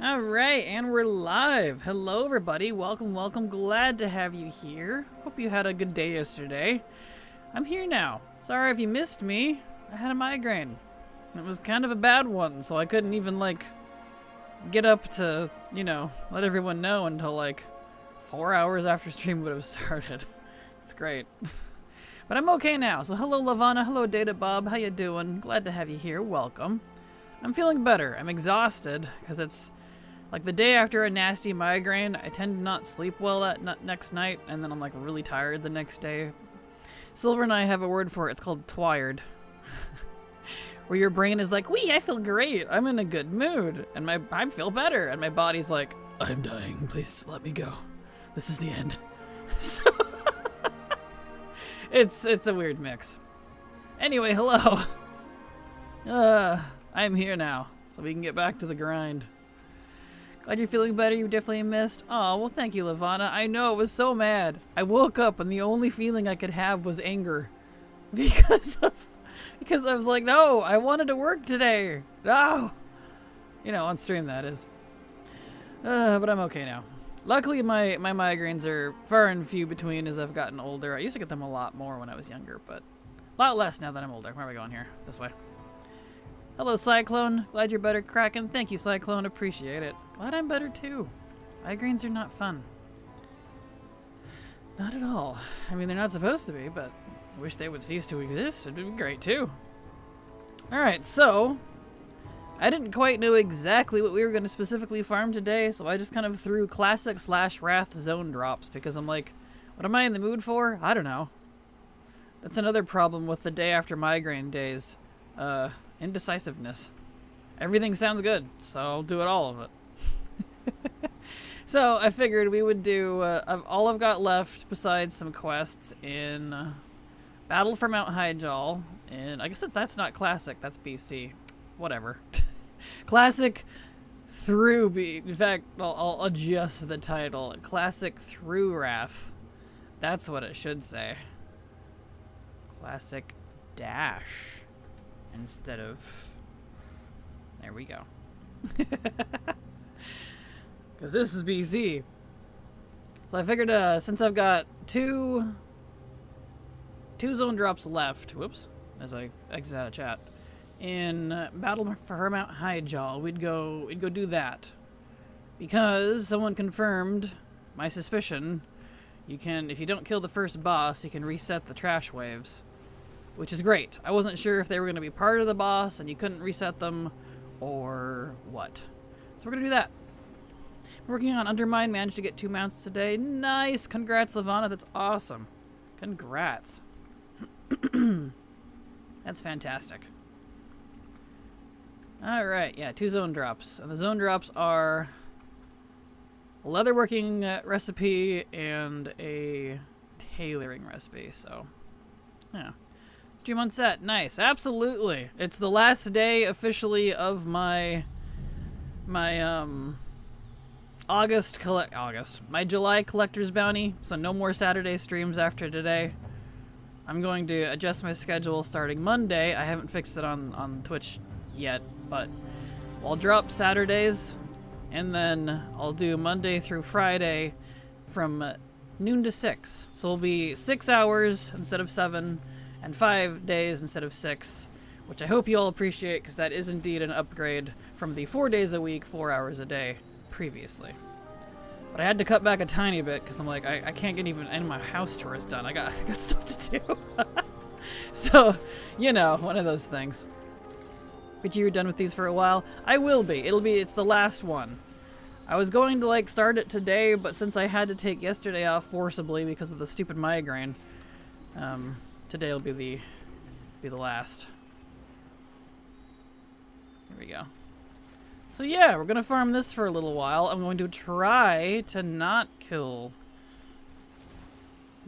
Alright, and we're live. Hello everybody, welcome, welcome. Glad to have you here. Hope you had a good day yesterday. I'm here now. Sorry if you missed me. I had a migraine. It was kind of a bad one, so I couldn't even, get up to, let everyone know until, 4 hours after stream would have started. It's great. But I'm okay now, so hello Lavana, hello Data Bob, how you doing? Glad to have you here, welcome. I'm feeling better. I'm exhausted, because it's like the day after a nasty migraine. I tend to not sleep well that next night, and then I'm really tired the next day. Silver and I have a word for it. It's called twired. Where your brain is like, wee, I feel great. I'm in a good mood. And I feel better. And my body's like, I'm dying. Please let me go. This is the end. So it's a weird mix. Anyway, hello. I'm here now, so we can get back to the grind. Glad you're feeling better. You definitely missed. Oh, well, thank you, Lavana. I know, it was so mad. I woke up and the only feeling I could have was anger. Because I was like, no, I wanted to work today. No. On stream, that is. But I'm okay now. Luckily, my migraines are far and few between as I've gotten older. I used to get them a lot more when I was younger, but a lot less now that I'm older. Where are we going here? This way. Hello, Cyclone. Glad you're better, Kraken. Thank you, Cyclone. Appreciate it. Glad I'm better, too. Migraines are not fun. Not at all. I mean, they're not supposed to be, but I wish they would cease to exist. It would be great, too. Alright, so I didn't quite know exactly what we were going to specifically farm today, so I just kind of threw classic/wrath zone drops, because I'm like, what am I in the mood for? I don't know. That's another problem with the day after migraine days. Indecisiveness. Everything sounds good, so I'll do all of it. So I figured we would do all I've got left besides some quests in Battle for Mount Hyjal, and I guess that's not classic, that's BC. Whatever. Classic through in fact, I'll adjust the title. Classic through Wrath. That's what it should say. Classic dash. Instead of... There we go. Because this is BC. So I figured since I've got two zone drops left, whoops, as I exit out of chat, in Battle for Mount Hyjal, we'd go do that. Because someone confirmed my suspicion, if you don't kill the first boss, you can reset the trash waves. Which is great. I wasn't sure if they were going to be part of the boss and you couldn't reset them or what. So we're going to do that. Working on Undermine, managed to get 2 mounts today. Nice! Congrats, Lavana. That's awesome. Congrats. That's fantastic. Alright, yeah, 2 zone drops. And the zone drops are a leatherworking recipe and a tailoring recipe, so yeah. Stream on set. Nice. Absolutely. It's the last day officially of my my July collector's bounty, so no more Saturday streams after today. I'm going to adjust my schedule starting Monday. I haven't fixed it on Twitch yet, but I'll drop Saturdays, and then I'll do Monday through Friday from noon to 6. So it'll be 6 hours instead of 7, and 5 days instead of 6, which I hope you all appreciate, because that is indeed an upgrade from the 4 days a week, 4 hours a day previously. But I had to cut back a tiny bit, because I'm like, I can't get even any of my house chores done. I got stuff to do. So, one of those things. But you were done with these for a while? I will be. It's the last one. I was going to start it today, but since I had to take yesterday off forcibly because of the stupid migraine, today will be the last. Here we go. So yeah, we're gonna farm this for a little while. I'm going to try to not kill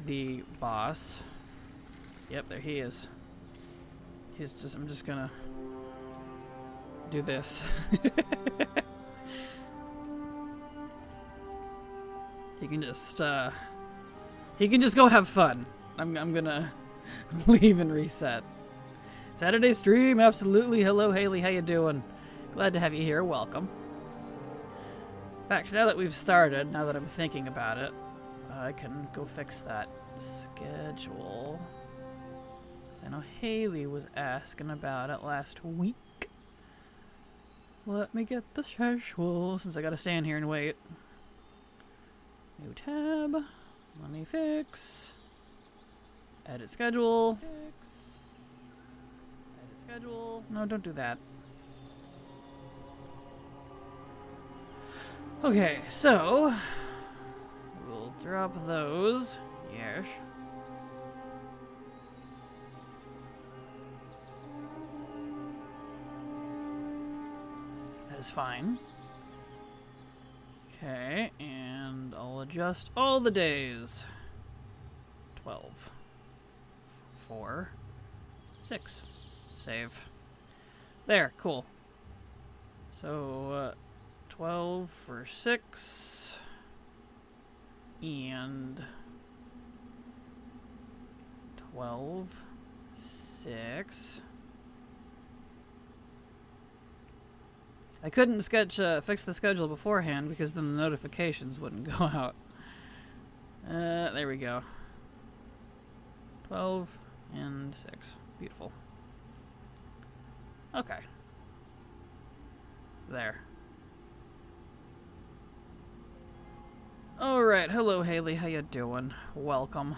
the boss. Yep, there he is. I'm just gonna do this. He can just go have fun. I'm gonna leave and reset. Saturday stream, absolutely. Hello, Haley. How you doing? Glad to have you here. Welcome. fact, now that we've started, now that I'm thinking about it, I can go fix that schedule. 'Cause I know Haley was asking about it last week. Let me get the schedule, since I gotta stand here and wait. New tab. Let me fix. Edit schedule. Edit schedule. No, don't do that. Okay, so we'll drop those. Yes. That is fine. Okay, and I'll adjust all the days. 12. 4. 6. Save. There, cool. So, 12 for 6. And 12, 6. I couldn't fix the schedule beforehand because then the notifications wouldn't go out. There we go. 12 and 6. Beautiful. Okay. There. Alright, hello Haley, how you doing? Welcome.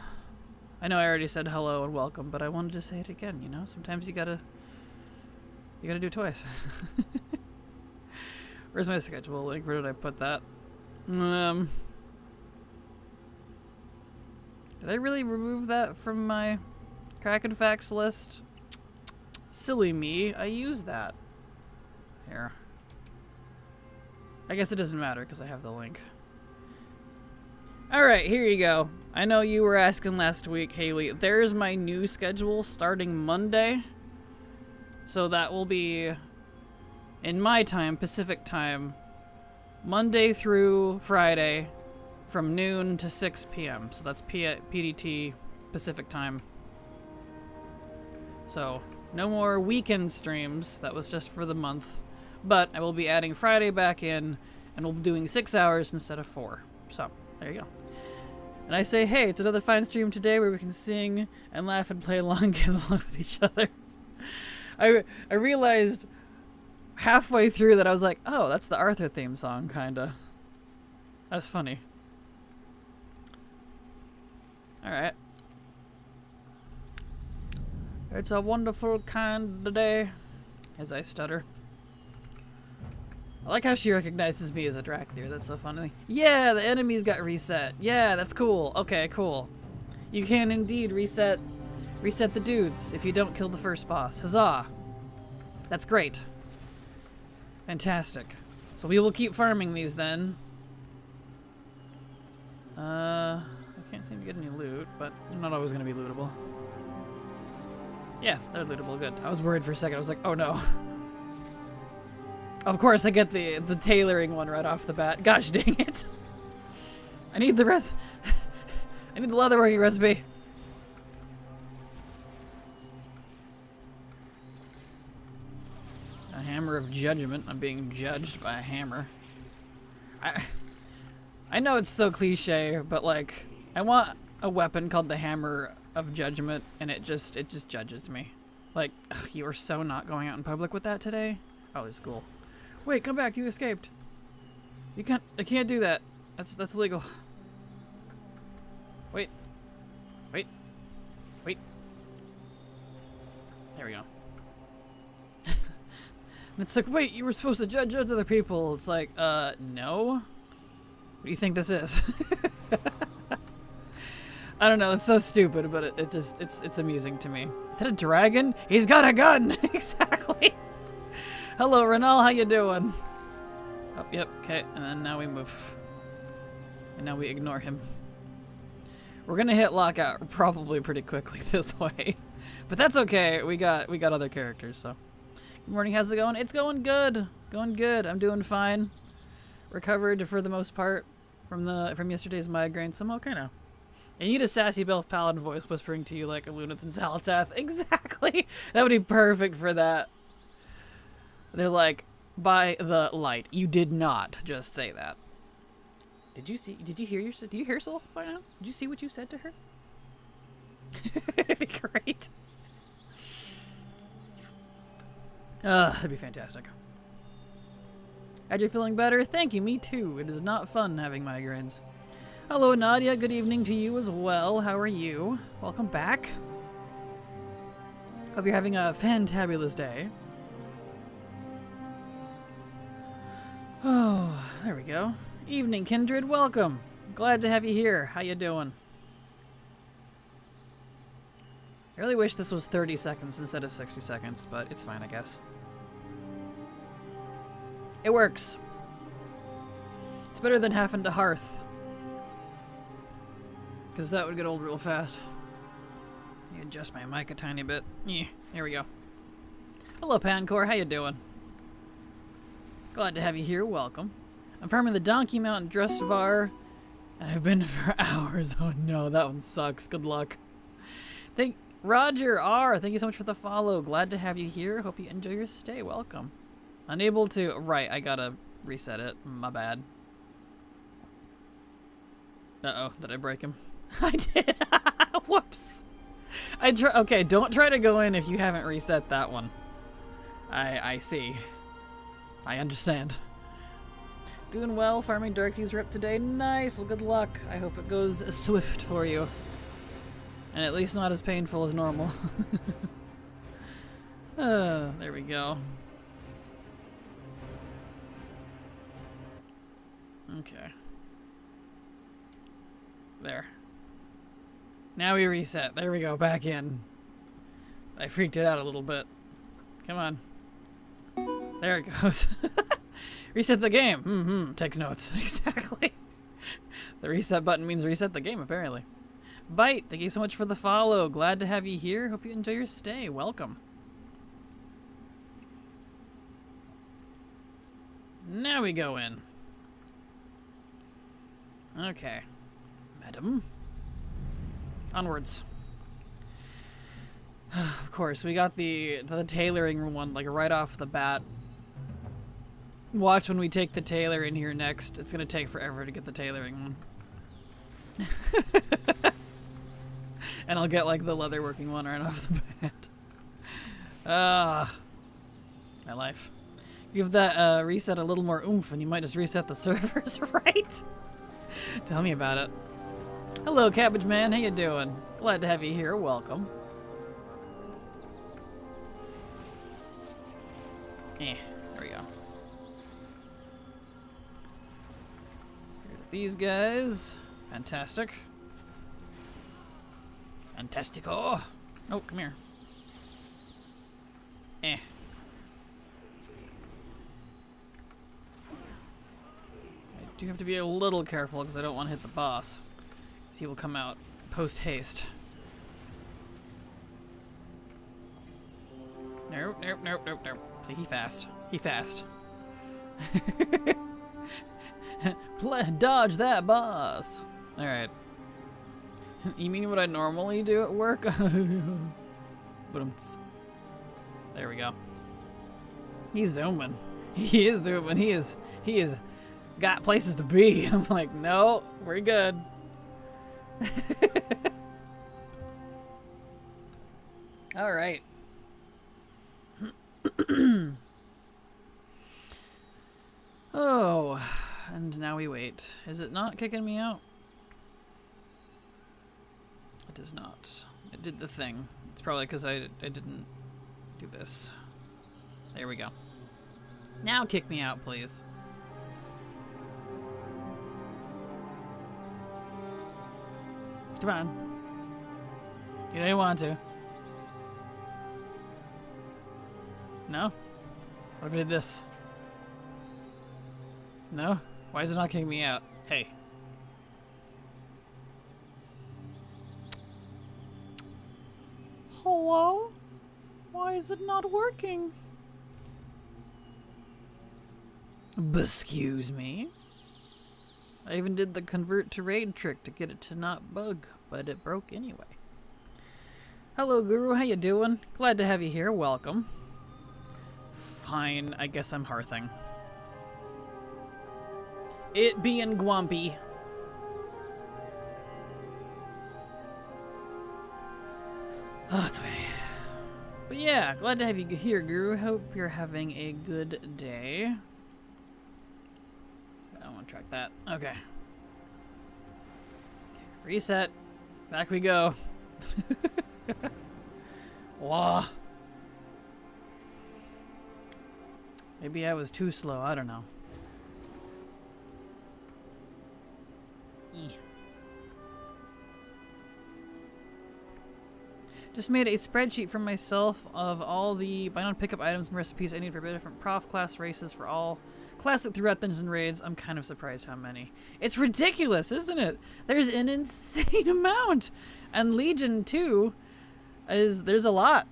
I know I already said hello and welcome, but I wanted to say it again, you know? Sometimes you gotta do it twice. Where's my schedule link? Where did I put that? Did I really remove that from my Kraken facts list? Silly me, I used that. Here. I guess it doesn't matter because I have the link. Alright, here you go. I know you were asking last week, Haley. There's my new schedule starting Monday. So that will be, in my time, Pacific time, Monday through Friday from noon to 6 p.m. So that's PDT Pacific time. So no more weekend streams. That was just for the month. But I will be adding Friday back in, and we'll be doing 6 hours instead of 4. So there you go. And I say, hey, it's another fine stream today where we can sing and laugh and play along, get along with each other. I realized halfway through that I was like, oh, that's the Arthur theme song, kinda. That's funny. Alright. It's a wonderful kind of day, as I stutter. I like how she recognizes me as a Dracthyr. That's so funny. Yeah, the enemies got reset. Yeah, that's cool. Okay, cool. You can indeed reset the dudes if you don't kill the first boss. Huzzah! That's great. Fantastic. So we will keep farming these then. I can't seem to get any loot, but they're not always going to be lootable. Yeah, they're lootable. Good. I was worried for a second. I was like, oh no. Of course, I get the tailoring one right off the bat. Gosh dang it! I need the rest. I need the leatherworking recipe. A hammer of judgment. I'm being judged by a hammer. I know it's so cliche, but like, I want a weapon called the hammer of judgment, and it just judges me. Like, ugh, you are so not going out in public with that today. Oh, it's cool. Wait, come back, you escaped. You can't, I can't do that. That's illegal. Wait. Wait. Wait. There we go. And it's like, wait, you were supposed to judge other people. It's like, no? What do you think this is? I don't know, it's so stupid, but it's amusing to me. Is that a dragon? He's got a gun! Exactly! Hello, Renal, how you doing? Oh, yep, okay, and then now we move. And now we ignore him. We're gonna hit lockout probably pretty quickly this way. But that's okay, we got other characters, so. Good morning, how's it going? It's going good! Going good, I'm doing fine. Recovered for the most part from yesterday's migraine, so I'm okay now. And you need a sassy Belf Paladin voice whispering to you like a Lunith and Salatath. Exactly! That would be perfect for that. They're like, by the light, you did not just say that. Did you see? Did you hear do you hear Soul by now? Did you see what you said to her? It'd be great. That'd be fantastic. Glad you're feeling better. Thank you, me too. It is not fun having migraines. Hello, Nadia. Good evening to you as well. How are you? Welcome back. Hope you're having a fantabulous day. Oh, there we go. Evening, Kindred. Welcome. Glad to have you here. How you doing? I really wish this was 30 seconds instead of 60 seconds, but it's fine, I guess. It works. It's better than having to hearth. Because that would get old real fast. Let me adjust my mic a tiny bit. Yeah, there we go. Hello, Pancor. How you doing? Glad to have you here. Welcome. I'm farming the Donkey Mountain Dressvar, and I've been for hours. Oh no, that one sucks. Good luck. Roger R. Thank you so much for the follow. Glad to have you here. Hope you enjoy your stay. Welcome. Unable to... Right, I gotta reset it. My bad. Uh-oh, did I break him? I did! Whoops! Okay, don't try to go in if you haven't reset that one. I see. I understand. Doing well, farming Dark Fuse Rip today. Nice, well good luck. I hope it goes swift for you. And at least not as painful as normal. There we go. Okay. There. Now we reset. There we go, back in. I freaked it out a little bit. Come on. There it goes. Reset the game. Takes notes. Exactly. The reset button means reset the game, apparently. Bite, thank you so much for the follow. Glad to have you here. Hope you enjoy your stay. Welcome. Now we go in. Okay. Madam. Onwards. Of course, we got the tailoring one like right off the bat. Watch when we take the tailor in here next. It's gonna take forever to get the tailoring one. And I'll get like the leatherworking one right off the bat. My life. Give that reset a little more oomph and you might just reset the servers, right? Tell me about it. Hello, Cabbage Man. How you doing? Glad to have you here. Welcome. There we go. These guys. Fantastic. Fantastico. Oh, come here. I do have to be a little careful because I don't want to hit the boss. He will come out post haste. Nope. See, he fast. He fast. Dodge that boss. All right. You mean what I normally do at work? But there we go. He's zooming. He is zooming. He is got places to be. I'm like, no, we're good. All right. Oh, and now we wait. Is it not kicking me out? It is not. It did the thing. It's probably because I didn't do this. There we go. Now kick me out, please. Come on. You know you want to. No? What if I did this? No? Why is it not kicking me out? Hey. Hello? Why is it not working? Excuse me? I even did the convert to raid trick to get it to not bug, but it broke anyway. Hello, Guru. How you doing? Glad to have you here. Welcome. Fine. I guess I'm hearthing. It being Gwampy. Oh, it's okay. But yeah, glad to have you here, Guru. Hope you're having a good day. I don't want to track that. Okay. Reset. Back we go. Wah. Maybe I was too slow. I don't know. Just made a spreadsheet for myself of all the buy on pickup items and recipes I need for different prof class races for all classic throughout dungeons and raids. I'm kind of surprised how many. It's ridiculous, isn't it? There's an insane amount. And Legion too there's a lot.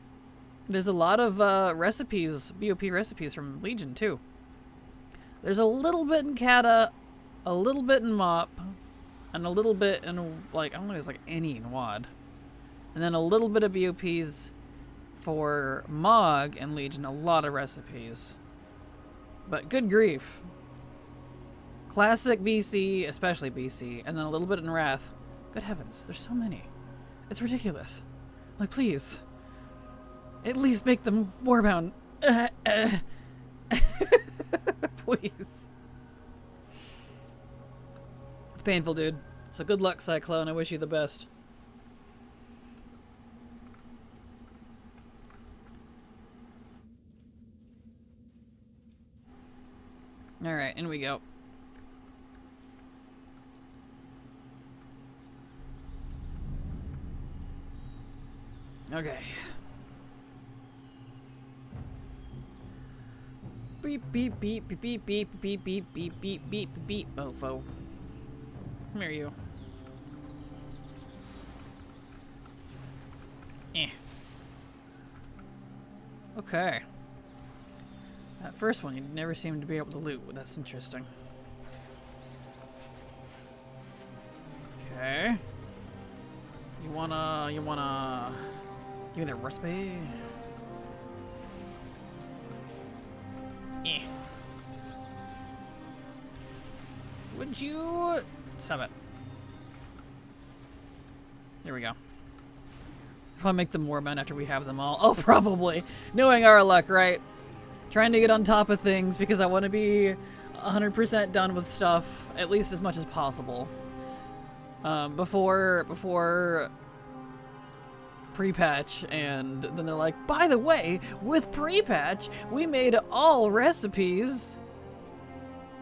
There's a lot of recipes, BOP recipes from Legion too. There's a little bit in Kata, a little bit in Mop, and a little bit in like I don't know, it's like any in WAD. And then a little bit of BOPs for Mog and Legion, a lot of recipes. But good grief. Classic BC, especially BC, and then a little bit in Wrath. Good heavens, there's so many. It's ridiculous. Like, please. At least make them warbound. Please. It's painful, dude. So good luck, Cyclone. I wish you the best. Alright, in we go. Okay. Beep, beep, beep, beep, beep, beep, beep, beep, beep, beep, beep, beep. Oh, foe. Come here, you. Eh. Okay. That first one, you never seem to be able to loot. That's interesting. Okay. You wanna... Give me the recipe. Eh. Would you... Stop it. There we go. Probably make them warbound after we have them all. Oh, probably. Knowing our luck, right? Trying to get on top of things because I want to be 100% done with stuff, at least as much as possible. Before pre-patch, and then they're like, by the way, with pre-patch, we made all recipes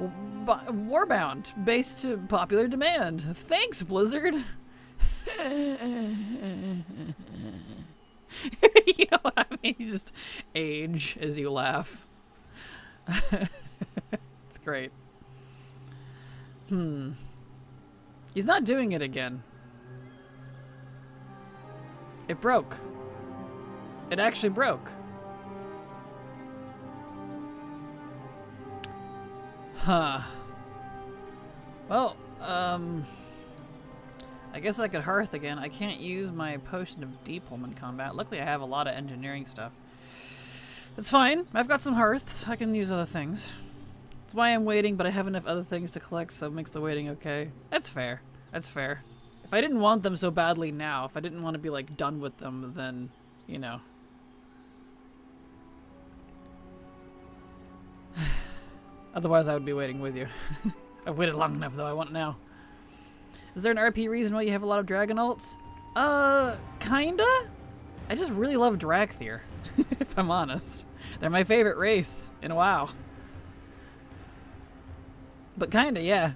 warbound based to popular demand. Thanks, Blizzard. You know what I mean? You just age as you laugh. It's great. He's not doing it again. It broke. It actually broke. Huh. Well, I guess I could hearth again. I can't use my potion of deep home in combat. Luckily I have a lot of engineering stuff. That's fine. I've got some hearths. I can use other things. That's why I'm waiting, but I have enough other things to collect, so it makes the waiting okay. That's fair. That's fair. If I didn't want them so badly now, if I didn't want to be like done with them, then, you know. Otherwise I would be waiting with you. I've waited long enough though, I want now. Is there an RP reason why you have a lot of dragon ults? Kinda? I just really love Dragthyr, if I'm honest. They're my favorite race in WoW. But kinda, yeah.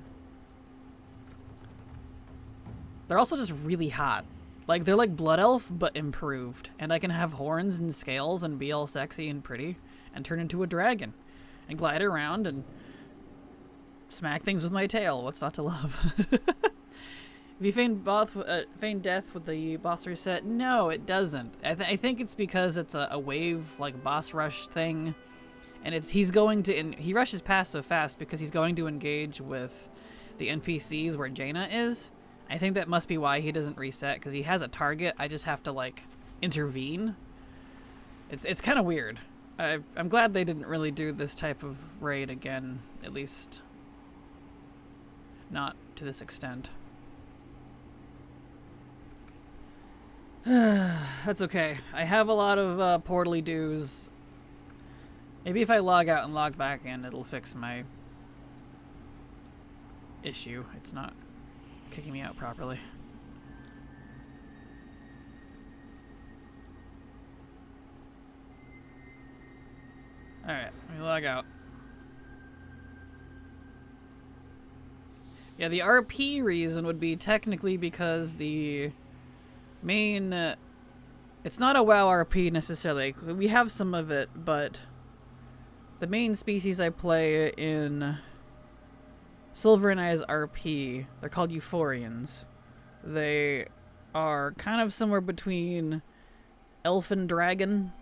They're also just really hot. Like, they're like Blood Elf, but improved. And I can have horns and scales and be all sexy and pretty and turn into a dragon. And glide around and smack things with my tail. What's not to love? Have you feigned death with the boss reset? No, it doesn't. I think it's because it's a wave, like, boss rush thing. And he's going to... he rushes past so fast because he's going to engage with the NPCs where Jaina is. I think that must be why he doesn't reset, because he has a target. I just have to, like, intervene. It's kind of weird. I'm glad they didn't really do this type of raid again, at least not to this extent. That's okay. I have a lot of portally dues. Maybe if I log out and log back in, it'll fix my issue. It's not kicking me out properly. Alright, let me log out. Yeah, the RP reason would be technically because the main... it's not a WoW RP necessarily. We have some of it, but the main species I play in Silver and Eye's RP, they're called Euphorians. They are kind of somewhere between elf and dragon,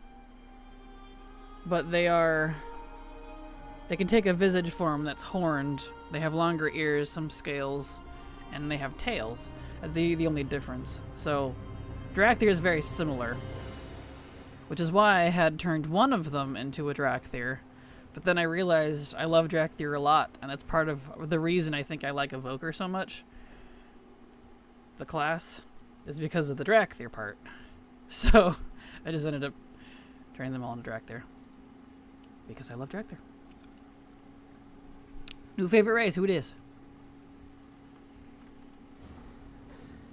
but they can take a visage form that's horned. They have longer ears, some scales, and they have tails. The only difference. So Drakthir is very similar, which is why I had turned one of them into a Drakthir. But then I realized I love Drakthir a lot, and that's part of the reason I think I like Evoker so much. The class is because of the Drakthir part. So I just ended up turning them all into Drakthir because I love Drakthir. New favorite race, who it is?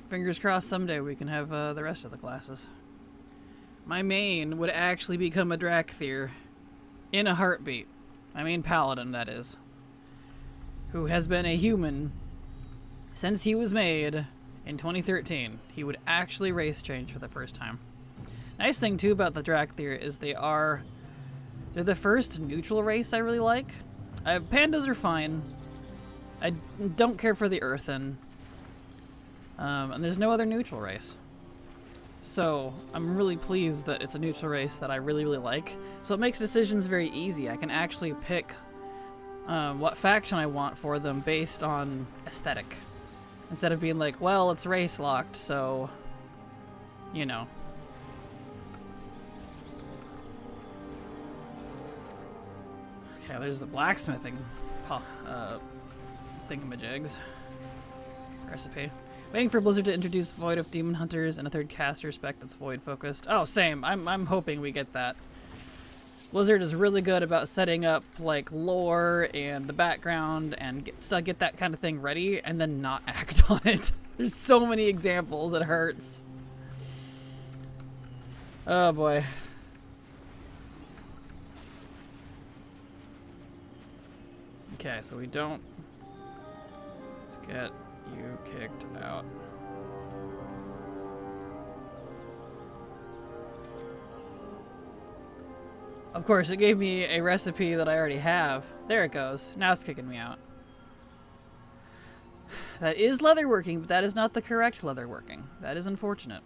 Fingers crossed someday we can have the rest of the classes. My main would actually become a Drakthir in a heartbeat. My main paladin, that is. Who has been a human since he was made in 2013. He would actually race change for the first time. Nice thing too about the Drakthir is they're the first neutral race I really like. Pandas are fine. I don't care for the earthen. And there's no other neutral race. So I'm really pleased that it's a neutral race that I really, really like. So it makes decisions very easy. I can actually pick what faction I want for them based on aesthetic. Instead of being like, well, it's race locked, so, you know. Okay, there's the blacksmithing thingamajigs recipe. Waiting for Blizzard to introduce Void of Demon Hunters and a third caster spec that's Void focused. Oh, same. I'm hoping we get that. Blizzard is really good about setting up like lore and the background and get that kind of thing ready and then not act on it. There's so many examples, it hurts. Oh boy. Okay, so we don't... Let's get you kicked out. Of course, it gave me a recipe that I already have. There it goes. Now it's kicking me out. That is leatherworking, but that is not the correct leatherworking. That is unfortunate.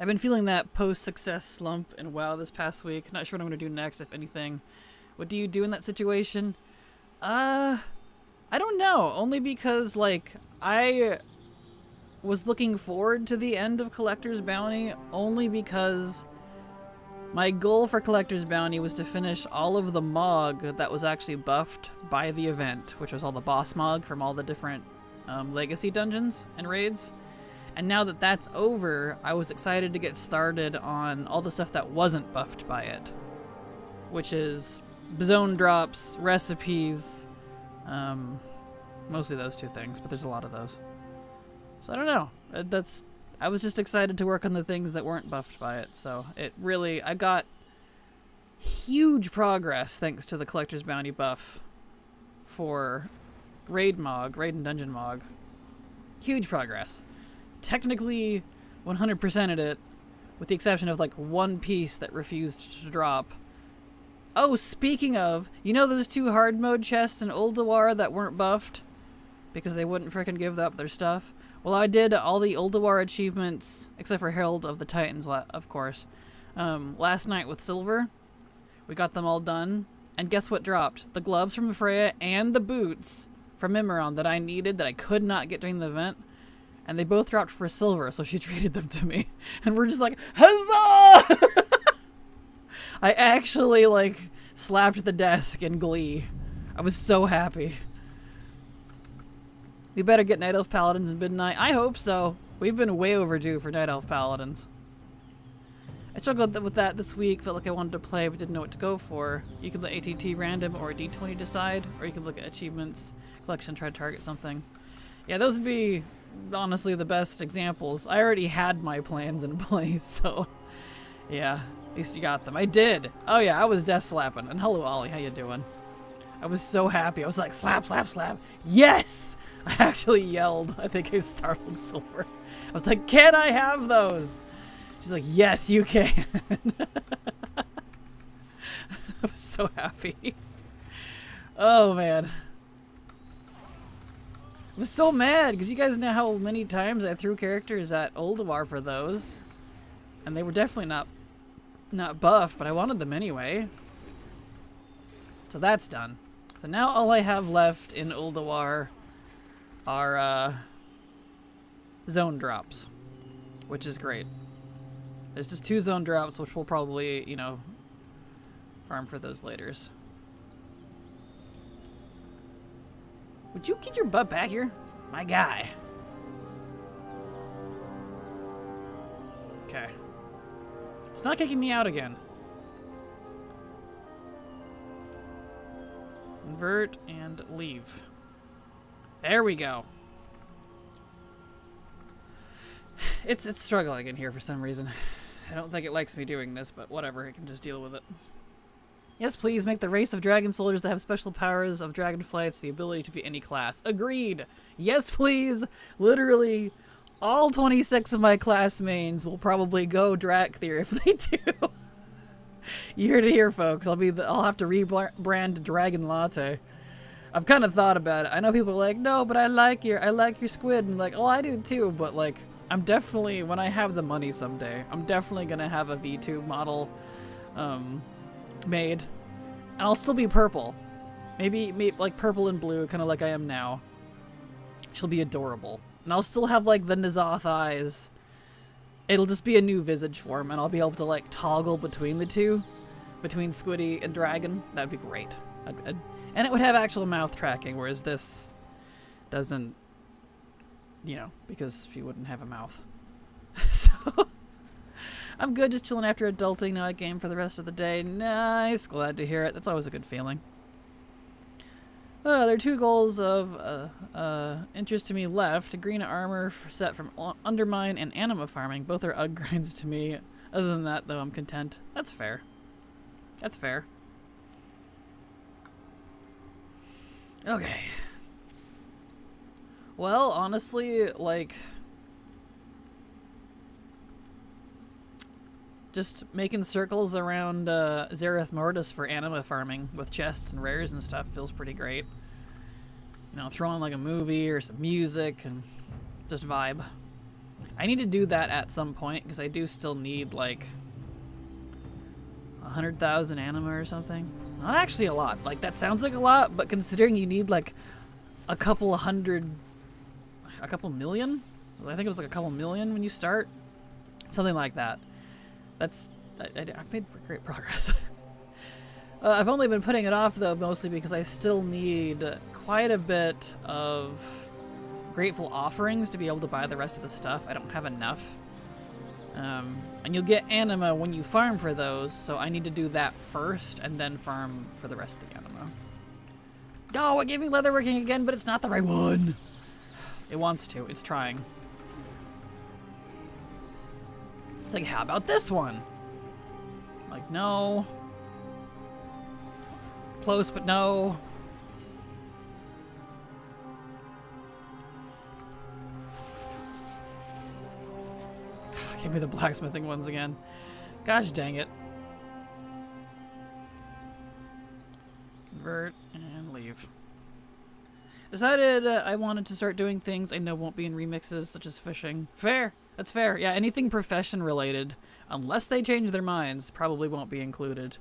I've been feeling that post-success slump in WoW this past week. Not sure what I'm going to do next, if anything. What do you do in that situation? I don't know. Only because, like, I was looking forward to the end of Collector's Bounty only because my goal for Collector's Bounty was to finish all of the Mog that was actually buffed by the event, which was all the boss Mog from all the different legacy dungeons and raids. And now that that's over, I was excited to get started on all the stuff that wasn't buffed by it, which is zone drops, recipes, mostly those two things, but there's a lot of those. So I don't know. I was just excited to work on the things that weren't buffed by it. So it really, I got huge progress thanks to the Collector's Bounty buff for Raid and Dungeon Mog. Huge progress. Technically 100%ed it, with the exception of like one piece that refused to drop. Oh, speaking of, you know those two hard mode chests in Ulduar that weren't buffed? Because they wouldn't frickin' give up their stuff? Well, I did all the Ulduar achievements, except for Herald of the Titans, of course, last night with Silver. We got them all done, and guess what dropped? The gloves from Freya and the boots from Immeron that I needed that I could not get during the event. And they both dropped for Silver, so she traded them to me. And we're just like, huzzah! I actually, like, slapped the desk in glee. I was so happy. We better get Night Elf Paladins in midnight. I hope so. We've been way overdue for Night Elf Paladins. I struggled with that this week. Felt like I wanted to play but didn't know what to go for. You can let ATT random or D20 decide, or you can look at achievements, collection, try to target something. Yeah, those would be honestly the best examples. I already had my plans in place, so yeah, at least you got them. I did. Oh yeah, I was death slapping. And hello, Ollie, how you doing? I was so happy. I was like, slap, slap, slap. Yes! I actually yelled. I think I startled Silver. I was like, can I have those? She's like, yes, you can. I was so happy. Oh, man. I was so mad because you guys know how many times I threw characters at Ulduar for those. And they were definitely not buffed, but I wanted them anyway. So that's done. So now all I have left in Ulduar are zone drops, which is great. There's just 2 zone drops, which we'll probably, you know, farm for those laters. Would you get your butt back here? My guy. Okay. It's not kicking me out again. Convert and leave. There we go. It's struggling in here for some reason. I don't think it likes me doing this, but whatever, I can just deal with it. Yes, please make the race of dragon soldiers that have special powers of dragon flights the ability to be any class. Agreed. Yes, please. Literally, all 26 of my class mains will probably go Drakthir if they do. You heard it here, folks. I'll have to rebrand Dragon Latte. I've kind of thought about it. I know people are like, no, but I like your squid. And I'm like, oh, I do too. But like, I'm definitely, when I have the money someday, I'm definitely gonna have a V2 model made. And I'll still be purple. Maybe like purple and blue, kind of like I am now. She'll be adorable. And I'll still have like the N'Zoth eyes. It'll just be a new visage form, and I'll be able to like toggle between the two. Between Squiddy and Dragon. That'd be great. And it would have actual mouth tracking, whereas this doesn't, you know, because she wouldn't have a mouth. So, I'm good, just chilling after adulting. Now I game for the rest of the day. Nice, glad to hear it. That's always a good feeling. There are 2 goals of interest to me left. A green armor set from Undermine and Anima farming. Both are UG grinds to me. Other than that, though, I'm content. That's fair. That's fair. Okay. Well, honestly, like, just making circles around Zereth Mortis for anima farming with chests and rares and stuff feels pretty great. You know, throw on like a movie or some music and just vibe. I need to do that at some point because I do still need like 100,000 anima or something. Not actually a lot. Like, that sounds like a lot, but considering you need like a couple million? I think it was like a couple million when you start. Something like that. I've made great progress. I've only been putting it off though, mostly because I still need quite a bit of grateful offerings to be able to buy the rest of the stuff. I don't have enough. And you'll get anima when you farm for those, so I need to do that first and then farm for the rest of the anima. Oh, it gave me leatherworking again, but it's not the right one. It wants to. It's trying. It's like, how about this one? Like, no. Close, but no. Give me the blacksmithing ones again. Gosh dang it. Convert and leave. Decided I wanted to start doing things I know won't be in remixes, such as fishing. Fair. That's fair. Yeah, anything profession related, unless they change their minds, probably won't be included.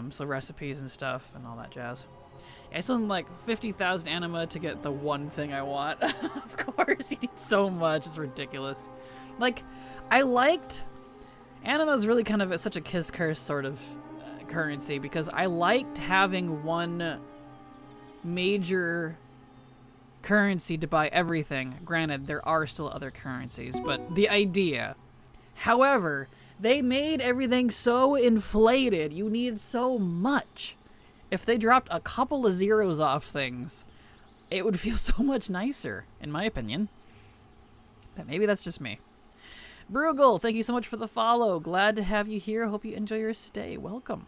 So recipes and stuff and all that jazz. Yeah, I still need like 50,000 anima to get the one thing I want. Of course, you need so much. It's ridiculous. Like, I liked... Anima is really kind of such a kiss-curse sort of currency, because I liked having one major currency to buy everything. Granted, there are still other currencies, but the idea. However, they made everything so inflated. You need so much. If they dropped a couple of zeros off things, it would feel so much nicer, in my opinion. But maybe that's just me. Bruegel, thank you so much for the follow. Glad to have you here. Hope you enjoy your stay. Welcome.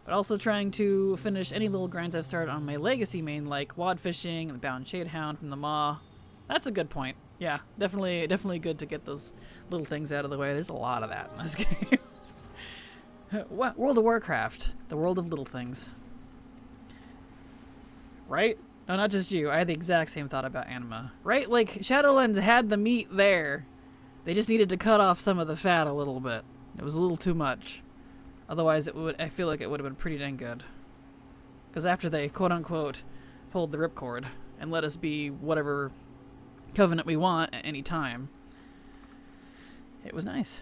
But also trying to finish any little grinds I've started on my legacy main, like wad fishing and bound shadehound from the maw. That's a good point. Yeah, definitely good to get those little things out of the way. There's a lot of that in this game. World of Warcraft, the world of little things. Right? No, not just you. I had the exact same thought about Anima. Right? Like, Shadowlands had the meat there. They just needed to cut off some of the fat a little bit. It was a little too much. Otherwise, I feel like it would have been pretty dang good. Because after they, quote-unquote, pulled the ripcord and let us be whatever covenant we want at any time, it was nice.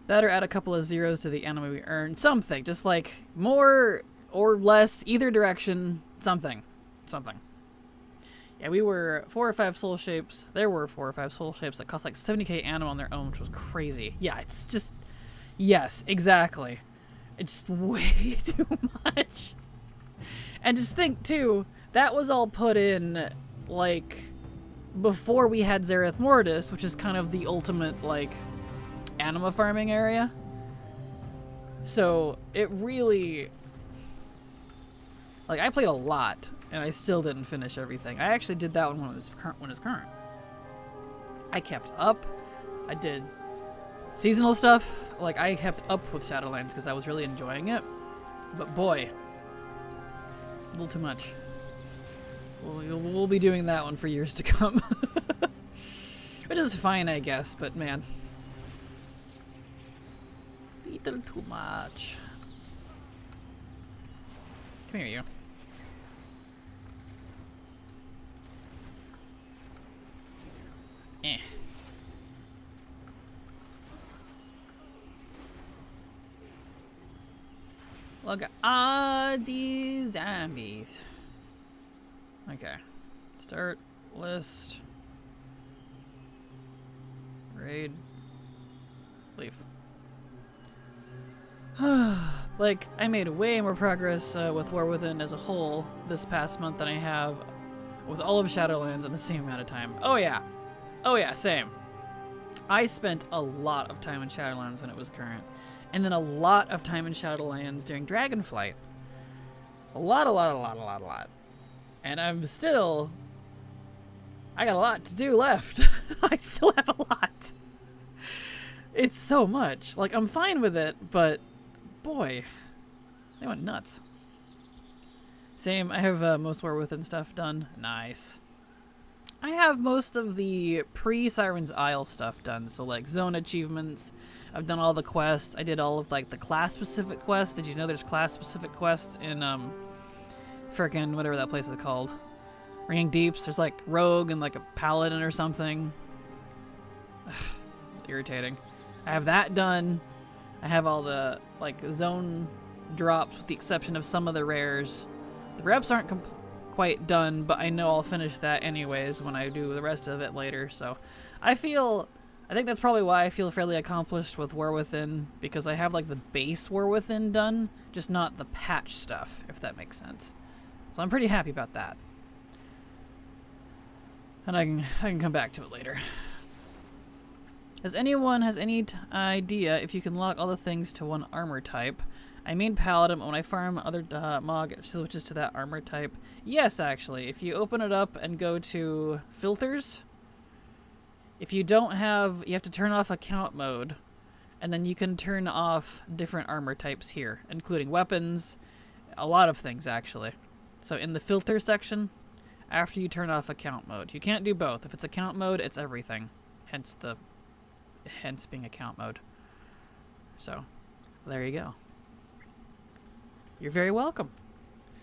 That or add a couple of zeros to the anima we earned. Something. Just like more or less, either direction, something. Something. Yeah, we were 4 or 5 soul shapes. There were 4 or 5 soul shapes that cost like 70k anima on their own, which was crazy. Yeah, it's just... Yes, exactly. It's just way too much. And just think, too, that was all put in, like, before we had Zereth Mortis, which is kind of the ultimate, like, anima farming area. So, it really... Like, I played a lot, and I still didn't finish everything. I actually did that one when it was current. I kept up. I did seasonal stuff. Like, I kept up with Shadowlands because I was really enjoying it. But boy, a little too much. We'll be doing that one for years to come. Which is fine, I guess, but man. Little too much. Come here, you. Eh. Look at all these zombies. Okay. Start list. Raid. Leave. Like, I made way more progress with War Within as a whole this past month than I have with all of Shadowlands in the same amount of time. Oh yeah. Oh yeah, same. I spent a lot of time in Shadowlands when it was current. And then a lot of time in Shadowlands during Dragonflight. A lot. And I'm still... I got a lot to do left. I still have a lot. It's so much. Like, I'm fine with it, but... Boy. They went nuts. Same, I have most War Within stuff done. Nice. I have most of the pre-Siren's Isle stuff done. So, like, zone achievements. I've done all the quests. I did all of, like, the class-specific quests. Did you know there's class-specific quests in, frickin' whatever that place is called? Ringing Deeps. There's, like, Rogue and, like, a Paladin or something. Ugh, it's irritating. I have that done. I have all the, like, zone drops with the exception of some of the rares. The reps aren't quite done, but I know I'll finish that anyways when I do the rest of it later, so I think that's probably why I feel fairly accomplished with War Within, because I have, like, the base War Within done, just not the patch stuff, if that makes sense. So I'm pretty happy about that. And I can come back to it later. Has anyone any idea if you can lock all the things to one armor type? I mean Paladin, when I farm other Mog, it switches to that armor type. Yes, actually. If you open it up and go to Filters, if you don't have... You have to turn off account mode, and then you can turn off different armor types here, including weapons, a lot of things, actually. So in the Filter section, after you turn off account mode. You can't do both. If it's account mode, it's everything. Hence being account mode. So, there you go. You're very welcome.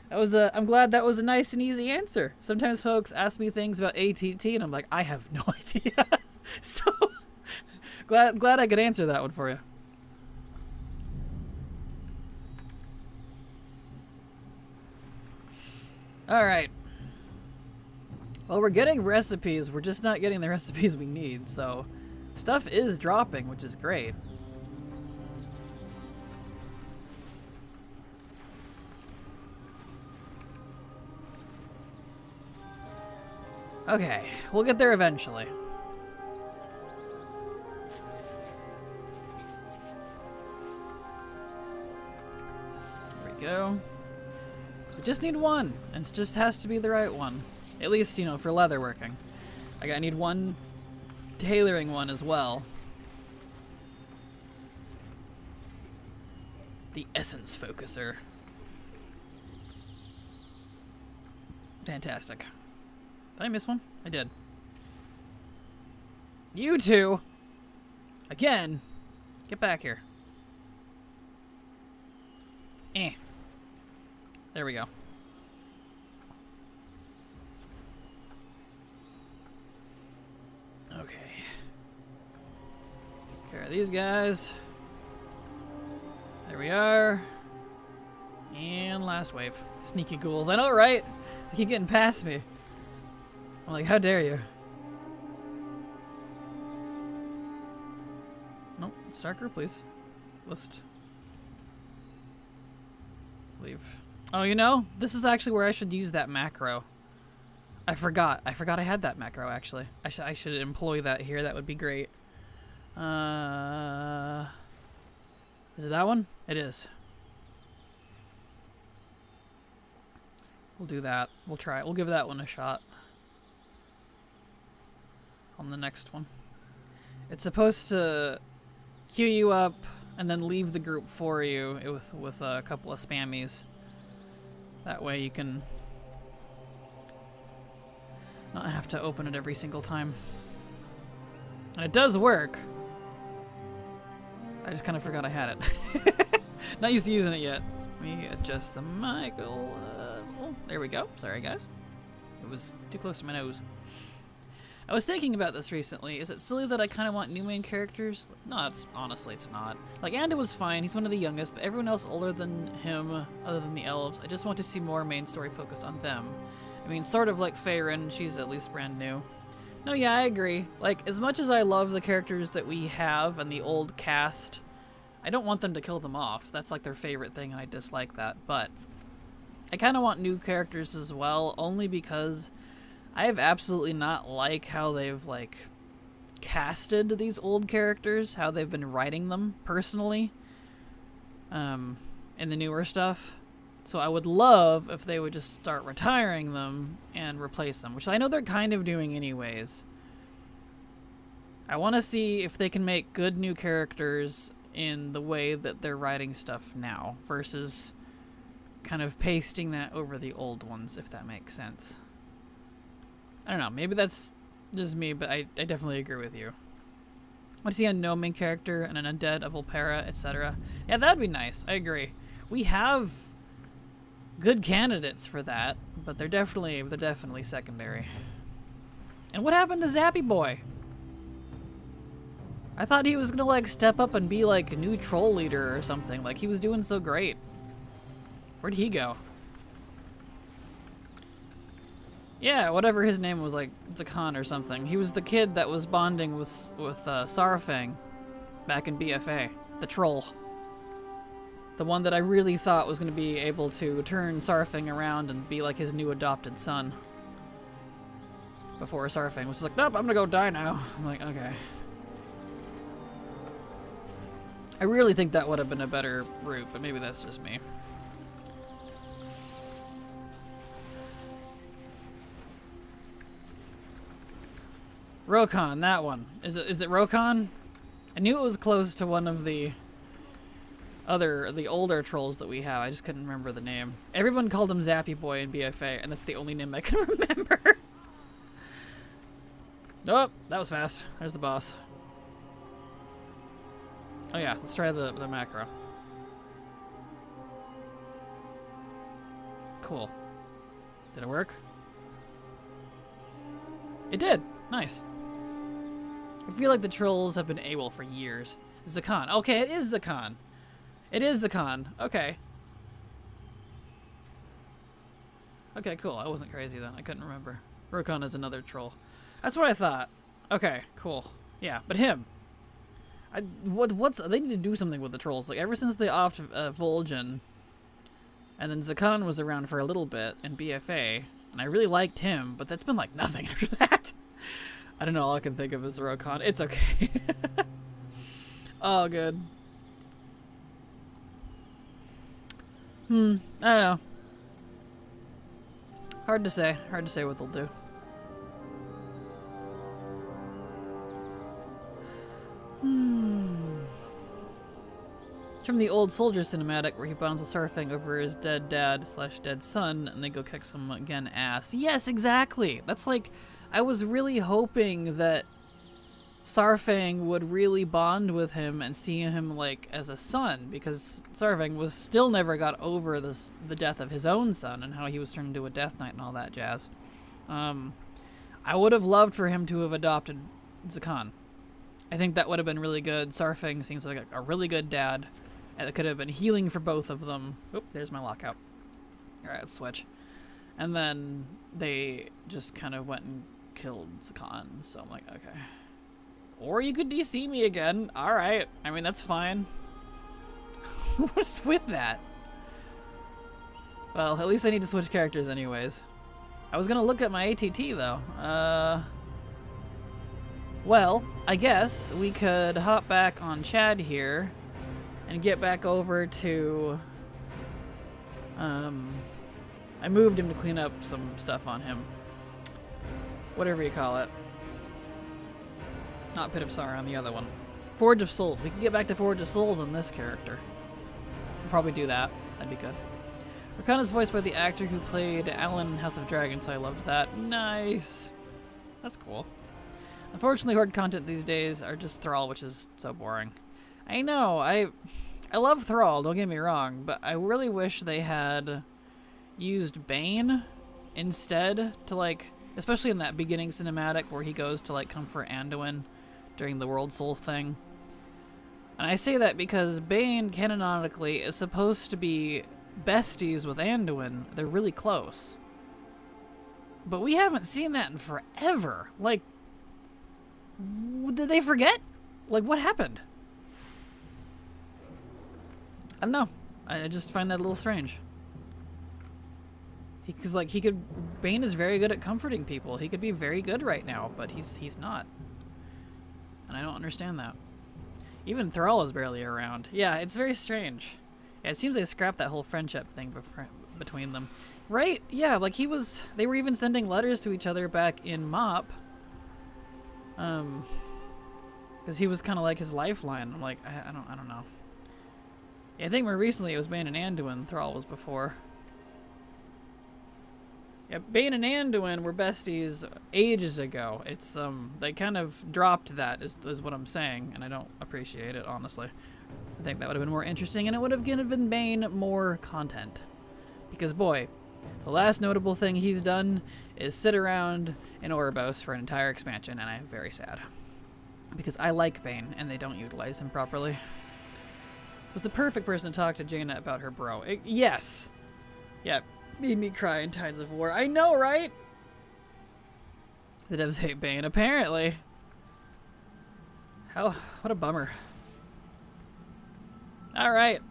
That was I'm glad that was a nice and easy answer. Sometimes folks ask me things about ATT and I'm like, I have no idea. So, glad I could answer that one for you. All right. Well, we're getting recipes. We're just not getting the recipes we need, so stuff is dropping, which is great. Okay, we'll get there eventually. There we go. We just need one, and it just has to be the right one. At least, you know, for leather working. I need one tailoring one as well. The essence focuser. Fantastic. Did I miss one? I did. You two! Again! Get back here. There we go. Okay. Take care of these guys. There we are. And last wave. Sneaky ghouls. I know, right? They keep getting past me. I'm like, how dare you? Nope. Start group, please. List. Leave. Oh, you know, this is actually where I should use that macro. I forgot I had that macro, actually. I should employ that here. That would be great. Is it that one? It is. We'll do that. We'll try it. We'll give that one a shot. On the next one. It's supposed to queue you up and then leave the group for you with a couple of spammies. That way you can not have to open it every single time. And it does work. I just kind of forgot I had it. Not used to using it yet. Let me adjust the mic. There we go. Sorry, guys. It was too close to my nose. I was thinking about this recently. Is it silly that I kind of want new main characters? No, honestly, it's not. Like, Anda was fine. He's one of the youngest, but everyone else older than him, other than the elves, I just want to see more main story focused on them. I mean, sort of like Faerun. She's at least brand new. No, yeah, I agree. Like, as much as I love the characters that we have and the old cast, I don't want them to kill them off. That's like their favorite thing, and I dislike that. But I kind of want new characters as well, only because I have absolutely not like how they've, like, casted these old characters, how they've been writing them, personally, in the newer stuff. So I would love if they would just start retiring them and replace them, which I know they're kind of doing anyways. I want to see if they can make good new characters in the way that they're writing stuff now, versus kind of pasting that over the old ones, if that makes sense. I don't know, maybe that's just me, but I definitely agree with you. I want to see a no main character and an undead of Volpera, etc. Yeah, that'd be nice. I agree. We have good candidates for that, but they're definitely secondary. And what happened to Zappy Boy? I thought he was gonna, like, step up and be like a new troll leader or something. Like, he was doing so great. Where'd he go? Yeah, whatever his name was, like Zakan or something. He was the kid that was bonding with Sarfang back in BFA, the troll. The one that I really thought was going to be able to turn Sarfang around and be like his new adopted son. Before Sarfang was like, nope, I'm gonna go die now. I'm like, okay. I really think that would have been a better route, but maybe that's just me. Rokon, that one. Is it Rokon? I knew it was close to one of the older trolls that we have. I just couldn't remember the name. Everyone called him Zappy Boy in BFA, and that's the only name I can remember. Nope, that was fast. There's the boss. Oh yeah, let's try the macro. Cool. Did it work? It did. Nice. I feel like the trolls have been AWOL for years. Zakan. Okay, it is Zakan. It is Zakan. Okay. Okay, cool. I wasn't crazy then. I couldn't remember. Rokon is another troll. That's what I thought. Okay, cool. Yeah, but him. They need to do something with the trolls. Like, ever since they offed Vol'jin, and then Zakan was around for a little bit in BFA, and I really liked him, but that's been like nothing after that. I don't know, all I can think of is Rokon. It's okay. Oh, good. I don't know. Hard to say. Hard to say what they'll do. It's from the old soldier cinematic where he bonds with Sarfang over his dead dad / dead son, and they go kick some again ass. Yes, exactly. That's like, I was really hoping that Sarfang would really bond with him and see him like as a son, because Sarfang was still never got over the death of his own son and how he was turned into a Death Knight and all that jazz. I would have loved for him to have adopted Zakan. I think that would have been really good. Sarfang seems like a really good dad. And it could have been healing for both of them. Oop, there's my lockout. Alright, let's switch. And then they just kind of went and killed Zakan. So I'm like, okay. Or you could DC me again. Alright. I mean, that's fine. What's with that? Well, at least I need to switch characters anyways. I was gonna look at my ATT though. Well, I guess we could hop back on Chad here and get back over to, I moved him to clean up some stuff on him. Whatever you call it. Not Pit of Sauron, the other one. Forge of Souls. We can get back to Forge of Souls on this character. We'll probably do that. That'd be good. Rakana is voiced by the actor who played Alan in House of Dragons, so I loved that. Nice. That's cool. Unfortunately, Horde content these days are just Thrall, which is so boring. I know, I love Thrall, don't get me wrong, but I really wish they had used Bane instead to, like, especially in that beginning cinematic where he goes to, like, comfort Anduin during the World Soul thing. And I say that because Bane, canonically, is supposed to be besties with Anduin. They're really close. But we haven't seen that in forever. Like, did they forget? Like, what happened? I don't know. I just find that a little strange. Because, like, Bane is very good at comforting people. He could be very good right now, but he's not. And I don't understand that. Even Thrall is barely around. Yeah, it's very strange. Yeah, it seems they scrapped that whole friendship thing between them. Right? Yeah, like they were even sending letters to each other back in MoP. Because he was kind of like his lifeline. I'm like, I don't know. Yeah, I think more recently it was Bane and Anduin. Thrall was before. Yeah, Bane and Anduin were besties ages ago. It's, they kind of dropped that, is what I'm saying, and I don't appreciate it, honestly. I think that would have been more interesting, and it would have given Bane more content. Because, boy, the last notable thing he's done is sit around in Oribos for an entire expansion, and I'm very sad. Because I like Bane, and they don't utilize him properly. Was the perfect person to talk to Jaina about her bro. Yes! Yeah, made me cry in Tides of War. I know, right? The devs hate Bane, apparently. What a bummer. Alright.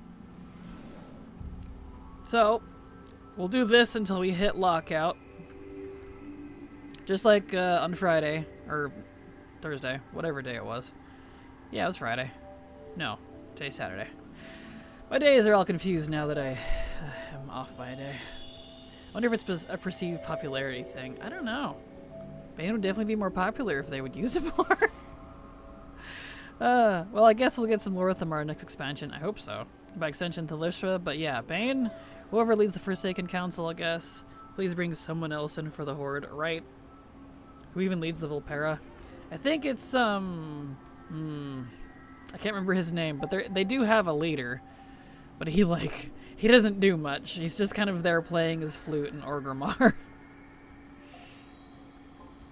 So, we'll do this until we hit lockout. Just like on Friday, or Thursday, whatever day it was. Yeah, it was Friday. No, today's Saturday. My days are all confused now that I am off by a day. I wonder if it's a perceived popularity thing. I don't know. Bane would definitely be more popular if they would use it more. Well, I guess we'll get some Lorthamar next expansion. I hope so. By extension, Thalishra. But yeah, Bane, whoever leads the Forsaken Council, I guess. Please bring someone else in for the Horde, right? Who even leads the Volpera? I think it's, I can't remember his name, but they do have a leader. But he doesn't do much. He's just kind of there playing his flute and Orgrimmar.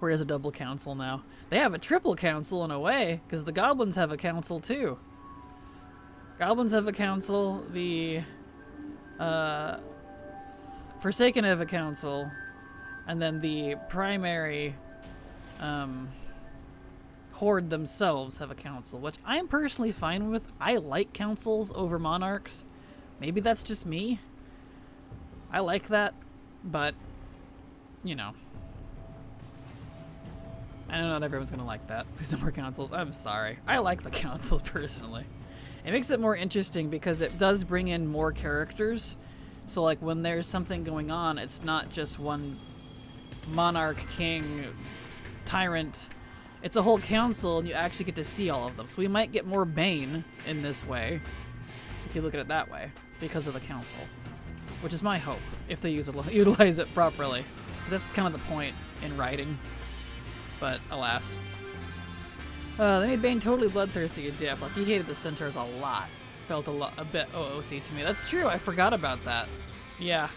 Or he has a double council now. They have a triple council in a way, because the goblins have a council too. Goblins have a council, the Forsaken have a council, And then the primary horde themselves have a council, which I am personally fine with. I like councils over monarchs. Maybe that's just me. I like that, but, you know. I know not everyone's gonna like that. Please no more councils. I'm sorry. I like the councils personally. It makes it more interesting because it does bring in more characters. So like when there's something going on, it's not just one monarch, king, tyrant. It's a whole council and you actually get to see all of them. So we might get more Bane in this way, if you look at it that way, because of the council. Which is my hope, if they utilize it properly. Because that's kind of the point in writing. But alas. They made Bane totally bloodthirsty and diff. Like, he hated the centaurs a lot. Felt a bit OOC to me. That's true, I forgot about that. Yeah.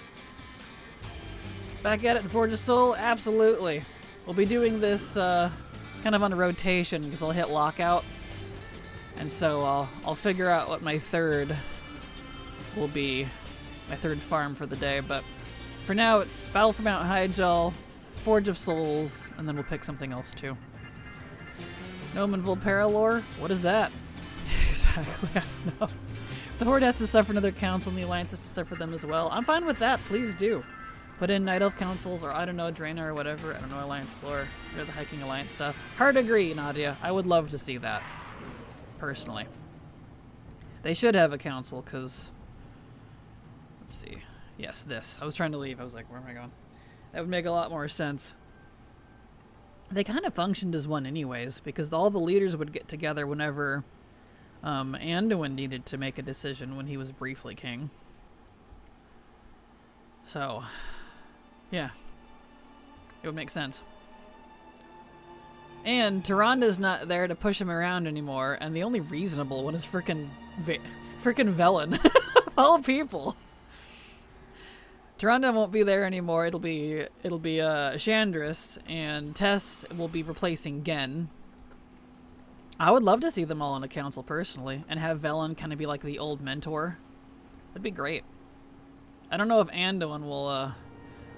Back at it in Forge of Soul? Absolutely. We'll be doing this kind of on a rotation, because I'll hit lockout. And so I'll figure out what my third will be. My third farm for the day, but for now it's Battle for Mount Hyjal, Forge of Souls, and then we'll pick something else too. Nomen Volparalor? What is that? Exactly, I don't know. The Horde has to suffer another council and the Alliance has to suffer them as well. I'm fine with that, please do. Put in Night Elf councils, or I don't know, Draenor or whatever, I don't know, Alliance lore, or the Hiking Alliance stuff. Hard agree, Nadia. I would love to see that, personally. They should have a council, because... Let's see. Yes, this. I was trying to leave. I was like, where am I going? That would make a lot more sense. They kind of functioned as one anyways, because all the leaders would get together whenever Anduin needed to make a decision when he was briefly king. So, yeah. It would make sense. And Tyranda's not there to push him around anymore, and the only reasonable one is frickin' Velen. Of all people. Tyrande won't be there anymore. It'll be Chandris, and Tess will be replacing Gen. I would love to see them all in a council personally, and have Velen kind of be like the old mentor. That'd be great. I don't know if Anduin will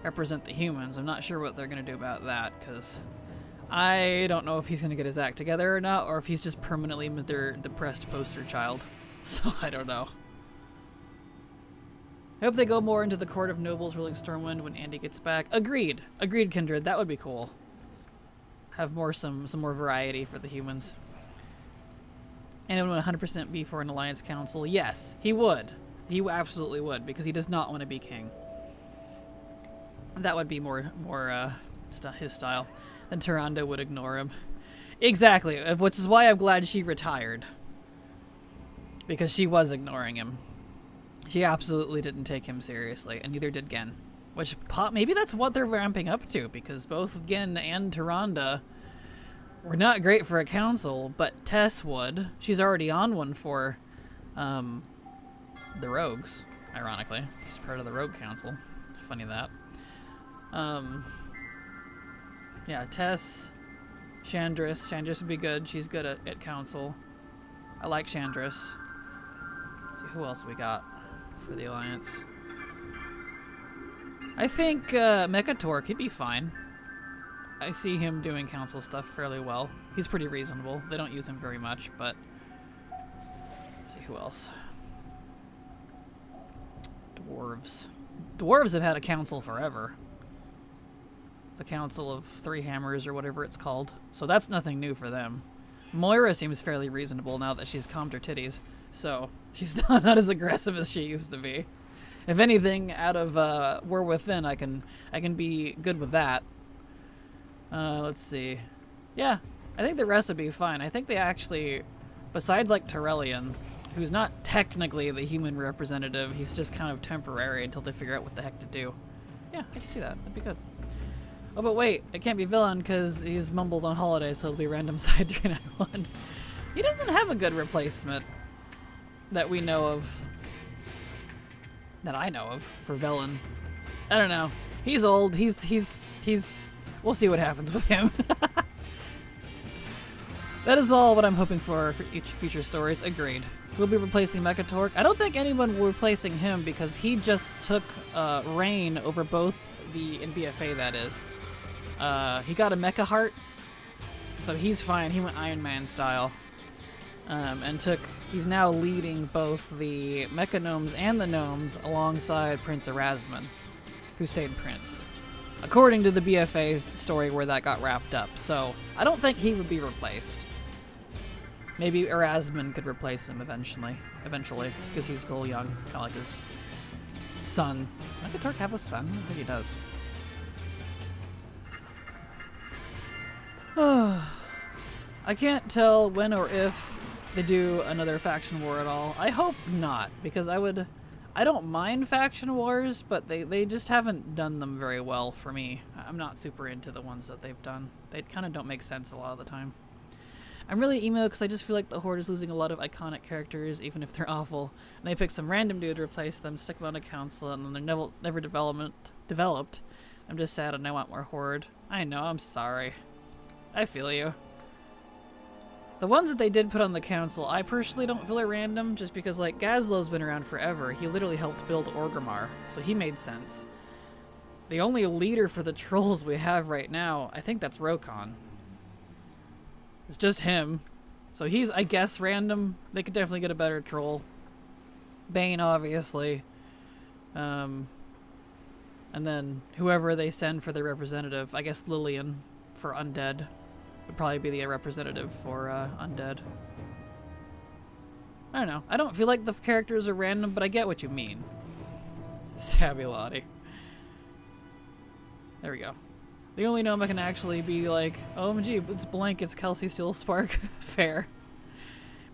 represent the humans. I'm not sure what they're gonna do about that, because I don't know if he's gonna get his act together or not, or if he's just permanently their depressed poster child. So I don't know. I hope they go more into the Court of Nobles ruling Stormwind when Andy gets back. Agreed. Agreed, Kindred. That would be cool. Have some more variety for the humans. And it would 100% be for an Alliance Council. Yes, he would. He absolutely would, because he does not want to be king. That would be more his style. Then Tyrande would ignore him. Exactly, which is why I'm glad she retired. Because she was ignoring him. She absolutely didn't take him seriously, and neither did Gen. Which, maybe that's what they're ramping up to, because both Gen and Tyrande were not great for a council, but Tess would. She's already on one for the Rogues, ironically. She's part of the Rogue Council. Funny that. Yeah, Tess, Chandris. Chandris would be good. She's good at council. I like Chandris. Let's see, who else we got for the Alliance? I think Mechator could be fine. I see him doing council stuff fairly well. He's pretty reasonable. They don't use him very much, but... Let's see, who else? Dwarves. Dwarves have had a council forever. The Council of Three Hammers or whatever it's called. So that's nothing new for them. Moira seems fairly reasonable now that she's calmed her titties. So she's not as aggressive as she used to be. If anything, out of War Within, I can be good with that. Let's see. Yeah, I think the rest would be fine. I think they actually, besides like Terrellian, who's not technically the human representative, he's just kind of temporary until they figure out what the heck to do. Yeah, I can see that. That'd be good. Oh, but wait, it can't be Villain because he's Mumbles on holiday, so it'll be random side 391. He doesn't have a good replacement that we know of. That I know of for Villain. I don't know. He's old. He's. We'll see what happens with him. That is all what I'm hoping for each future stories. Agreed. Who'll be replacing Mechatork? I don't think anyone will be replacing him because he just took reign over both in BFA, that is. He got a Mecha Heart, so he's fine. He went Iron Man style. He's now leading both the Mecha Gnomes and the Gnomes alongside Prince Erasmus, who stayed Prince. According to the BFA story where that got wrapped up. So, I don't think he would be replaced. Maybe Erasmus could replace him eventually, because he's still young, kind of like his son. Does Mechatork have a son? I don't think he does. I can't tell when or if they do another faction war at all. I hope not, because I don't mind faction wars, but they just haven't done them very well for me. I'm not super into the ones that they've done. They kind of don't make sense a lot of the time. I'm really emo because I just feel like the Horde is losing a lot of iconic characters, even if they're awful. And they pick some random dude to replace them, stick them on a council, and then they're never developed. I'm just sad and I want more Horde. I know, I'm sorry. I feel you. The ones that they did put on the council, I personally don't feel are random, just because, like, Gazlow's been around forever. He literally helped build Orgrimmar, so he made sense. The only leader for the trolls we have right now, I think that's Rokon. It's just him. So he's, I guess, random. They could definitely get a better troll. Bane, obviously. And then whoever they send for their representative, I guess Lillian for Undead would probably be the representative for Undead. I don't know. I don't feel like the characters are random, but I get what you mean. Stabby Lottie. There we go. The only gnome I can actually be like, OMG, it's blank, it's Kelsey Steel Spark. Fair.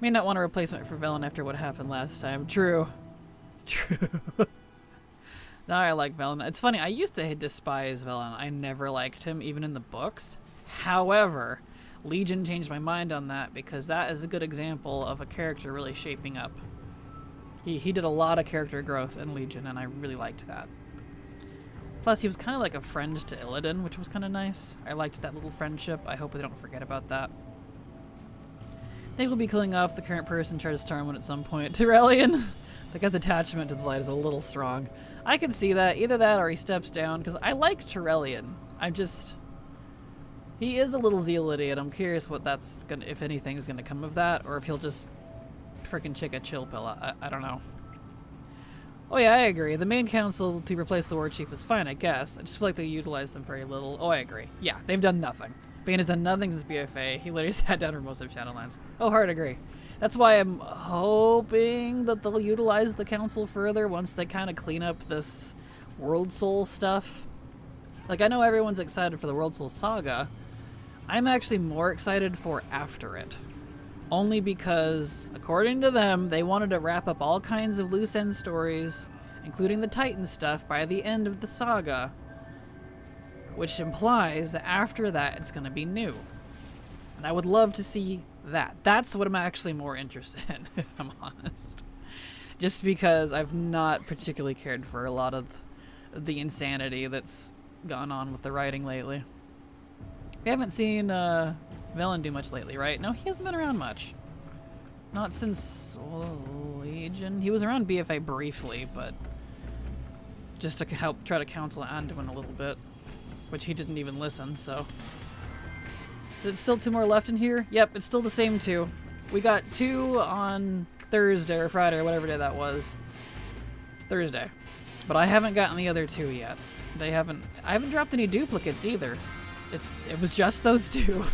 May not want a replacement for Velen after what happened last time. True. True. Now I like Velen. It's funny, I used to despise Velen. I never liked him, even in the books. However, Legion changed my mind on that because that is a good example of a character really shaping up. He did a lot of character growth in Legion, and I really liked that. Plus, he was kind of like a friend to Illidan, which was kind of nice. I liked that little friendship. I hope they don't forget about that. They will be killing off the current person, try to storm one at some point. Tyrellian! The guy's attachment to the light is a little strong. I can see that. Either that or he steps down, because I like Tyrellian. He is a little zealoty, and I'm curious what that's gonna, if anything's gonna come of that, or if he'll just freaking chick a chill pill. I don't know. Oh yeah, I agree. The main council to replace the war chief is fine, I guess. I just feel like they utilize them very little. Oh, I agree. Yeah, they've done nothing. Bane has done nothing since BFA. He literally sat down for most of Shadowlands. Oh, hard agree. That's why I'm hoping that they'll utilize the council further once they kind of clean up this World Soul stuff. Like, I know everyone's excited for the World Soul Saga. I'm actually more excited for after it. Only because, according to them, they wanted to wrap up all kinds of loose end stories, including the Titan stuff, by the end of the saga. Which implies that after that, it's going to be new. And I would love to see that. That's what I'm actually more interested in, if I'm honest. Just because I've not particularly cared for a lot of the insanity that's gone on with the writing lately. We haven't seen Velen do much lately, right? No, he hasn't been around much. Not since Legion. He was around BFA briefly, but just to help try to counsel Anduin a little bit, which he didn't even listen, so. There's still 2 more left in here? Yep, it's still the same 2. We got 2 on Thursday or Friday or whatever day that was. Thursday. But I haven't gotten the other 2 yet. I haven't dropped any duplicates either. It was just those 2.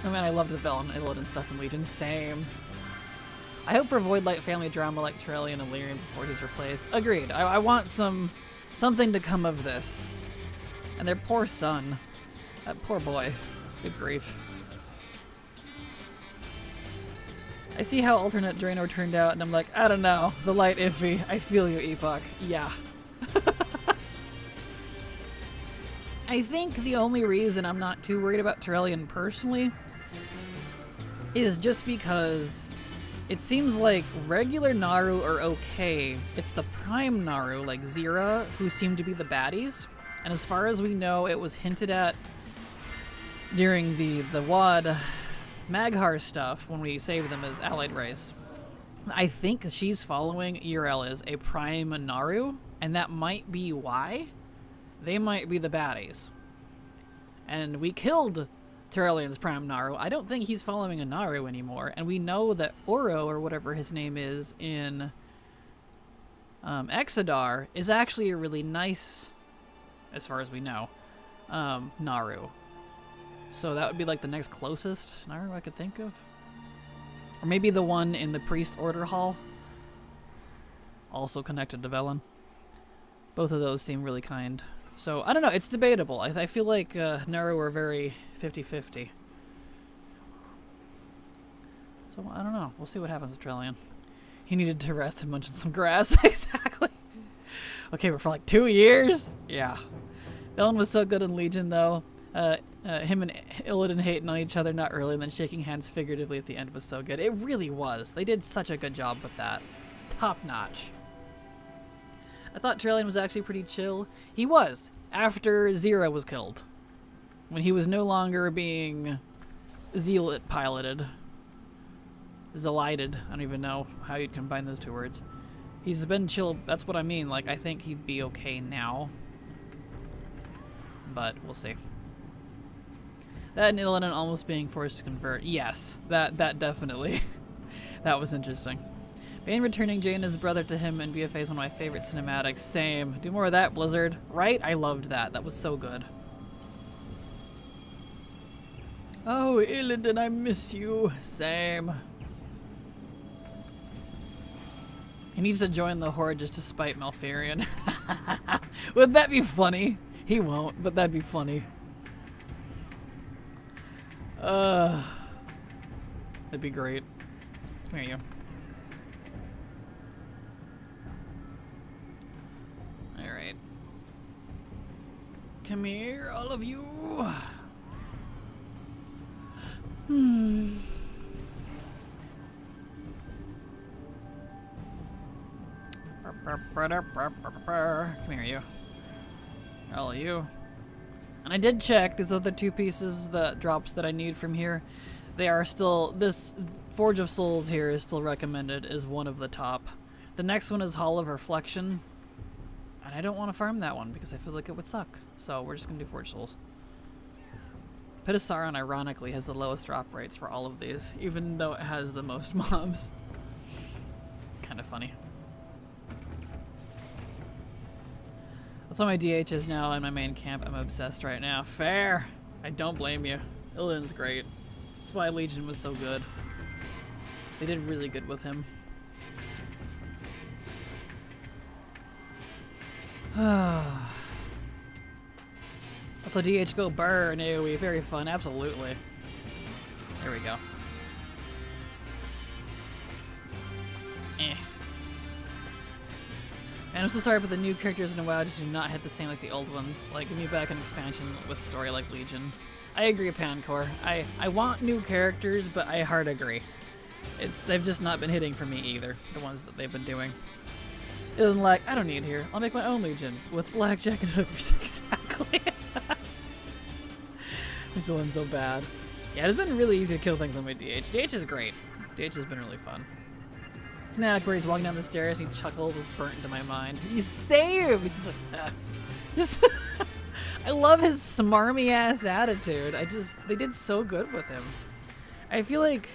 Oh man, I loved the Velen, Illidan stuff in Legion. Same. I hope for Voidlight family drama like Tyrellian and Lyrian before he's replaced. Agreed. I want something to come of this. And their poor son. That poor boy. Good grief. I see how alternate Draenor turned out, and I'm like, I don't know. The light iffy. I feel you, Epoch. Yeah. I think the only reason I'm not too worried about Tyrellian personally is just because it seems like regular Naru are okay. It's the Prime Naru, like Zira, who seem to be the baddies. And as far as we know, it was hinted at during the WOD Maghar stuff, when we save them as allied race, I think she's following ERL is a Prime Naru, and that might be why. They might be the baddies. And we killed Terrellian's Prime Naru. I don't think he's following a Naru anymore, and we know that Oro, or whatever his name is in Exodar, is actually a really nice, as far as we know, Naru. So that would be like the next closest Naru I could think of. Or maybe the one in the Priest Order Hall. Also connected to Velen. Both of those seem really kind. So, I don't know, it's debatable. I feel like Naru are very 50-50. So, I don't know. We'll see what happens with Trillian. He needed to rest and munch on some grass. Exactly. Okay, but for like 2 years? Yeah. Velen was so good in Legion, though. Him and Illidan hating on each other, not early, and then shaking hands figuratively at the end was so good. It really was. They did such a good job with that. Top notch. I thought Trillian was actually pretty chill. He was, after Zero was killed. When he was no longer being zealot piloted. Zelighted. I don't even know how you'd combine those two words. He's been chill. That's what I mean. Like, I think he'd be okay now. But we'll see. That and Illidan almost being forced to convert. Yes, that definitely. That was interesting. Bane returning Jay and his brother to him in BFA is one of my favorite cinematics. Same. Do more of that, Blizzard. Right? I loved that. That was so good. Oh, Illidan, I miss you. Same. He needs to join the Horde just to spite Malfurion. Wouldn't that be funny? He won't, but that'd be funny. That'd be great. Come here, you. Alright. Come here, all of you. Come here, you. All of you. And I did check these other two pieces, the drops that I need from here. They are still, this Forge of Souls here is still recommended as one of the top. The next one is Hall of Reflection. And I don't want to farm that one because I feel like it would suck. So we're just going to do Forge Souls. Pit of Sauron, ironically, has the lowest drop rates for all of these, even though it has the most mobs. Kind of funny. That's what my DH is now in my main camp. I'm obsessed right now. Fair! I don't blame you. Illidan's great. That's why Legion was so good. They did really good with him. Also, DH go burn AoE. Very fun. Absolutely. There we go. And I'm so sorry, but the new characters in WoW just do not hit the same like the old ones. Like, give me back an expansion with story like Legion. I agree, Pancor. I want new characters, but I hard agree. They've just not been hitting for me either, the ones that they've been doing. Illidan like, I don't need here. I'll make my own Legion with blackjack and hookers. Exactly. He's still in so bad. Yeah, it's been really easy to kill things on my DH. DH is great. DH has been really fun. Cinematic where he's walking down the stairs and he chuckles is burnt into my mind. He's saved! He's just like, ah. Just I love his smarmy ass attitude. They did so good with him. I think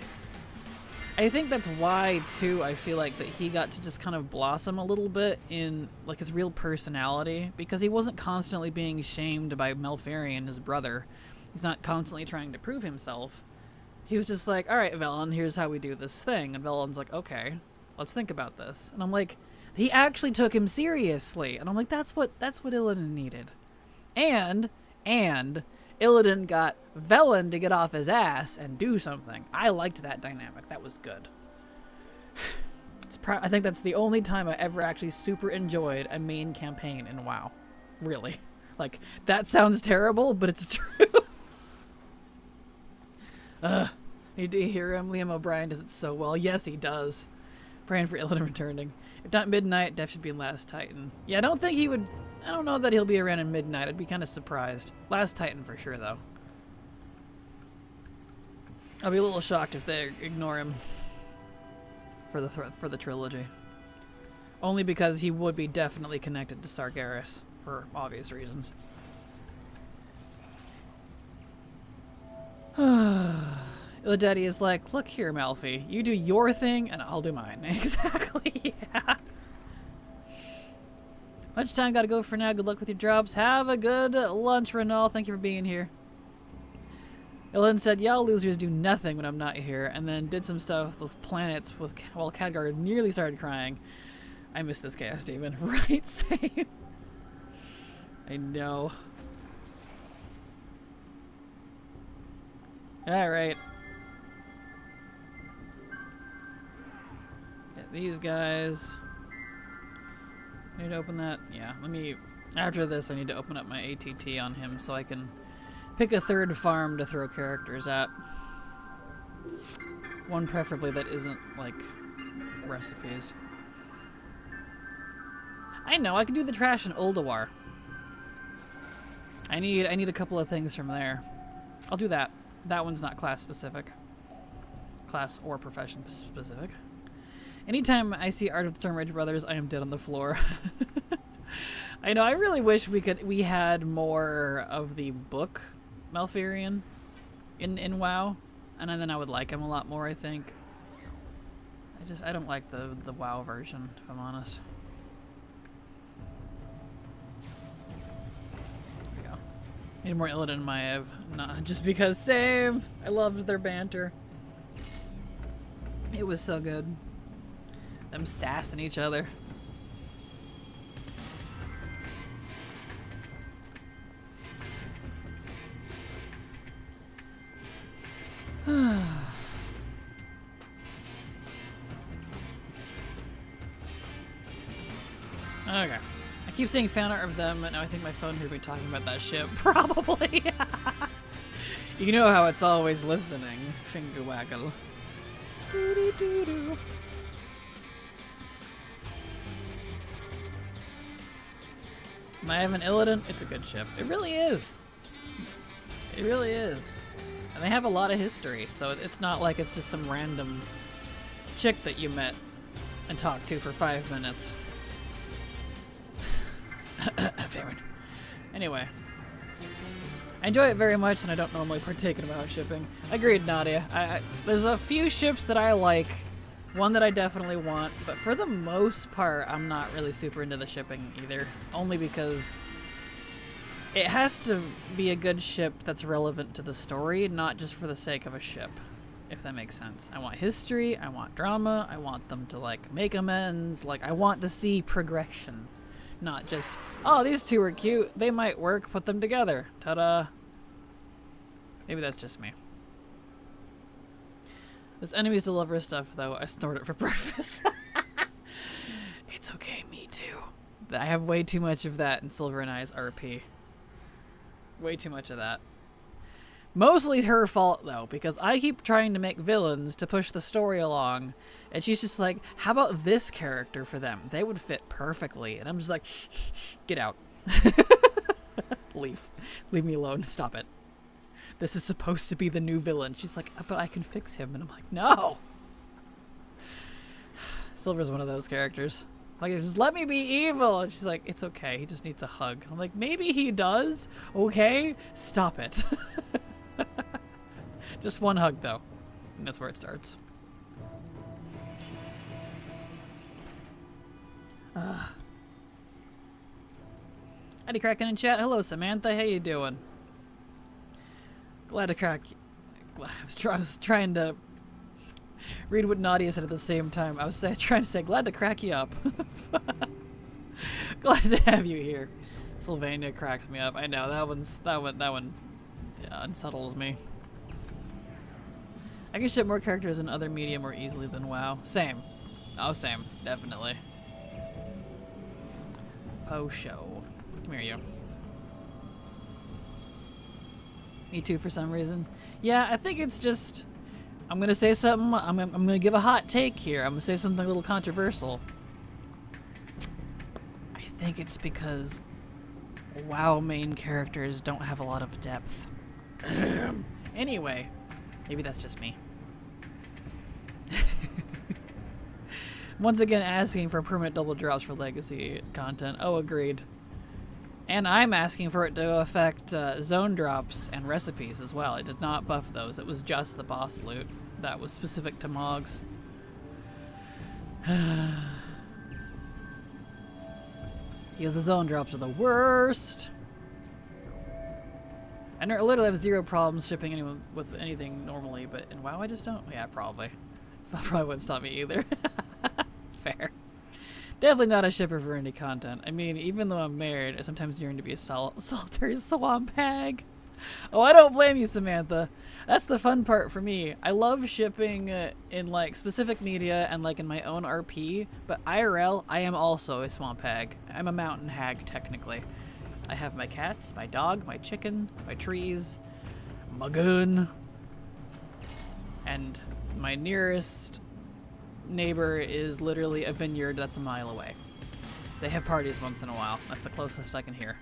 that's why too, I feel like that he got to just kind of blossom a little bit in like his real personality, because he wasn't constantly being shamed by Malfurion, his brother. He's not constantly trying to prove himself. He was just like, alright, Velen, here's how we do this thing. And Velen's like, okay, let's think about this. And I'm like, he actually took him seriously. And I'm like, that's what Illidan needed. And Illidan got Velen to get off his ass and do something. I liked that dynamic. That was good. I think that's the only time I ever actually super enjoyed a main campaign in WoW. Really. Like, that sounds terrible, but it's true. Need to hear him. Liam O'Brien does it so well. Yes, he does. Praying for Illidan returning. If not Midnight, Def should be in Last Titan. Yeah, I don't think he would... I don't know that he'll be around in Midnight. I'd be kind of surprised. Last Titan for sure, though. I'll be a little shocked if they ignore him for the trilogy. Only because he would be definitely connected to Sargeras for obvious reasons. Daddy is like, look here, Malfi, you do your thing and I'll do mine. Exactly, yeah. Lunchtime, gotta go for now. Good luck with your jobs. Have a good lunch, Renal. Thank you for being here. Illidan said, y'all losers do nothing when I'm not here, and then did some stuff with planets while Khadgar nearly started crying. I miss this Chaos Demon. Right, same. I know. Alright. Get these guys. I need to open that. Yeah, let me... After this, I need to open up my ATT on him so I can pick a third farm to throw characters at. One preferably that isn't, like, recipes. I know, I can do the trash in Ulduar. I need a couple of things from there. I'll do that. That one's not class specific. Class or profession specific. Anytime I see Art of the Storm Rage Brothers, I am dead on the floor. I know, I really wish we had more of the book Malfurion in WoW, and then I would like him a lot more, I think. I don't like the WoW version, if I'm honest. There we go. Need more Illidan and Maev. Not just because same. I loved their banter. It was so good. Them sassing each other. Okay. I keep seeing fan art of them, and now I think my phone heard me talking about that ship. Probably. You know how it's always listening. Finger waggle. Doo-doo-doo-doo. Am I having Illidan? It's a good ship. It really is. It really is. And they have a lot of history, so it's not like it's just some random chick that you met and talked to for 5 minutes. Anyway. I enjoy it very much, and I don't normally partake in WoW shipping. Agreed, Nadia. There's a few ships that I like, one that I definitely want, but for the most part, I'm not really super into the shipping either. Only because it has to be a good ship that's relevant to the story, not just for the sake of a ship, if that makes sense. I want history, I want drama, I want them to, like, make amends, like, I want to see progression. Not just, oh, these two are cute, they might work, put them together. Ta-da. Maybe that's just me. This enemies to lovers stuff, though, I snort it for breakfast. It's okay, me too. I have way too much of that in Silver and I's RP. Way too much of that. Mostly her fault, though, because I keep trying to make villains to push the story along, and she's just like, how about this character for them? They would fit perfectly. And I'm just like, get out. Leave. Leave me alone. Stop it. This is supposed to be the new villain. She's like, but I can fix him. And I'm like, no. Silver's one of those characters. Like, just let me be evil. And she's like, it's okay. He just needs a hug. I'm like, maybe he does. Okay. Stop it. Just one hug, though. And that's where it starts. Howdy, Kraken in chat. Hello, Samantha. How you doing? Glad to crack. I was trying to read what Nadia said at the same time. I was trying to say, glad to crack you up. Glad to have you here. Sylvania cracks me up. I know that one unsettles me. I can ship more characters in other media more easily than WoW. Same. Oh, same. Definitely. Oh, show. Come here, you. Me too, for some reason. Yeah, I think it's just... I'm gonna say something... I'm gonna give a hot take here. I'm gonna say something a little controversial. I think it's because WoW main characters don't have a lot of depth. Anyway, Maybe that's just me. Once again, asking for permanent double drops for legacy content. Oh, agreed. And I'm asking for it to affect zone drops and recipes as well. It did not buff those. It was just the boss loot that was specific to Mogs. Because the zone drops are the worst. And I literally have zero problems shipping anyone with anything normally, but in WoW I just don't. Yeah, probably. That probably wouldn't stop me either. Fair. Definitely not a shipper for any content. I mean, even though I'm married, I sometimes yearn to be a solitary swamp hag. Oh, I don't blame you, Samantha. That's the fun part for me. I love shipping in like specific media and like in my own RP, but IRL, I am also a swamp hag. I'm a mountain hag, technically. I have my cats, my dog, my chicken, my trees, my gun, and my nearest neighbor is literally a vineyard that's a mile away. They have parties once in a while. That's the closest I can hear.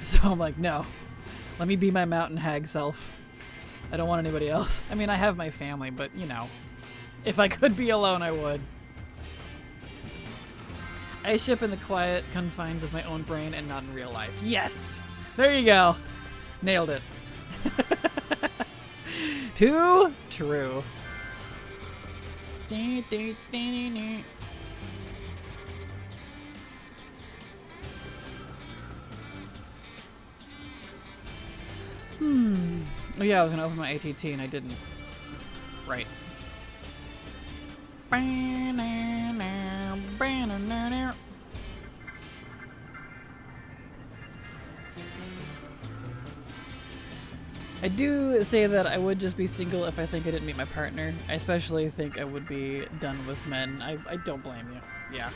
So I'm like, no. Let me be my mountain hag self. I don't want anybody else. I mean, I have my family, but, you know, if I could be alone, I would. I ship in the quiet confines of my own brain and not in real life. Yes! There you go. Nailed it. Too true. Oh yeah, I was gonna open my ATT and I didn't. Right. I do say that I would just be single if I think I didn't meet my partner. I especially think I would be done with men. I don't blame you. Yeah.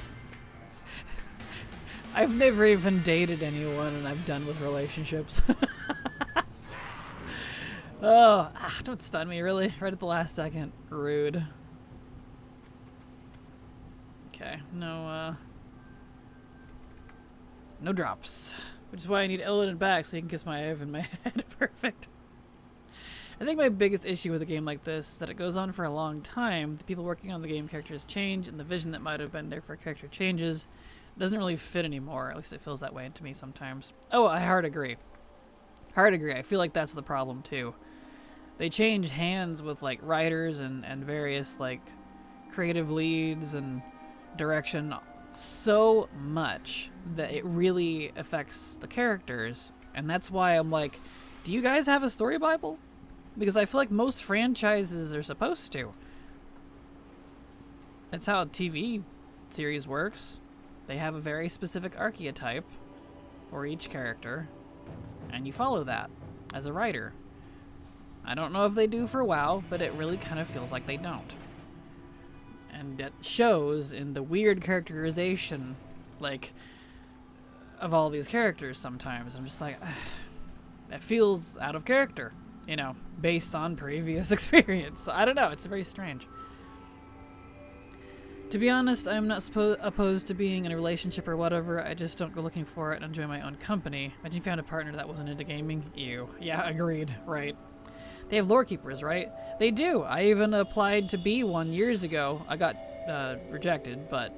I've never even dated anyone and I'm done with relationships. Oh, don't stun me, really. Right at the last second. Rude. Okay, no drops. Which is why I need Illidan back so he can kiss my Eve in my head. Perfect. I think my biggest issue with a game like this is that it goes on for a long time. The people working on the game characters change, and the vision that might have been there for a character changes. It doesn't really fit anymore. At least it feels that way to me sometimes. Oh, I hard agree. Hard agree. I feel like that's the problem too. They change hands with like writers and various like creative leads and direction so much that it really affects the characters. And that's why I'm like, do you guys have a story Bible? Because I feel like most franchises are supposed to. That's how a TV series works. They have a very specific archetype for each character, and you follow that as a writer. I don't know if they do for WoW, but it really kind of feels like they don't. And that shows in the weird characterization, like, of all these characters sometimes. I'm just like, that feels out of character. You know, based on previous experience. I don't know, it's very strange. To be honest, I'm not opposed to being in a relationship or whatever. I just don't go looking for it and enjoy my own company. Imagine you found a partner that wasn't into gaming. Ew. Yeah, agreed. Right. They have lore keepers, right? They do. I even applied to be one years ago. I got rejected, but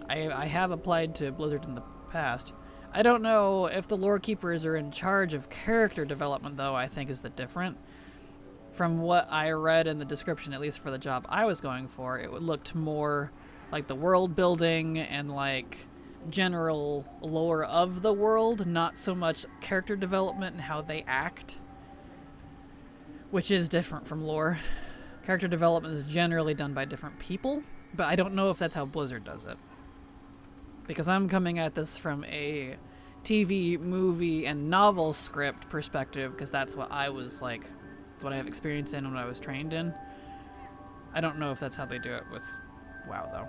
I have applied to Blizzard in the past. I don't know if the lore keepers are in charge of character development, though, I think is the different. From what I read in the description, at least for the job I was going for, it looked more like the world building and like general lore of the world, not so much character development and how they act, which is different from lore. Character development is generally done by different people, but I don't know if that's how Blizzard does it. Because I'm coming at this from a TV, movie, and novel script perspective, because that's what I was like, that's what I have experience in and what I was trained in. I don't know if that's how they do it with WoW, though.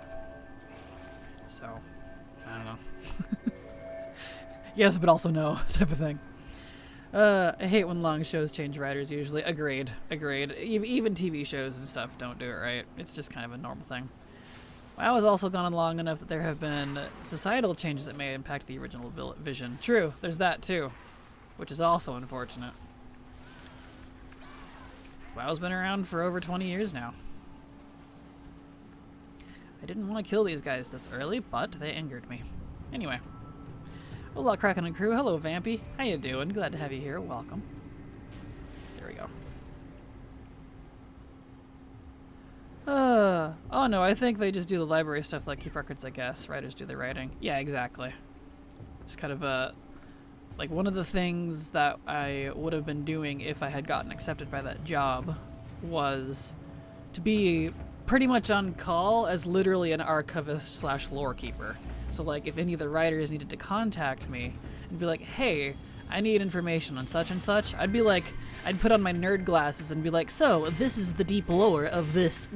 So, I don't know. Yes, but also no, type of thing. I hate when long shows change writers, usually. Agreed. Even TV shows and stuff don't do it right. It's just kind of a normal thing. WoW has also gone on long enough that there have been societal changes that may impact the original vision. True, there's that too, which is also unfortunate. WoW's been around for over 20 years now. I didn't want to kill these guys this early, but they angered me. Anyway. Hola, Kraken and crew. Hello, Vampy. How you doing? Glad to have you here. Welcome. There we go. Oh no, I think they just do the library stuff like keep records, I guess. Writers do the writing. Yeah, exactly. It's kind of like one of the things that I would have been doing if I had gotten accepted by that job was to be pretty much on call as literally an archivist slash lore keeper. So like if any of the writers needed to contact me and be like, hey, I need information on such and such, I'd be like, I'd put on my nerd glasses and be like, so this is the deep lore of this.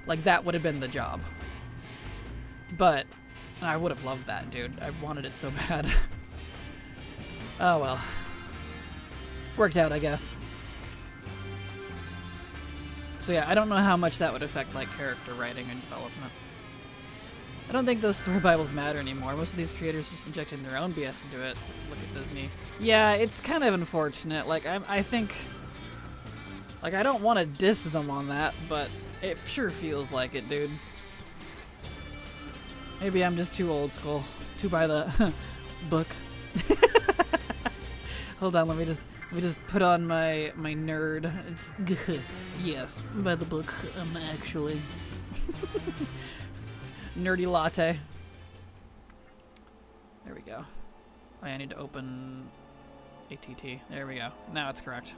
Like that would have been the job. But I would have loved that, dude. I wanted it so bad. Oh well. Worked out, I guess. So yeah, I don't know how much that would affect like character writing and development. I don't think those story Bibles matter anymore. Most of these creators are just injecting their own BS into it. Look at Disney. Yeah, it's kind of unfortunate. Like, I think... Like, I don't want to diss them on that, but it sure feels like it, dude. Maybe I'm just too old school. To buy the book. Hold on, let me just put on my nerd. It's yes, by the book. Actually. Nerdy latte. There we go. Oh, I need to open ATT. There we go. Now it's correct.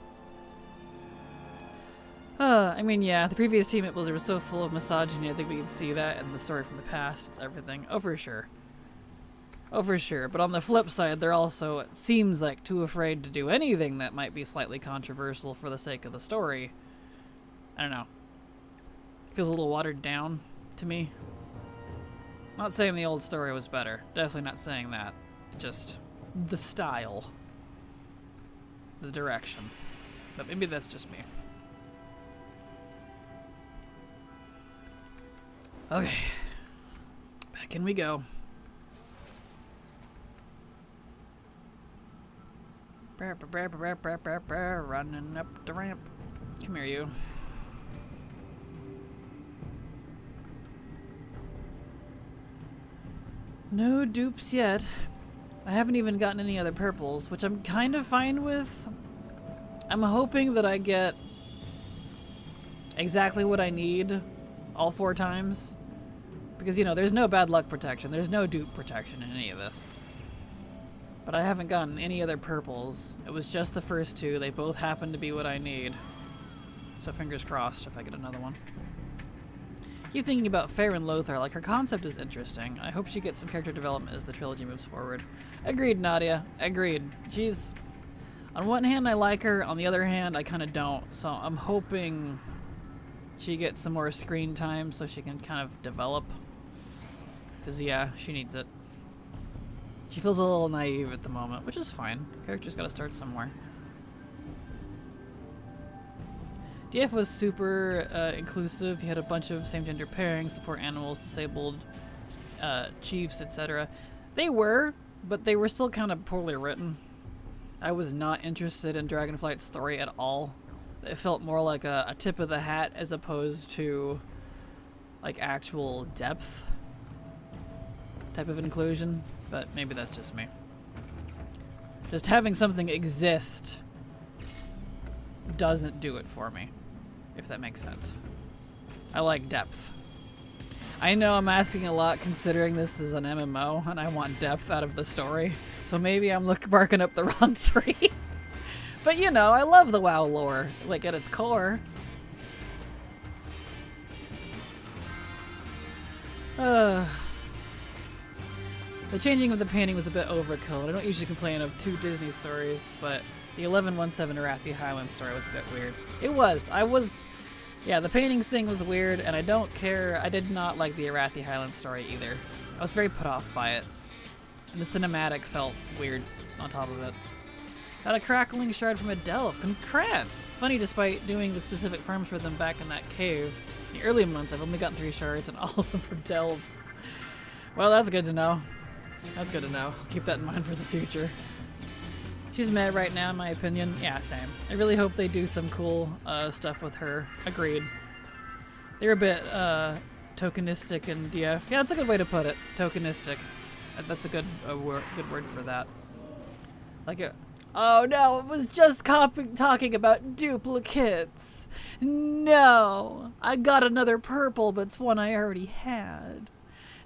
I mean, yeah, the previous team at Blizzard was so full of misogyny. I think we can see that in the story from the past. It's everything. Oh, for sure. Oh, for sure. But on the flip side, they're also, it seems like, too afraid to do anything that might be slightly controversial for the sake of the story. I don't know. It feels a little watered down to me. Not saying the old story was better. Definitely not saying that. Just the style. The direction. But maybe that's just me. Okay. Back in we go. Running up the ramp. Come here, you. No dupes yet. I haven't even gotten any other purples, which I'm kind of fine with. I'm hoping that I get exactly what I need all 4 times. Because, you know, there's no bad luck protection. There's no dupe protection in any of this. But I haven't gotten any other purples. It was just the first 2. They both happen to be what I need. So fingers crossed if I get another one. Keep thinking about Farron Lothar. Like, her concept is interesting. I hope she gets some character development as the trilogy moves forward. Agreed, Nadia. Agreed. She's... On one hand, I like her. On the other hand, I kind of don't. So I'm hoping she gets some more screen time so she can kind of develop. Because, yeah, she needs it. She feels a little naive at the moment, which is fine. Character's got to start somewhere. DF was super inclusive. He had a bunch of same-gender pairings, support animals, disabled chiefs, etc. They were, but they were still kind of poorly written. I was not interested in Dragonflight's story at all. It felt more like a tip of the hat as opposed to like actual depth type of inclusion, but maybe that's just me. Just having something exist doesn't do it for me, if that makes sense. I like depth. I know I'm asking a lot considering this is an MMO and I want depth out of the story, so maybe I'm barking up the wrong tree. But you know, I love the WoW lore, like at its core. The changing of the painting was a bit overkill. I don't usually complain of 2 Disney stories, but the 1117 Arathi Highland story was a bit weird. It was. Yeah, the paintings thing was weird, and I don't care. I did not like the Arathi Highland story either. I was very put off by it. And the cinematic felt weird on top of it. Got a crackling shard from a delve. Congrats! Funny, despite doing the specific farms for them back in that cave, in the early months I've only gotten 3 shards, and all of them from delves. Well, that's good to know. That's good to know. I'll keep that in mind for the future. She's mad right now, in my opinion. Yeah, same. I really hope they do some cool stuff with her. Agreed. They're a bit tokenistic in DF. Yeah, that's a good way to put it. Tokenistic. That's a good word for that. Like, oh no, it was just talking about duplicates. No, I got another purple, but it's one I already had.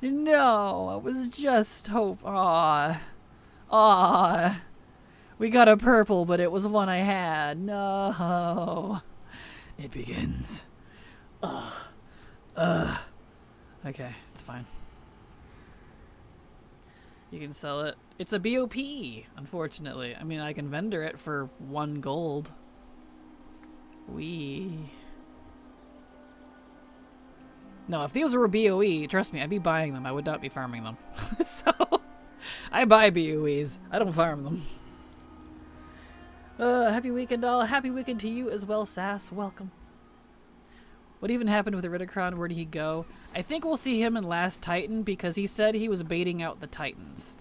No, I was just Aw. We got a purple, but it was one I had. No. It begins. Okay, it's fine. You can sell it. It's a BOP, unfortunately. I mean, I can vendor it for 1 gold. No, if these were BOE, trust me, I'd be buying them. I would not be farming them. So, I buy BOEs. I don't farm them. Happy weekend, all. Happy weekend to you as well, Sass. Welcome. What even happened with the Ridicron? Where did he go? I think we'll see him in Last Titan because he said he was baiting out the Titans.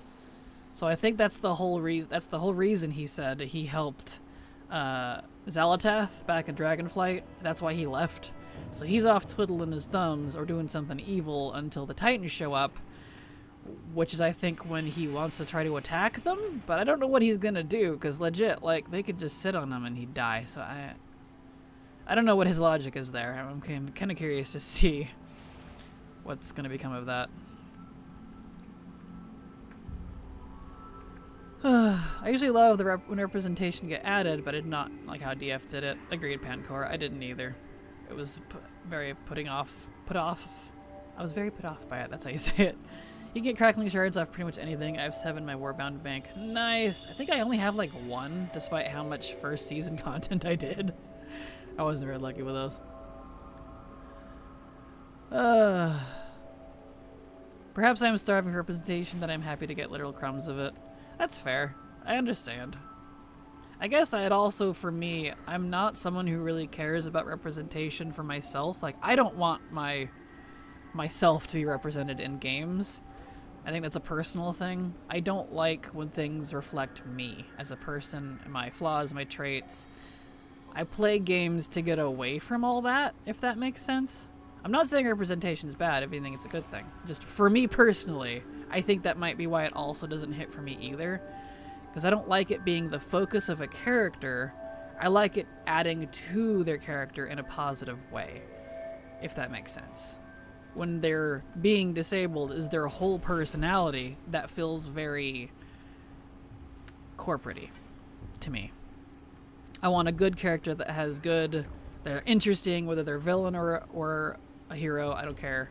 So I think that's the whole reason. That's the whole reason he said he helped Xalatath back in Dragonflight. That's why he left. So he's off twiddling his thumbs or doing something evil until the Titans show up, which is, I think, when he wants to try to attack them. But I don't know what he's gonna do because legit, like, they could just sit on him and he'd die. So I don't know what his logic is there. I'm kind of curious to see what's gonna become of that. I usually love when representation get added, but I did not like how DF did it. Agreed, Pancor. I didn't either. It was very put off. I was very put off by it. That's how you say it. You can get crackling shards off pretty much anything. I have 7 in my Warbound bank. Nice. I think I only have like 1, despite how much first season content I did. I wasn't very lucky with those. Perhaps I'm starving for representation that I'm happy to get literal crumbs of it. That's fair. I understand. I guess I'd also, for me, I'm not someone who really cares about representation for myself. Like, I don't want myself to be represented in games. I think that's a personal thing. I don't like when things reflect me as a person, my flaws, my traits. I play games to get away from all that, if that makes sense. I'm not saying representation is bad, if anything, it's a good thing. Just for me personally, I think that might be why it also doesn't hit for me either. Because I don't like it being the focus of a character. I like it adding to their character in a positive way, if that makes sense. When they're being disabled is their whole personality, that feels very corporate-y to me. I want a good character that has good, they're interesting, whether they're villain or a hero, I don't care.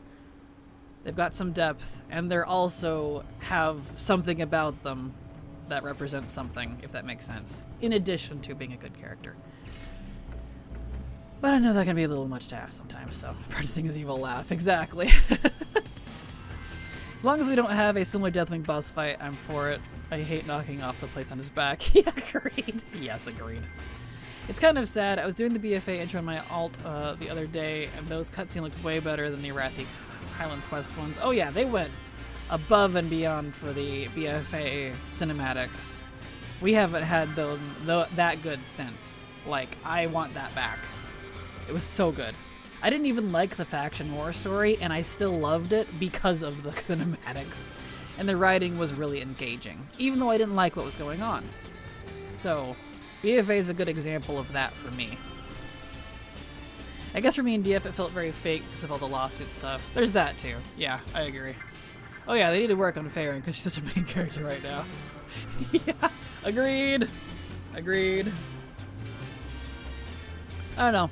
They've got some depth, and they're also have something about them that represents something, if that makes sense, in addition to being a good character. But I know that can be a little much to ask sometimes, so practicing his evil laugh, exactly. As long as we don't have a similar Deathwing boss fight, I'm for it. I hate knocking off the plates on his back. Yeah, agreed. Yes, agreed. It's kind of sad. I was doing the BFA intro on my alt the other day, and those cutscenes looked way better than the Arathi Highlands Quest ones. Oh yeah, they went above and beyond for the BFA cinematics. We haven't had that good since. Like, I want that back. It was so good. I didn't even like the faction war story, and I still loved it because of the cinematics. And the writing was really engaging, even though I didn't like what was going on. So, BFA is a good example of that for me. I guess for me and DF it felt very fake because of all the lawsuit stuff. There's that too. Yeah, I agree. Oh yeah, they need to work on Farron because she's such a main character right now. Yeah, agreed. Agreed. I don't know.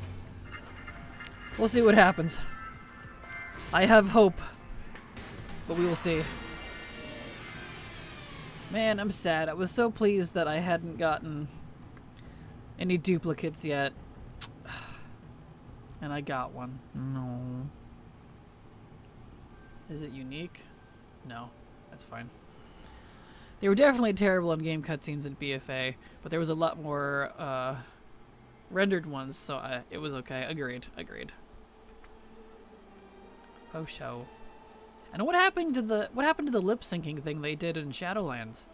We'll see what happens. I have hope, but we will see. Man, I'm sad. I was so pleased that I hadn't gotten any duplicates yet. And I got one. No. Is it unique? No. That's fine. They were definitely terrible in-game cutscenes in BFA, but there was a lot more rendered ones, so it was okay. Agreed. Agreed. Oh, show. And what happened to the lip syncing thing they did in Shadowlands?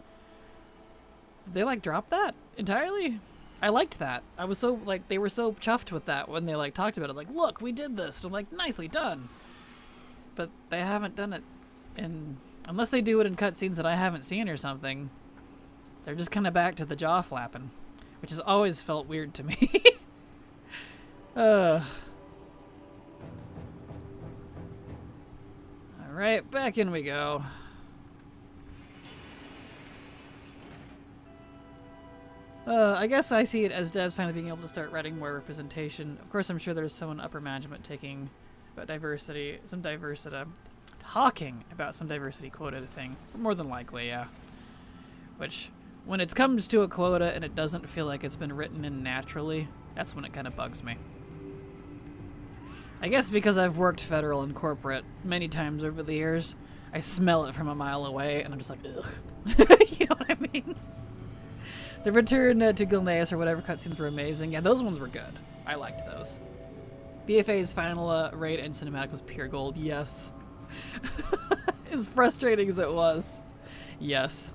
Did they like drop that entirely? I liked that. I was so like, they were so chuffed with that when they like talked about it. Like, look, we did this. I'm like, nicely done. But they haven't done it in, unless they do it in cutscenes that I haven't seen or something. They're just kind of back to the jaw flapping, which has always felt weird to me. All right, back in we go. I guess I see it as devs finally being able to start writing more representation. Of course, I'm sure there's someone upper management taking about diversity, talking about some diversity quota thing. More than likely, yeah. Which, when it comes to a quota and it doesn't feel like it's been written in naturally, that's when it kind of bugs me. I guess because I've worked federal and corporate many times over the years, I smell it from a mile away, and I'm just like, ugh. You know what I mean? The return to Gilneas or whatever cutscenes were amazing. Yeah, those ones were good. I liked those. BFA's final raid and cinematic was pure gold. Yes. As frustrating as it was. Yes.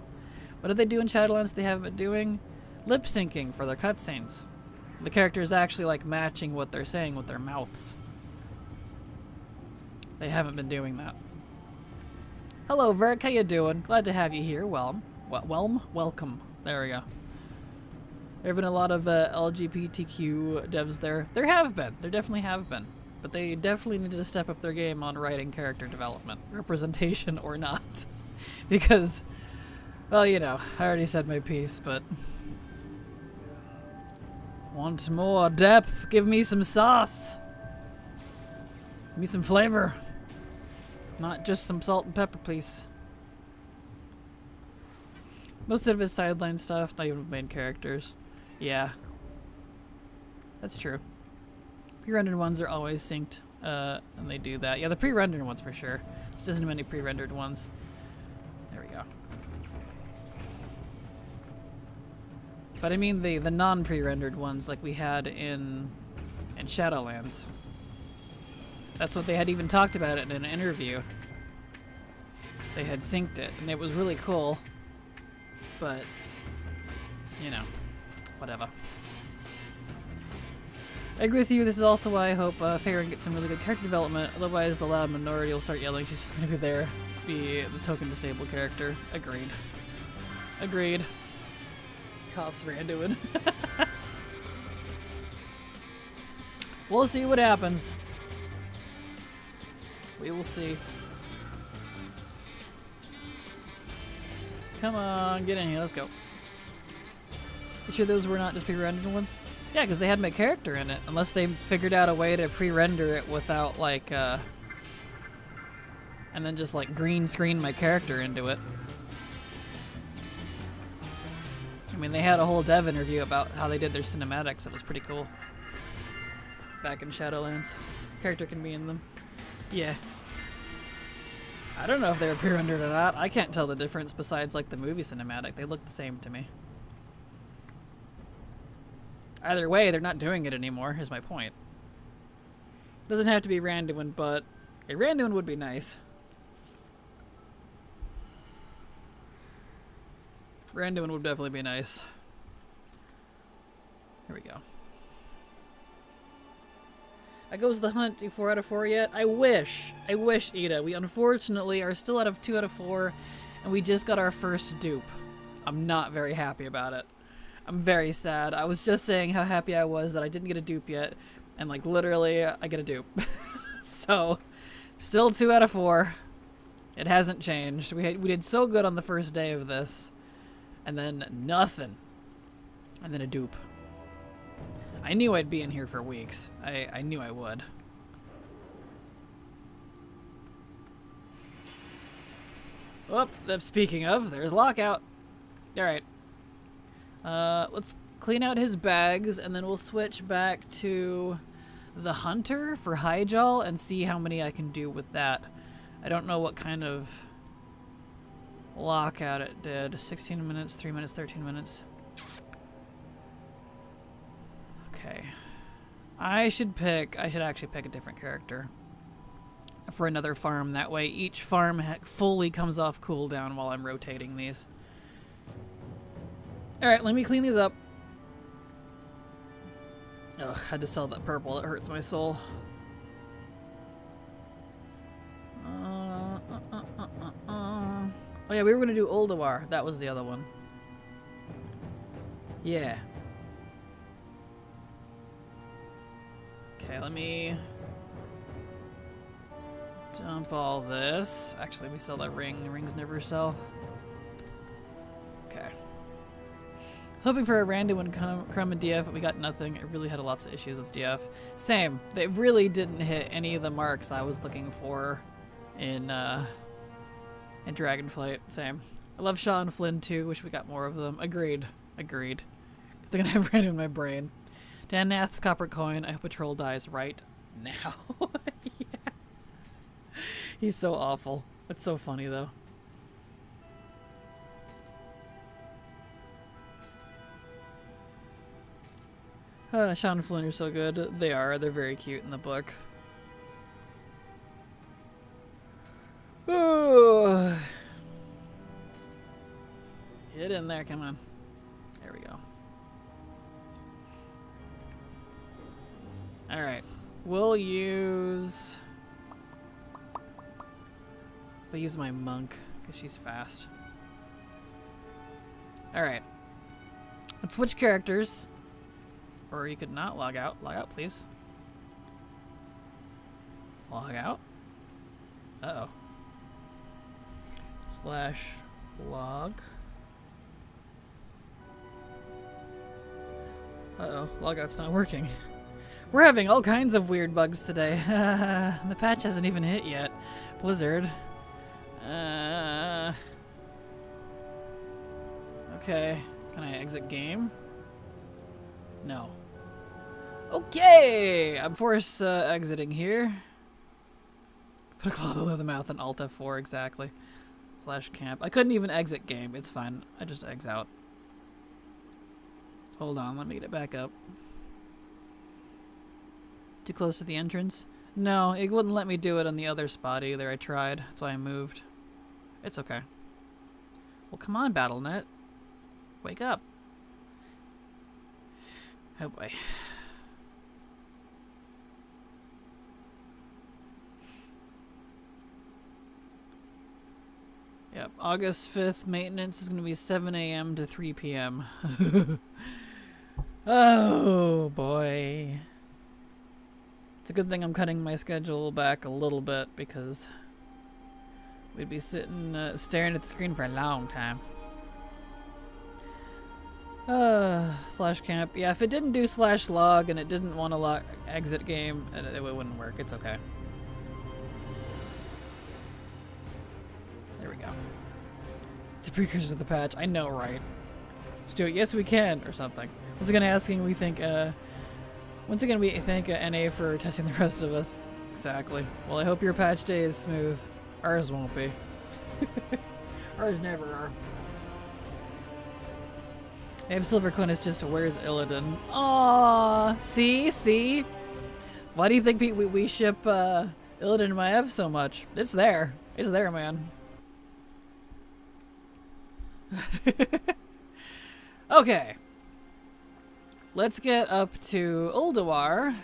What did they do in Shadowlands they haven't been doing? Lip syncing for their cutscenes. The characters actually like matching what they're saying with their mouths. They haven't been doing that. Hello, Verk. How you doing? Glad to have you here. Welcome. There we go. There have been a lot of LGBTQ devs there. There have been. There definitely have been. But they definitely need to step up their game on writing character development. Representation or not. Because, well, you know, I already said my piece, but... Want more depth? Give me some sauce! Give me some flavor. Not just some salt and pepper, please. Most of his sideline stuff, not even main characters. Yeah. That's true. Pre-rendered ones are always synced, and they do that. Yeah, the pre-rendered ones for sure. Just isn't many pre-rendered ones. There we go. But I mean the non-pre-rendered ones like we had in Shadowlands. That's what they had even talked about it in an interview. They had synced it, and it was really cool. But, you know, whatever. I agree with you. This is also why I hope Farron gets some really good character development. Otherwise, the loud minority will start yelling. She's just going to be there, be the token disabled character. Agreed. Agreed. Coughs Randuin. We'll see what happens. We will see. Come on, get in here. Let's go. You sure those were not just pre-rendered ones? Yeah, because they had my character in it. Unless they figured out a way to pre-render it without, like, and then just, like, green screen my character into it. I mean, they had a whole dev interview about how they did their cinematics. It was pretty cool. Back in Shadowlands. Character can be in them. Yeah. I don't know if they were pre-rendered or not. I can't tell the difference besides, like, the movie cinematic. They look the same to me. Either way, they're not doing it anymore, is my point. Doesn't have to be Randuin, but a Randuin would be nice. Randuin would definitely be nice. Here we go. That goes the hunt. Do 4 out of 4 yet? I wish, Ida. We unfortunately are still out of 2 out of 4, and we just got our first dupe. I'm not very happy about it. I'm very sad. I was just saying how happy I was that I didn't get a dupe yet, and like literally, I get a dupe. So, still 2 out of 4. It hasn't changed. We did so good on the first day of this, and then nothing, and then a dupe. I knew I'd be in here for weeks. I knew I would. Oh, speaking of, there's Lockout. Alright. Let's clean out his bags, and then we'll switch back to the Hunter for Hyjal and see how many I can do with that. I don't know what kind of lockout it did. 16 minutes, 3 minutes, 13 minutes. Okay. I should actually pick a different character for another farm. That way each farm fully comes off cooldown while I'm rotating these. Alright, let me clean these up. Ugh, had to sell that purple. It hurts my soul. Oh yeah, we were gonna do Oldawar. That was the other one. Yeah. Okay, let me dump all this. Actually, we sell that ring. The rings never sell. Okay. Hoping for a random one come in DF, but we got nothing. I really had lots of issues with DF. Same. They really didn't hit any of the marks I was looking for in Dragonflight. Same. I love Shaw and Flynn too. Wish we got more of them. Agreed. Agreed. They're gonna have random in my brain. Dan Nath's copper coin. I hope a troll dies right now. Yeah. He's so awful. It's so funny though. Sean and Flynn are so good. They are. They're very cute in the book. Ooh. Get in there, come on. There we go. Alright. We'll use my monk, because she's fast. Alright. Let's switch characters. Or you could not log out. Log out, please. Log out. Uh-oh. /log. Uh-oh. Logout's not working. We're having all kinds of weird bugs today. The patch hasn't even hit yet. Blizzard. Okay. Can I exit game? No. Okay! I'm forced exiting here. Put a cloth over the mouth and Alt F4, exactly. Flash camp. I couldn't even exit game. It's fine. I just exit out. Hold on, let me get it back up. Too close to the entrance? No, it wouldn't let me do it on the other spot either. I tried. That's why I moved. It's okay. Well, come on, BattleNet. Wake up. Oh boy. Yep, August 5th maintenance is going to be 7 a.m. to 3 p.m. Oh boy. It's a good thing I'm cutting my schedule back a little bit because we'd be sitting staring at the screen for a long time. /camp. Yeah, if it didn't do /log and it didn't want to exit game, it wouldn't work. It's okay. There we go. It's a precursor to the patch. I know, right? Just do it. Yes, we can, or something. Once again, asking, we think, once again, we thank NA for testing the rest of us. Exactly. Well, I hope your patch day is smooth. Ours won't be. Ours never are. I have silver coin. It's just where's Illidan? Aww. See? Why do you think we ship Illidan and Maev so much? It's there. It's there, man. Okay. Let's get up to Ulduar.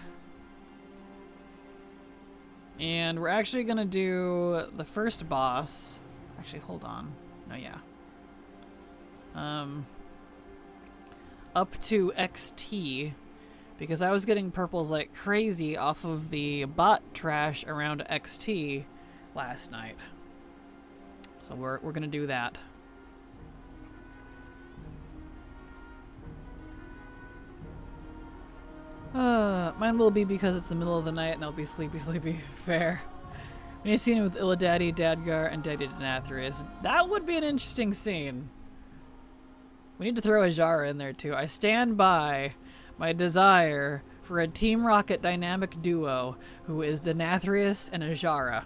And we're actually gonna do the first boss. Actually, hold on. No, yeah. Up to XT, because I was getting purples like crazy off of the bot trash around XT last night. So we're gonna do that. Mine will be because it's the middle of the night and I'll be sleepy. Fair. We need a scene with Illidaddy, Dadgar, and Daddy Denathrius. That would be an interesting scene. We need to throw Hyjal in there too. I stand by my desire for a Team Rocket dynamic duo who is Denathrius and Hyjal.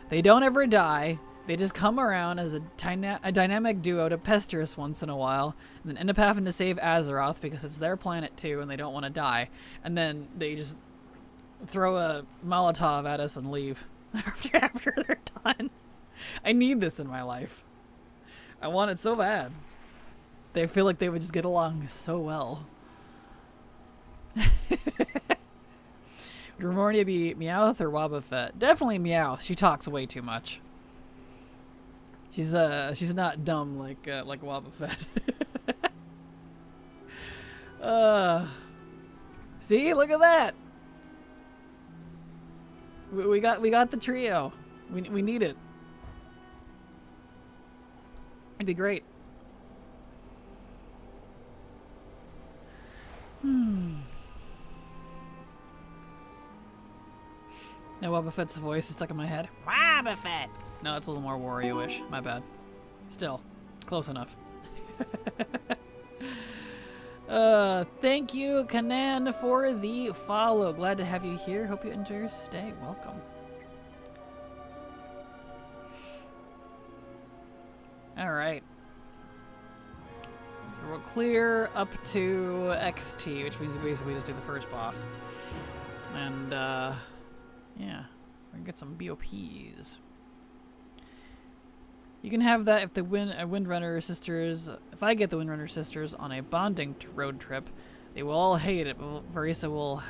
They don't ever die. They just come around as a dynamic duo to pester us once in a while, and then end up having to save Azeroth because it's their planet too and they don't want to die. And then they just throw a Molotov at us and leave after they're done. I need this in my life. I want it so bad. They feel like they would just get along so well. Would Remornia be Meowth or Wobbuffet? Definitely Meowth. She talks way too much. She's not dumb like Wobbuffet. See, look at that. We got the trio. We need it. It'd be great. Now Wobbuffet's voice is stuck in my head. Wobbuffet! No, it's a little more Wario-ish. My bad. Still, close enough. Thank you, Kanan, for the follow. Glad to have you here. Hope you enjoy your stay. Welcome. Alright. So we'll clear up to XT, which means we basically just do the first boss. And, yeah. We can get some BOPs. You can have that if the Windrunner sisters... If I get the Windrunner sisters on a bonding road trip, they will all hate it, but Verisa will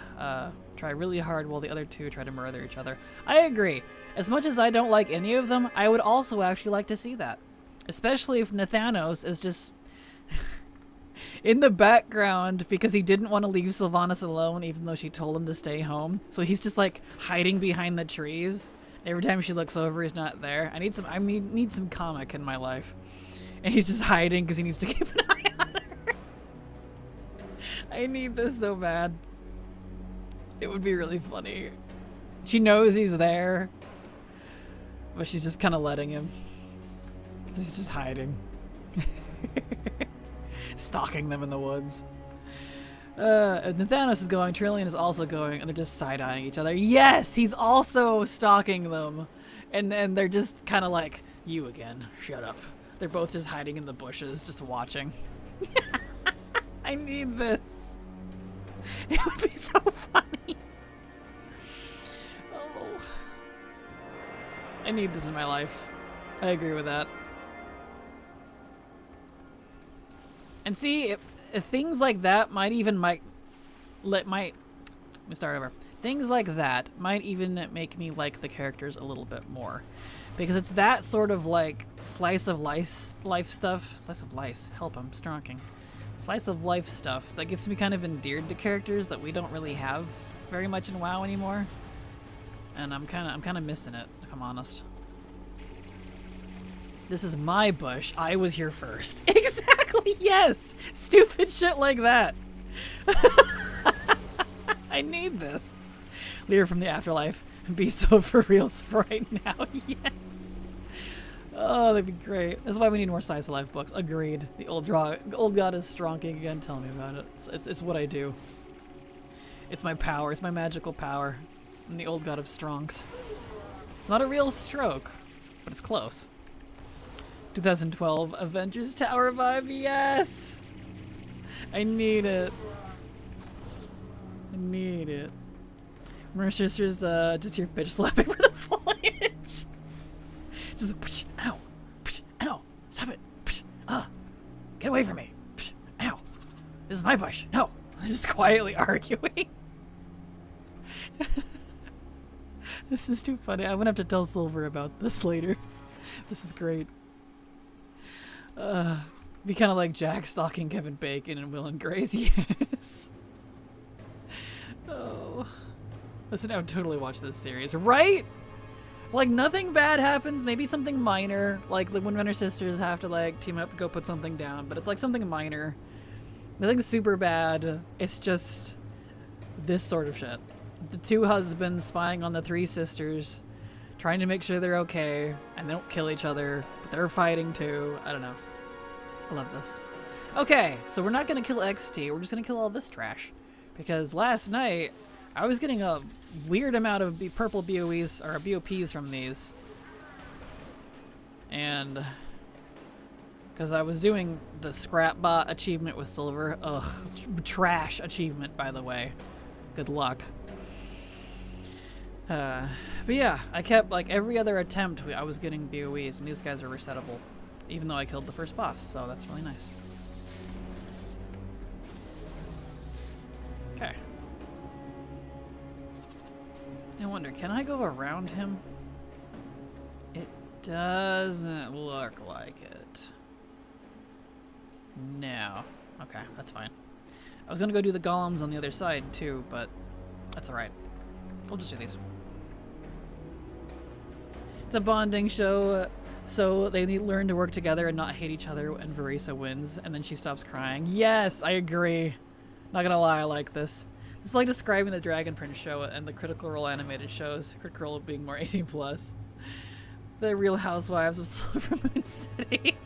try really hard while the other two try to murder each other. I agree. As much as I don't like any of them, I would also actually like to see that. Especially if Nathanos is just in the background because he didn't want to leave Sylvanas alone even though she told him to stay home. So he's just like hiding behind the trees. Every time she looks over, he's not there. I need some comic in my life. And he's just hiding because he needs to keep an eye on her. I need this so bad. It would be really funny. She knows he's there, but she's just kind of letting him. He's just hiding. Stalking them in the woods. Nathanos is going, Trillian is also going, and they're just side-eyeing each other. Yes! He's also stalking them. And they're just kind of like, you again. Shut up. They're both just hiding in the bushes, just watching. I need this. It would be so funny. Oh. I need this in my life. I agree with that. And see, things like that Things like that might even make me like the characters a little bit more. Because it's that sort of like slice of life stuff. Slice of life. Help, I'm stronking. Slice of life stuff that gets me kind of endeared to characters that we don't really have very much in WoW anymore. And I'm kind of missing it, if I'm honest. This is my bush. I was here first. Exactly, yes! Stupid shit like that. I need this. Leader from the afterlife. Be so for reals right now. Yes. Oh, that'd be great. That's why we need more slice of life books. Agreed. The old god is stronking again. Tell me about it. It's what I do. It's my power. It's my magical power. I'm the old god of strongs. It's not a real stroke, but it's close. 2012 Avengers Tower vibe. Yes. I need it. I need it. Murder Sisters just here bitch slapping for the foliage. Just psh, ow, psh, ow, stop it, psh, get away from me, psh, ow, this is my bush, no. Just quietly arguing. This is too funny. I'm gonna have to tell Silver about this later. This is great. Be kind of like Jack stalking Kevin Bacon and Will and Grace. Yes. Oh. Listen, I would totally watch this series, right? Like, nothing bad happens. Maybe something minor. Like, the Windrunner sisters have to, like, team up to go put something down. But it's, like, something minor. Nothing super bad. It's just this sort of shit. The two husbands spying on the three sisters, trying to make sure they're okay, and they don't kill each other, but they're fighting too. I don't know. I love this. Okay, so we're not going to kill XT. We're just going to kill all this trash. Because last night, I was getting a weird amount of purple BOEs, or BOPs from these. And because I was doing the Scrapbot achievement with Silver. Ugh, trash achievement, by the way. Good luck. But yeah, I kept, like, every other attempt, I was getting BOEs, and these guys are resettable. Even though I killed the first boss, so that's really nice. Okay. I wonder, can I go around him? It doesn't look like it. No. Okay, that's fine. I was gonna go do the golems on the other side too, but that's alright. We'll just do these. It's a bonding show, so they need to learn to work together and not hate each other when Verisa wins, and then she stops crying. Yes, I agree. Not gonna lie, I like this. It's like describing the Dragon Prince show and the Critical Role animated shows, Critical Role being more 18+. The Real Housewives of Silvermoon City.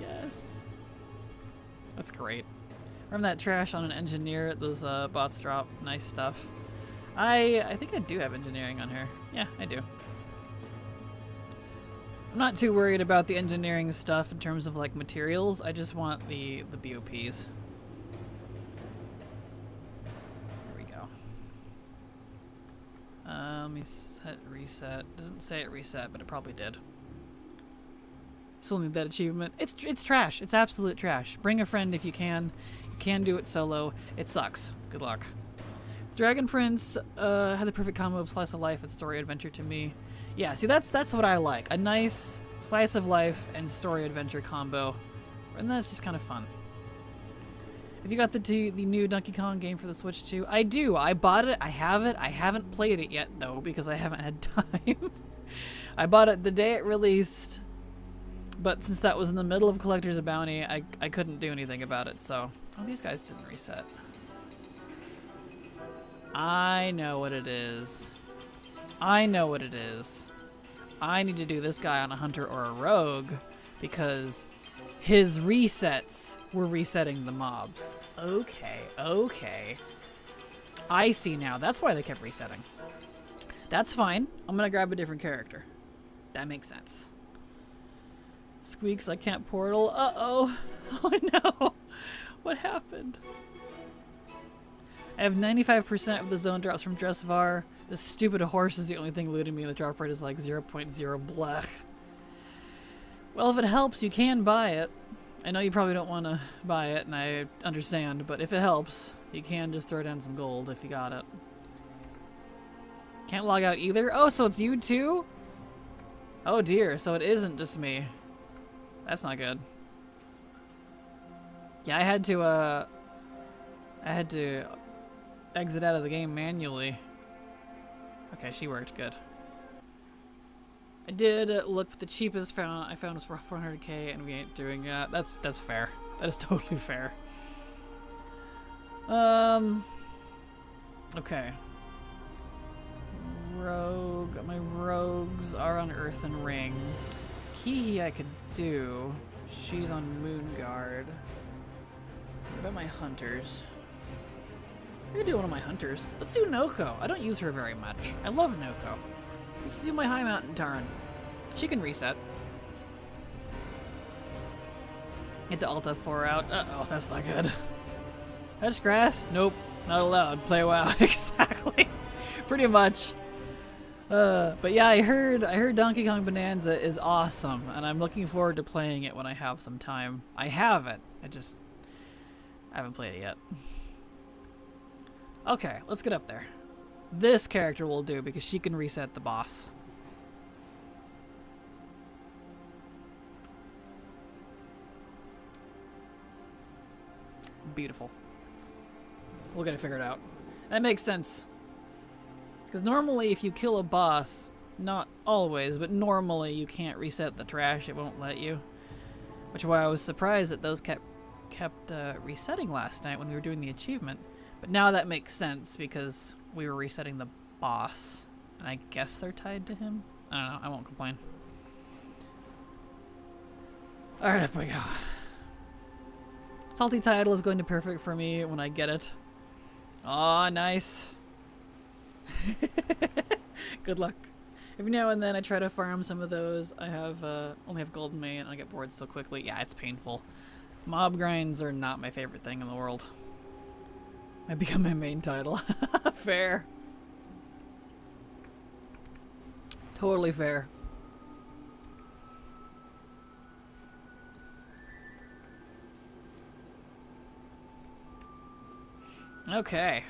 Yes. That's great. Run that trash on an engineer. Those bots drop. Nice stuff. I think I do have engineering on here. Yeah, I do. I'm not too worried about the engineering stuff in terms of like materials. I just want the BOPs. There we go. Let me set reset. Doesn't say it reset, but it probably did. Still need that achievement. It's trash. It's absolute trash. Bring a friend if you can. You can do it solo. It sucks. Good luck. Dragon Prince had the perfect combo of slice of life and story adventure to me. Yeah, see that's what I like. A nice slice of life and story adventure combo. And that's just kind of fun. Have you got the new Donkey Kong game for the Switch too? I do. I bought it. I have it. I haven't played it yet though because I haven't had time. I bought it the day it released. But since that was in the middle of Collector's Bounty, I couldn't do anything about it, so... Oh, these guys didn't reset. I know what it is. I know what it is. I need to do this guy on a hunter or a rogue, because his resets were resetting the mobs. Okay, okay. I see now. That's why they kept resetting. That's fine. I'm gonna grab a different character. That makes sense. Squeaks, I can't portal. Uh-oh. Oh no. What happened? I have 95% of the zone drops from Dressvar. This stupid horse is the only thing looting me, and the drop rate is like 0.0 blech. Well, if it helps, you can buy it. I know you probably don't want to buy it, and I understand, but if it helps, you can just throw down some gold if you got it. Can't log out either? Oh, so it's you too? Oh dear, so it isn't just me. That's not good. Yeah, I had to exit out of the game manually. Okay, she worked good. I did look, but the cheapest I found was for 400k, and we ain't doing that. That's fair. That is totally fair. Okay. Rogue. My rogues are on Earthen Ring. Kihi I could do. She's on Moonguard. What about my hunters? I could do one of my hunters. Let's do Noko. I don't use her very much. I love Noko. Let's do my High Mountain Tarn. She can reset. Hit the Alt F4 out. Uh-oh, that's not good. Touch grass? Nope. Not allowed. Play WoW. Exactly. Pretty much. But yeah, I heard Donkey Kong Bonanza is awesome, and I'm looking forward to playing it when I have some time. I have it. I haven't played it yet. Okay, let's get up there. This character will do because she can reset the boss. Beautiful. We'll get it figured out. That makes sense. Because normally if you kill a boss, not always, but normally you can't reset the trash, it won't let you. Which is why I was surprised that those kept resetting last night when we were doing the achievement. But now that makes sense because we were resetting the boss. And I guess they're tied to him? I don't know, I won't complain. Alright, up we go. Salty Title is going to perfect for me when I get it. Aw, nice. Good luck. Every now and then I try to farm some of those. I have only have golden main and I get bored so quickly. Yeah, it's painful. Mob grinds are not my favorite thing in the world. I become my main title. Fair. Totally fair. Okay.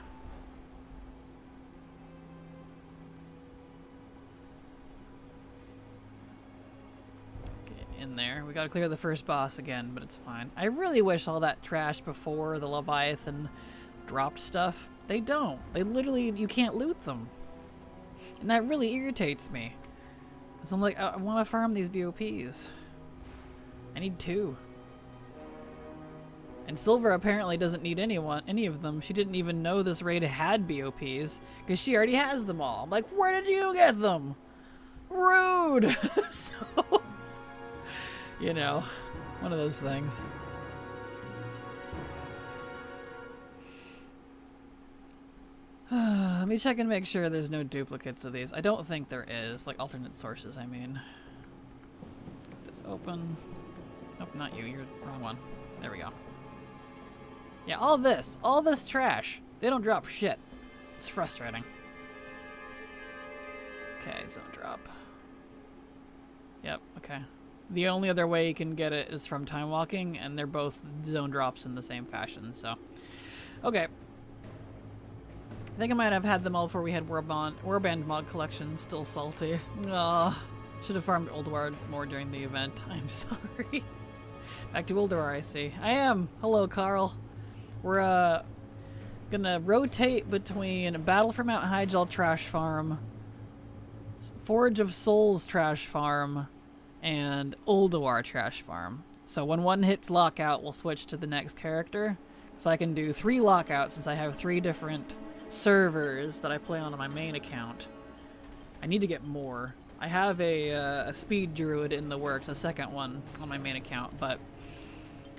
Get in there. We gotta clear the first boss again, but it's fine. I really wish all that trash before the Leviathan dropped stuff. They don't. They literally, you can't loot them. And that really irritates me. Because I'm like, I want to farm these BOPs. I need 2. And Silver apparently doesn't need any of them. She didn't even know this raid had BOPs because she already has them all. I'm like, where did you get them? Rude. So, you know, one of those things. Let me check and make sure there's no duplicates of these. I don't think there is. Like alternate sources, I mean. Get this open. Nope, not you. You're the wrong one. There we go. Yeah, all this trash. They don't drop shit. It's frustrating. Okay, zone drop. Yep, okay. The only other way you can get it is from time walking, and they're both zone drops in the same fashion, so. Okay. I think I might have had them all before we had Warband mod collection. Still salty. Ugh. Should have farmed Ulduar more during the event. I'm sorry. Back to Ulduar, I see. I am. Hello, Carl. We're gonna rotate between Battle for Mount Hyjal trash farm, Forge of Souls trash farm, and Ulduar trash farm. So when one hits lockout, we'll switch to the next character. So I can do 3 lockouts since I have 3 different servers that I play on my main account. I need to get more. I have a speed druid in the works, a second one on my main account, but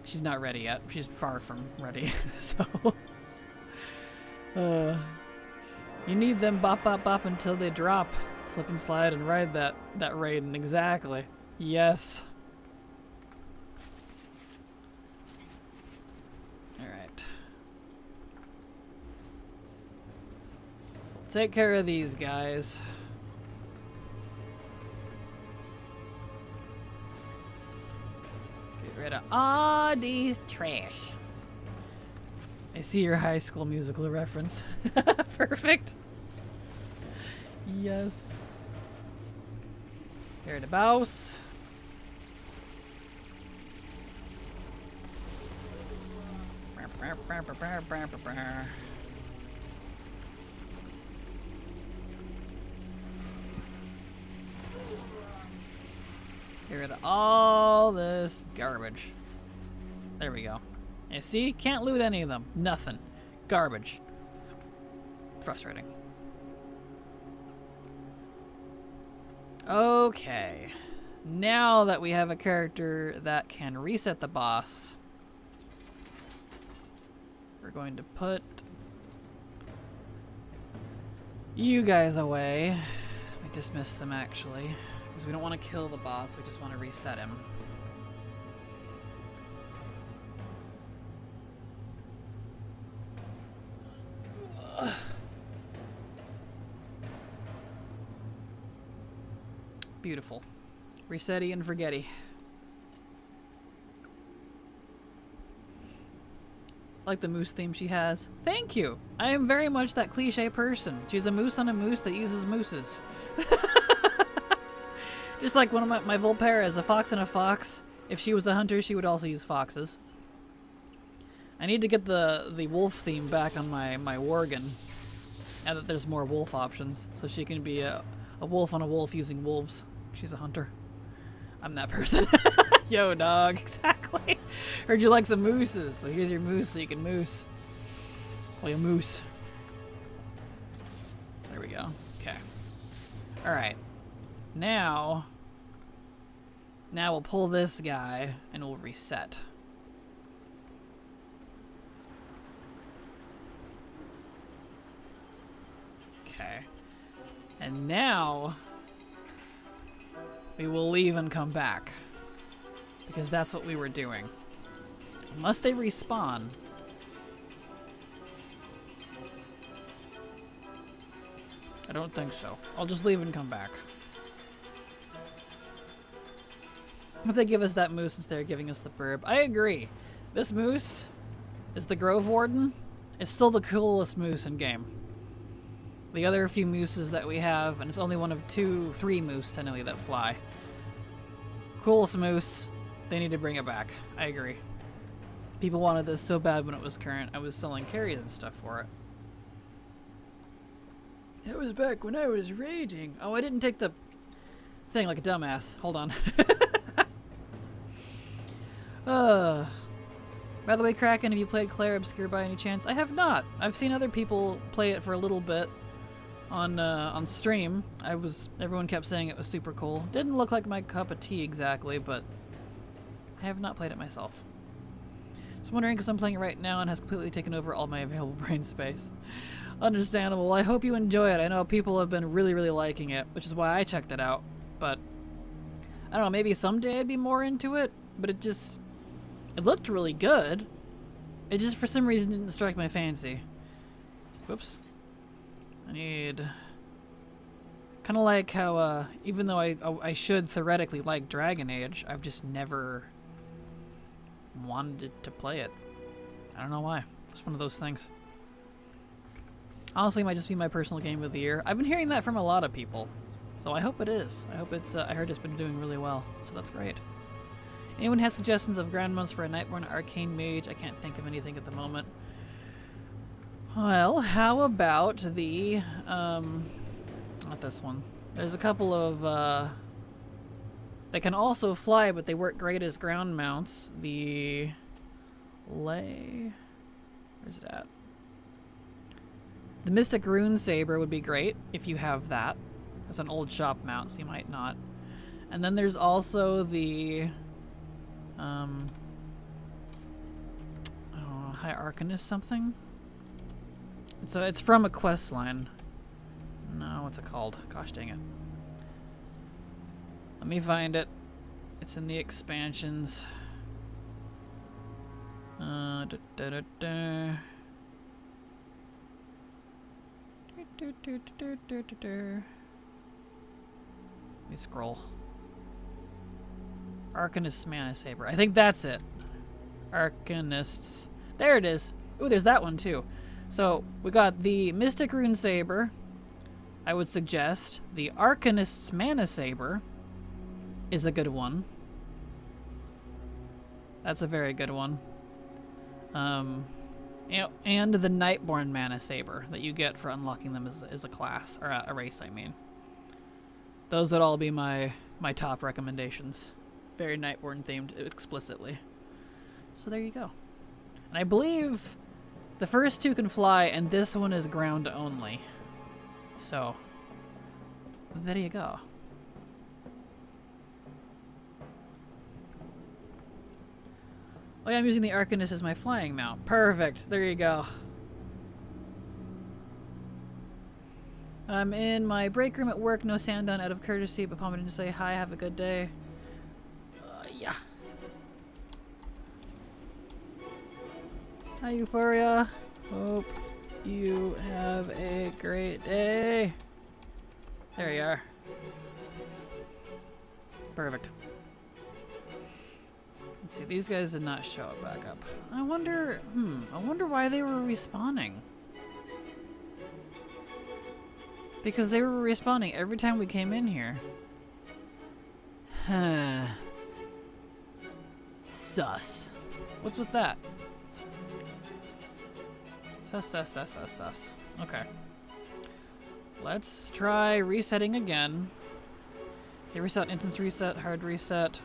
she's not ready yet. She's far from ready. So you need them bop bop bop until they drop. Slip and slide and ride that raiden. Exactly. Yes. Alright. So we'll take care of these guys. Get rid of all these trash. I see your High School Musical reference. Perfect. Yes. Here the boss. Get rid of all this garbage. There we go. You see? Can't loot any of them. Nothing. Garbage. Frustrating. Okay. Now that we have a character that can reset the boss, we're going to put you guys away. We dismiss them actually, because we don't want to kill the boss, we just want to reset him. Beautiful. Resetty and forgetty. Like the moose theme she has. Thank you! I am very much that cliche person. She's a moose on a moose that uses mooses. Just like one of my Volpera is a fox and a fox. If she was a hunter, she would also use foxes. I need to get the wolf theme back on my Worgen. Now that there's more wolf options. So she can be a wolf on a wolf using wolves. She's a hunter. I'm that person. Yo, dog. Exactly. Heard you like some mooses, so here's your moose so you can moose. Well, you moose. There we go. Okay. Alright. Now we'll pull this guy and we'll reset. Okay. And now we will leave and come back. Because that's what we were doing. Unless they respawn. I don't think so. I'll just leave and come back. If they give us that moose instead of giving us the burb. I agree. This moose is the Grove Warden, It's still the coolest moose in game. The other few mooses that we have, and it's only one of three moose technically that fly. Coolest moose. They need to bring it back. I agree. People wanted this so bad when it was current. I was selling carries and stuff for it. It was back when I was raging. Oh, I didn't take the thing like a dumbass. Hold on. By the way, Kraken, have you played Claire Obscure by any chance? I have not. I've seen other people play it for a little bit on stream. Everyone kept saying it was super cool. Didn't look like my cup of tea exactly, but I have not played it myself. Just wondering because I'm playing it right now and has completely taken over all my available brain space. Understandable. I hope you enjoy it. I know people have been really, really liking it, which is why I checked it out. But I don't know, maybe someday I'd be more into it, but it looked really good. It just for some reason didn't strike my fancy. Whoops. I need kind of like how even though I should theoretically like Dragon Age, I've just never wanted to play it. I don't know why. It's one of those things. Honestly, it might just be my personal game of the year. I've been hearing that from a lot of people, so I hope it is. I hope it's. I heard it's been doing really well, so that's great. Anyone has suggestions of grand mounts for a Nightborn Arcane Mage? I can't think of anything at the moment. Well, how about the not this one. There's a couple of they can also fly, but they work great as ground mounts. The where's it at? The Mystic Rune Saber would be great if you have that. It's an old shop mount, so you might not. And then there's also the I don't know, High Arcanist something? So it's from a quest line. No, what's it called? Gosh dang it. Let me find it. It's in the expansions. Let me scroll. Arcanist's Mana Saber. I think that's it. Arcanists. There it is. Ooh, there's that one too. So we got the Mystic Rune Saber. I would suggest the Arcanist's Mana Saber is a good one. That's a very good one. And the Nightborn Mana Saber that you get for unlocking them as a class, or a race, I mean. Those would all be my top recommendations. Very Nightborn themed explicitly. So there you go. And I believe the first two can fly, and this one is ground only. So there you go. Oh yeah, I'm using the Arcanist as my flying mount. Perfect. There you go. I'm in my break room at work. No sound done out of courtesy, but popping in to say hi. Have a good day. Yeah. Hi, Euphoria. Hope you have a great day. There you are. Perfect. Let's see, these guys did not show up back up. I wonder why they were respawning. Because they were respawning every time we came in here. Sus. What's with that? Sus. Okay. Let's try resetting again. They reset, instance reset, hard reset.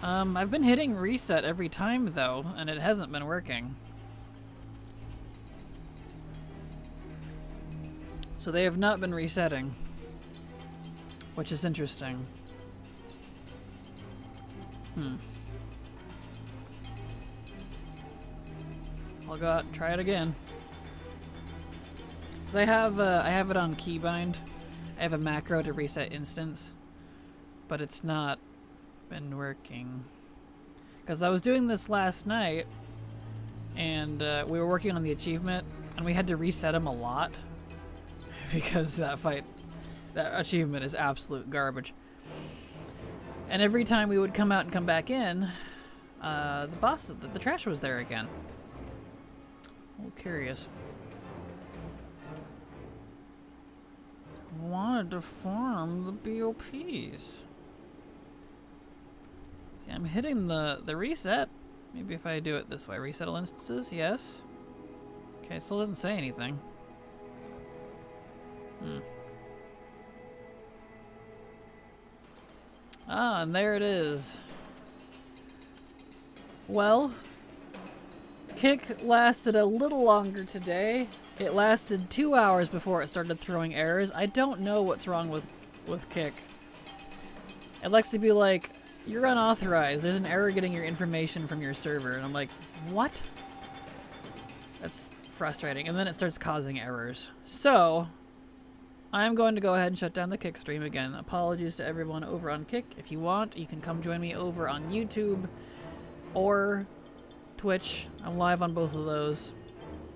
I've been hitting reset every time though, and it hasn't been working. So they have not been resetting, which is interesting. I'll try it again. Cause I have it on keybind. I have a macro to reset instance, but it's not been working. Cause I was doing this last night, and we were working on the achievement, and we had to reset them a lot because that achievement is absolute garbage. And every time we would come out and come back in, the trash was there again. A little curious. Wanted to farm the BOPs. See, I'm hitting the reset. Maybe if I do it this way. Reset all instances, yes. Okay, it still doesn't say anything. Ah, and there it is. Well, Kick lasted a little longer today. It lasted 2 hours before it started throwing errors. I don't know what's wrong with Kick. It likes to be like, you're unauthorized. There's an error getting your information from your server. And I'm like, what? That's frustrating. And then it starts causing errors. So, I'm going to go ahead and shut down the Kick stream again. Apologies to everyone over on Kick. If you want, you can come join me over on YouTube or Twitch. I'm live on both of those.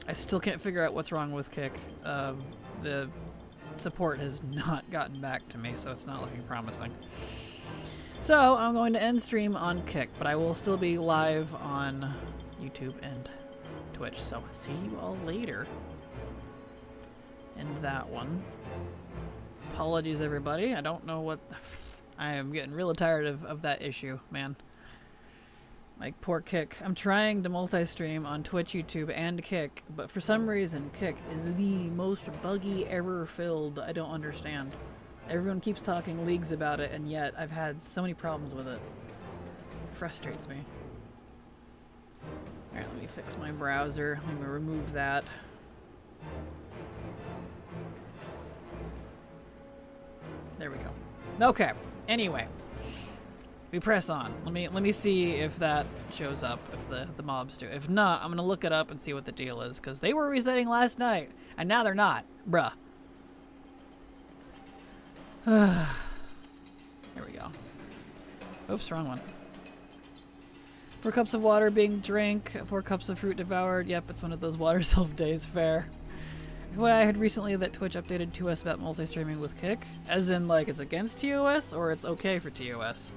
I still can't figure out what's wrong with Kick. The support has not gotten back to me, so it's not looking promising. So, I'm going to end stream on Kick, but I will still be live on YouTube and Twitch, so see you all later. End that one. Apologies, everybody. I don't know what... I am getting really tired of that issue, man. Like, poor Kick. I'm trying to multi-stream on Twitch, YouTube, and Kick, but for some reason, Kick is the most buggy, error-filled. I don't understand. Everyone keeps talking leagues about it, and yet I've had so many problems with it. It frustrates me. Alright, let me fix my browser. Let me remove that. There we go. Okay. Anyway, we press on. Let me see if that shows up, if the mobs do. If not, I'm gonna look it up and see what the deal is, because they were resetting last night, and now they're not. Bruh. There we go. Oops, wrong one. 4 cups of water being drank, 4 cups of fruit devoured. Yep, it's one of those water self days. Fair. Well, I heard recently that Twitch updated TOS about multi-streaming with Kick. As in, like, it's against TOS, or it's okay for TOS?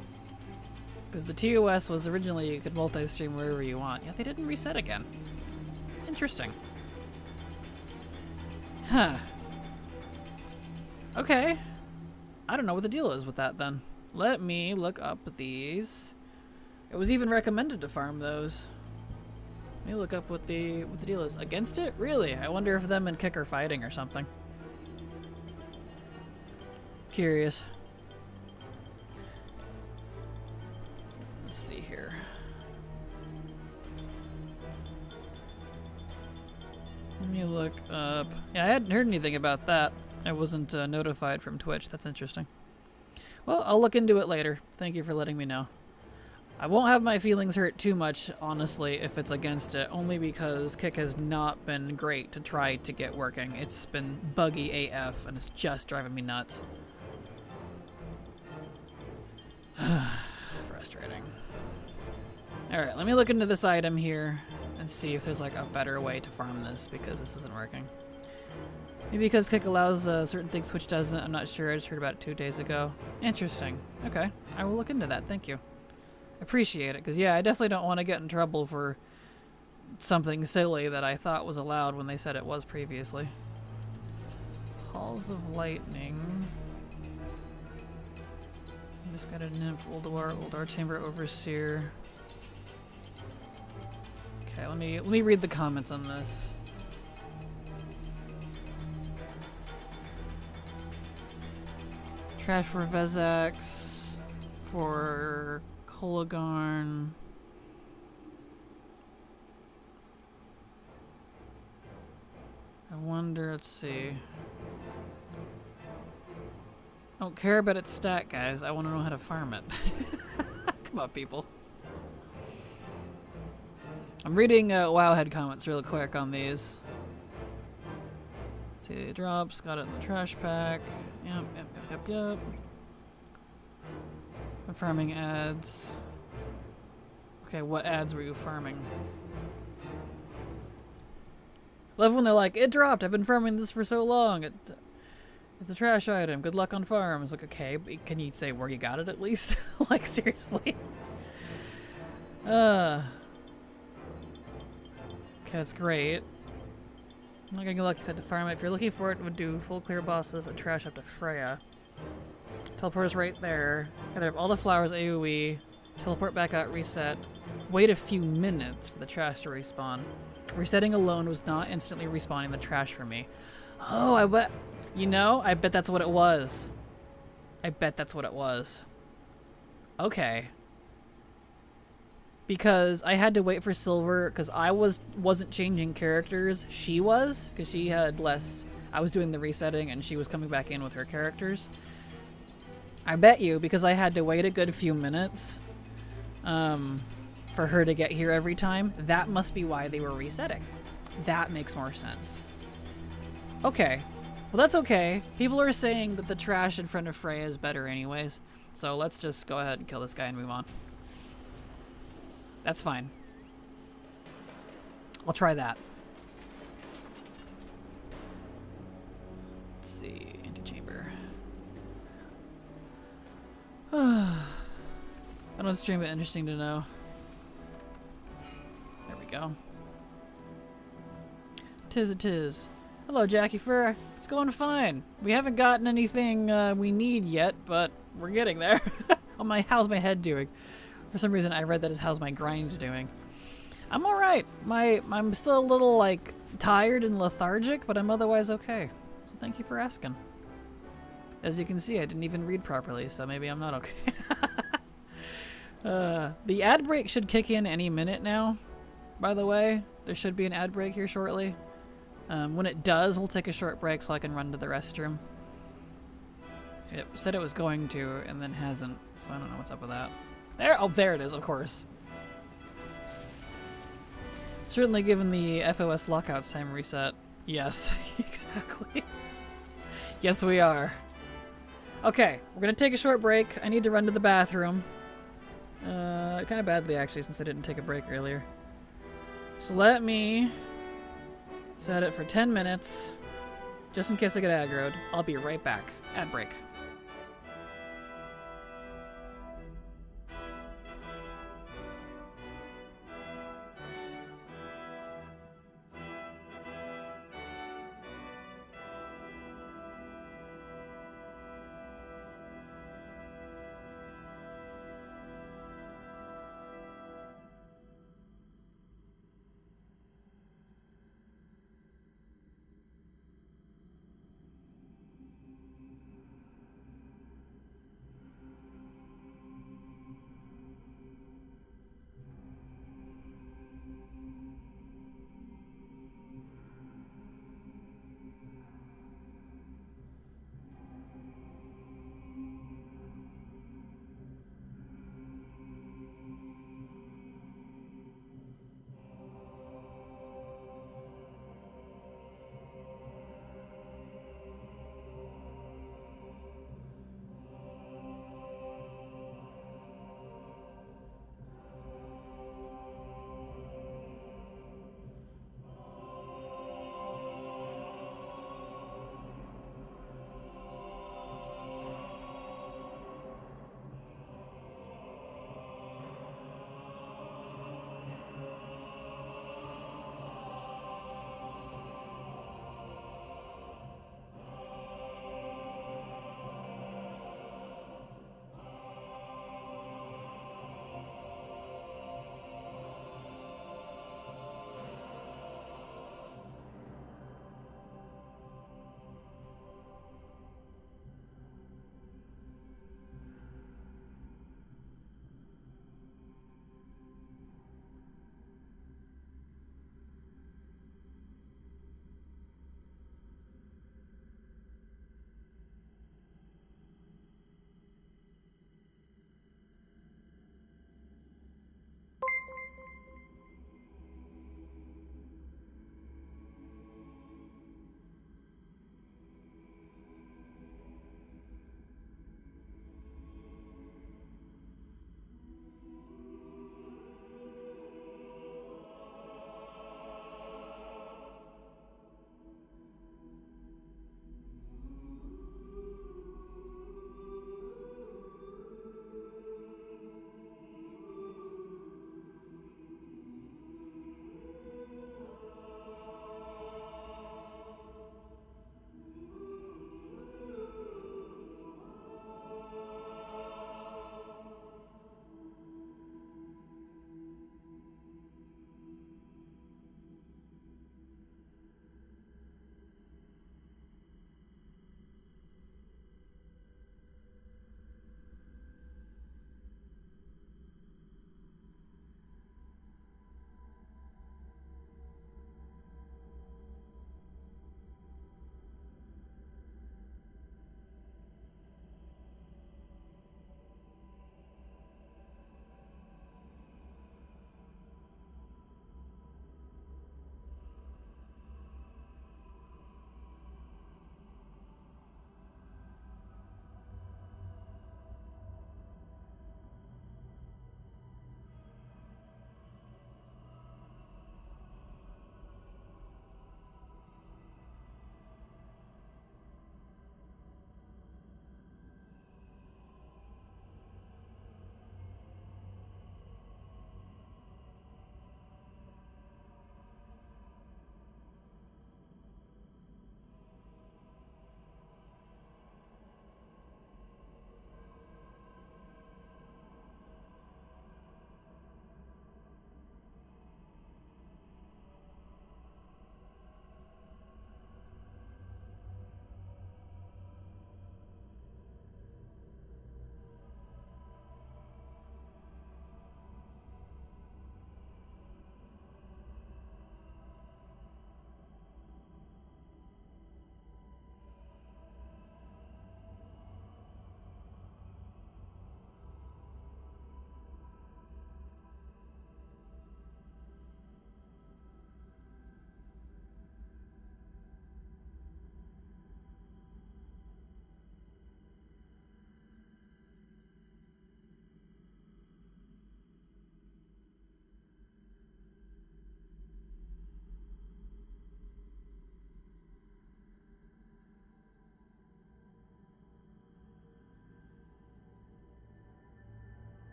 Because the TOS was originally you could multi-stream wherever you want. Yeah, they didn't reset again. Interesting. Huh. Okay. I don't know what the deal is with that, then. Let me look up these. It was even recommended to farm those. Let me look up what the deal is. Against it? Really? I wonder if them and Kick are fighting or something. Curious. Let's see here. Let me look up. Yeah, I hadn't heard anything about that. I wasn't notified from Twitch. That's interesting. Well, I'll look into it later. Thank you for letting me know. I won't have my feelings hurt too much, honestly, if it's against it, only because Kick has not been great to try to get working. It's been buggy AF, and it's just driving me nuts. Frustrating. Alright, let me look into this item here and see if there's like a better way to farm this, because this isn't working. Maybe because Kick allows certain things Twitch doesn't. I'm not sure. I just heard about it 2 days ago. Interesting. Okay. I will look into that. Thank you. Appreciate it, because yeah, I definitely don't want to get in trouble for something silly that I thought was allowed when they said it was previously. Halls of Lightning. I just got a nymph, Oldar Chamber Overseer. Okay, let me read the comments on this. Trash for Vezax, for Kolagarn. I wonder, let's see. I don't care about its stat, guys. I want to know how to farm it. Come on, people. I'm reading Wowhead comments real quick on these. See, drops, got it in the trash pack. Yep. I'm farming ads. Okay, what ads were you farming? Love when they're like, it dropped, I've been farming this for so long. It's a trash item, good luck on farms. Like, okay, but can you say where you got it at least? Like, seriously? Okay, that's great. I'm not gonna get lucky, said to farm it. If you're looking for it, would do full clear bosses and trash up to Freya. Teleport's right there. Gather up all the flowers, AoE. Teleport back out, reset. Wait a few minutes for the trash to respawn. Resetting alone was not instantly respawning the trash for me. Oh, I bet... You know, I bet that's what it was. I bet that's what it was. Okay. Because I had to wait for Silver, because I wasn't changing characters. She was, because she had less... I was doing the resetting, and she was coming back in with her characters. I bet you, because I had to wait a good few minutes for her to get here every time, that must be why they were resetting. That makes more sense. Okay. Well, that's okay. People are saying that the trash in front of Freya is better anyways, so let's just go ahead and kill this guy and move on. That's fine. I'll try that. Let's see. Antechamber. I don't stream it. Interesting to know. There we go. Tis it is. Hello, Jackie Fur. It's going fine. We haven't gotten anything we need yet, but we're getting there. Oh, how's my head doing? For some reason, I read that as how's my grind doing. I'm all right. I'm still a little like tired and lethargic, but I'm otherwise okay. So thank you for asking. As you can see, I didn't even read properly, so maybe I'm not okay. The ad break should kick in any minute now. By the way, there should be an ad break here shortly. When it does, we'll take a short break so I can run to the restroom. It said it was going to, and then hasn't, so I don't know what's up with that. There! Oh, there it is, of course. Certainly given the FOS lockouts time reset. Yes, exactly. Yes, we are. Okay, we're gonna take a short break. I need to run to the bathroom. Kind of badly, actually, since I didn't take a break earlier. So let me set it for 10 minutes, just in case I get aggroed. I'll be right back. Ad break.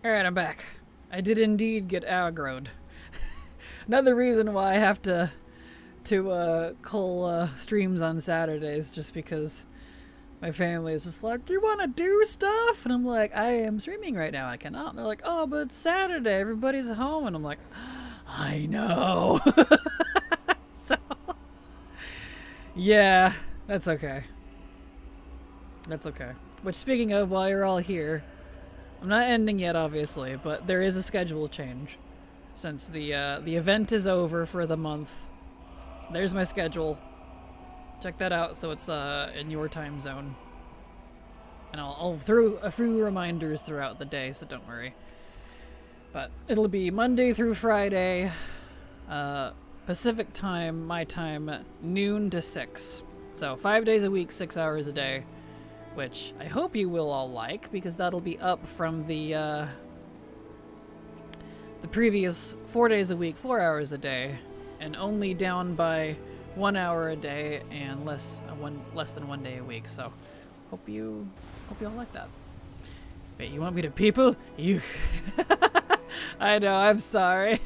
Alright, I'm back. I did indeed get aggroed. Another reason why I have to cull streams on Saturdays, just because my family is just like, you want to do stuff? And I'm like, I am streaming right now, I cannot. And they're like, oh, but it's Saturday, everybody's home. And I'm like, I know. So, yeah, that's okay. That's okay. Which, speaking of, while you're all here, I'm not ending yet, obviously, but there is a schedule change. Since the event is over for the month, there's my schedule. Check that out so it's in your time zone. And I'll throw a few reminders throughout the day, so don't worry. But it'll be Monday through Friday, Pacific time, my time, noon to 6. So 5 days a week, 6 hours a day. Which I hope you will all like, because that'll be up from the previous 4 days a week, 4 hours a day, and only down by 1 hour a day and less than 1 day a week. So hope you all like that. Wait, you want me to people? You? I know. I'm sorry.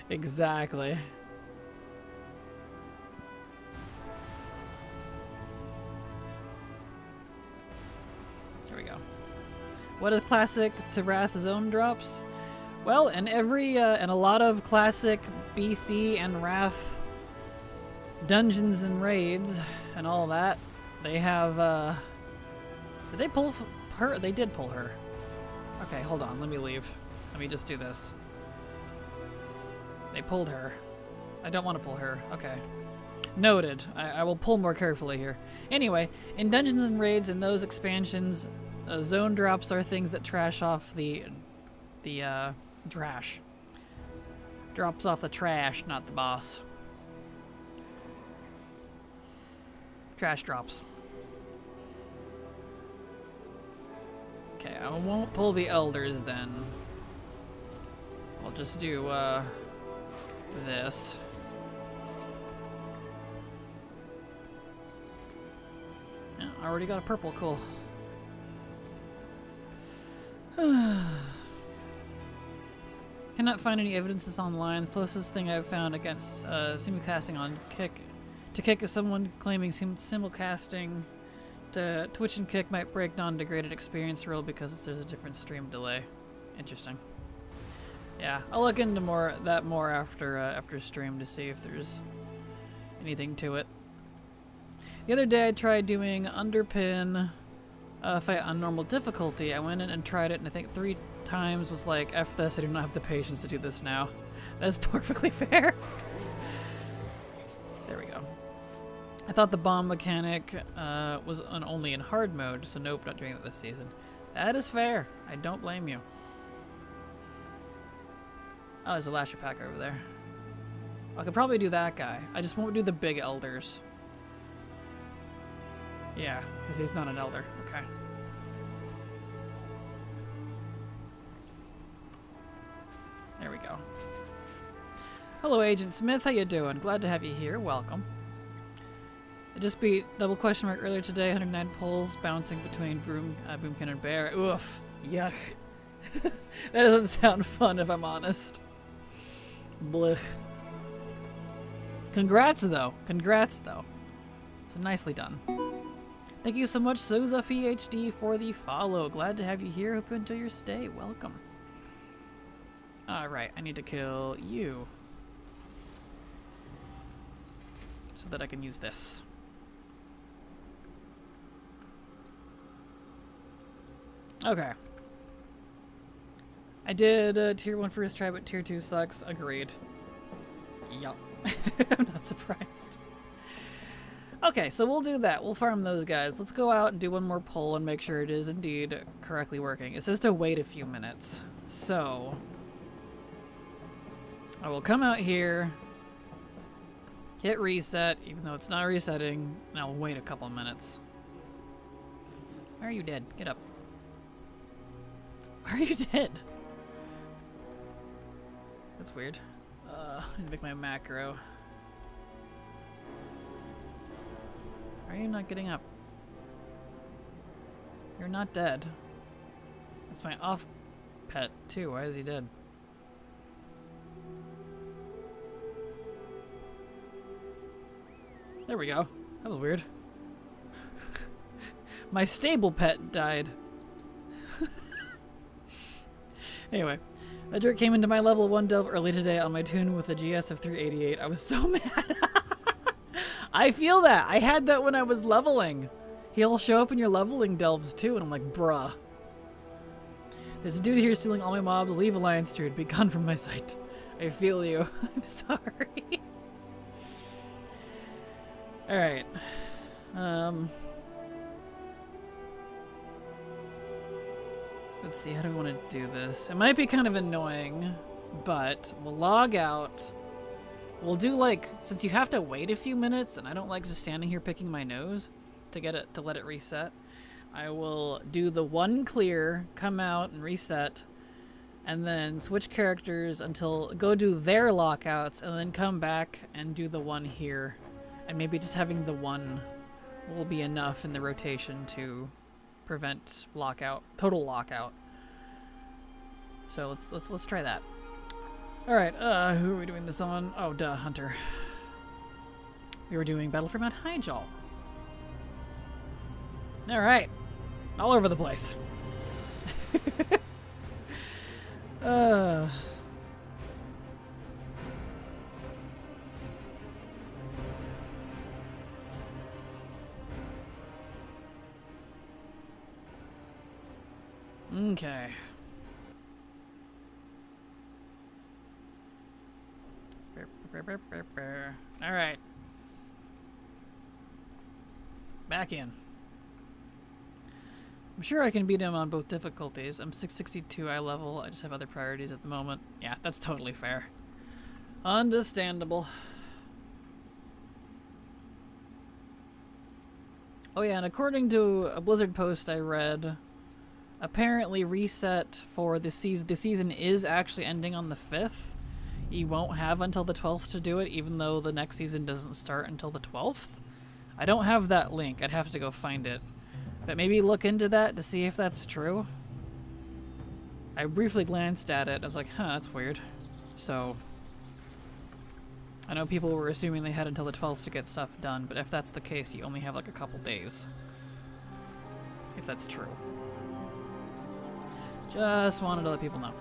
Exactly. What is classic to Wrath zone drops? Well, in a lot of classic BC and Wrath dungeons and raids and all that, they have, did they pull her? They did pull her. Okay, hold on, let me leave. Let me just do this. They pulled her. I don't want to pull her. Okay. Noted. I will pull more carefully here. Anyway, in dungeons and raids and those expansions, zone drops are things that trash off the trash. Drops off the trash, not the boss. Trash drops. Okay, I won't pull the elders then. I'll just do this. Yeah, I already got a purple, cool. Cannot find any evidences online. The closest thing I've found against simulcasting on Kick is someone claiming simulcasting to Twitch and Kick might break non-degraded experience rule because there's a different stream delay. Interesting. Yeah, I'll look into that more after stream to see if there's anything to it. The other day I tried doing Underpin fight on normal difficulty. I went in and tried it, and I think 3 times was like, F this, I do not have the patience to do this now. That's perfectly fair. There we go. I thought the bomb mechanic was only in hard mode, so nope, not doing that this season. That is fair. I don't blame you. Oh, there's a Lasher pack over there. I could probably do that guy. I just won't do the big elders. Yeah, because he's not an elder. Okay. There we go. Hello, Agent Smith. How you doing? Glad to have you here. Welcome. I just beat double question mark earlier today. 109 pulls, bouncing between Boomkin and Bear. Oof. Yuck. That doesn't sound fun, if I'm honest. Blech. Congrats, though. Congrats, though. So nicely done. Thank you so much, Souza PhD, for the follow. Glad to have you here. Hope you enjoy your stay. Welcome. Alright, I need to kill you. So that I can use this. Okay. I did tier 1 first try, but tier 2 sucks. Agreed. Yup. I'm not surprised. Okay, so we'll do that. We'll farm those guys. Let's go out and do one more pull and make sure it is indeed correctly working. It says to wait a few minutes. So I will come out here, hit reset, even though it's not resetting, and I'll wait a couple minutes. Why are you dead? Get up. Why are you dead? That's weird. I need to make my macro. Why are you not getting up? You're not dead. That's my off pet too. Why is he dead? There we go. That was weird. My stable pet died. Anyway, that jerk came into my level 1 delve early today on my tune with a GS of 388. I was so mad. I feel that. I had that when I was leveling. He'll show up in your leveling delves too, and I'm like, bruh. There's a dude here stealing all my mobs. Leave Alliance, dude. Be gone from my sight. I feel you. I'm sorry. Alright. Let's see, how do we want to do this? It might be kind of annoying, but we'll log out. We'll do like, since you have to wait a few minutes, and I don't like just standing here picking my nose to get it, to let it reset, I will do the one clear, come out and reset, and then switch characters until, go do their lockouts, and then come back and do the one here. And maybe just having the one will be enough in the rotation to prevent lockout, total lockout. So let's try that. All right, who are we doing this on? Oh, duh, Hunter. We were doing Battle for Mount Hyjal. All right, all over the place. Okay. All right. Back in. I'm sure I can beat him on both difficulties. I'm 662 eye level. I just have other priorities at the moment. Yeah, that's totally fair. Understandable. Oh yeah, and according to a Blizzard post I read, apparently reset for the season is actually ending on the 5th. You won't have until the 12th to do it, even though the next season doesn't start until the 12th. I don't have that link. I'd have to go find it. But maybe look into that to see if that's true. I briefly glanced at it. I was like, huh, that's weird. So, I know people were assuming they had until the 12th to get stuff done, but if that's the case, you only have like a couple days. If that's true. Just wanted to let people know.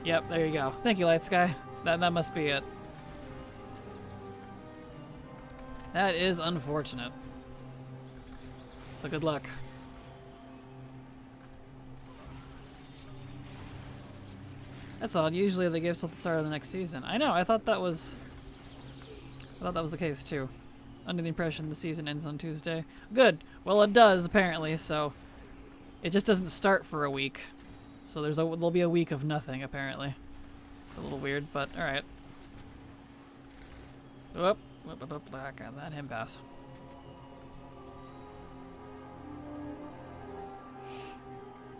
Yep, there you go. Thank you, Light Sky. That must be it. That is unfortunate. So good luck. That's odd. Usually they give us at the start of the next season. I know. I thought that was the case too. Under the impression the season ends on Tuesday. Good. Well, it does apparently. So it just doesn't start for a week. So there'll be a week of nothing apparently. A little weird, but all right. Whoop. Got that him pass.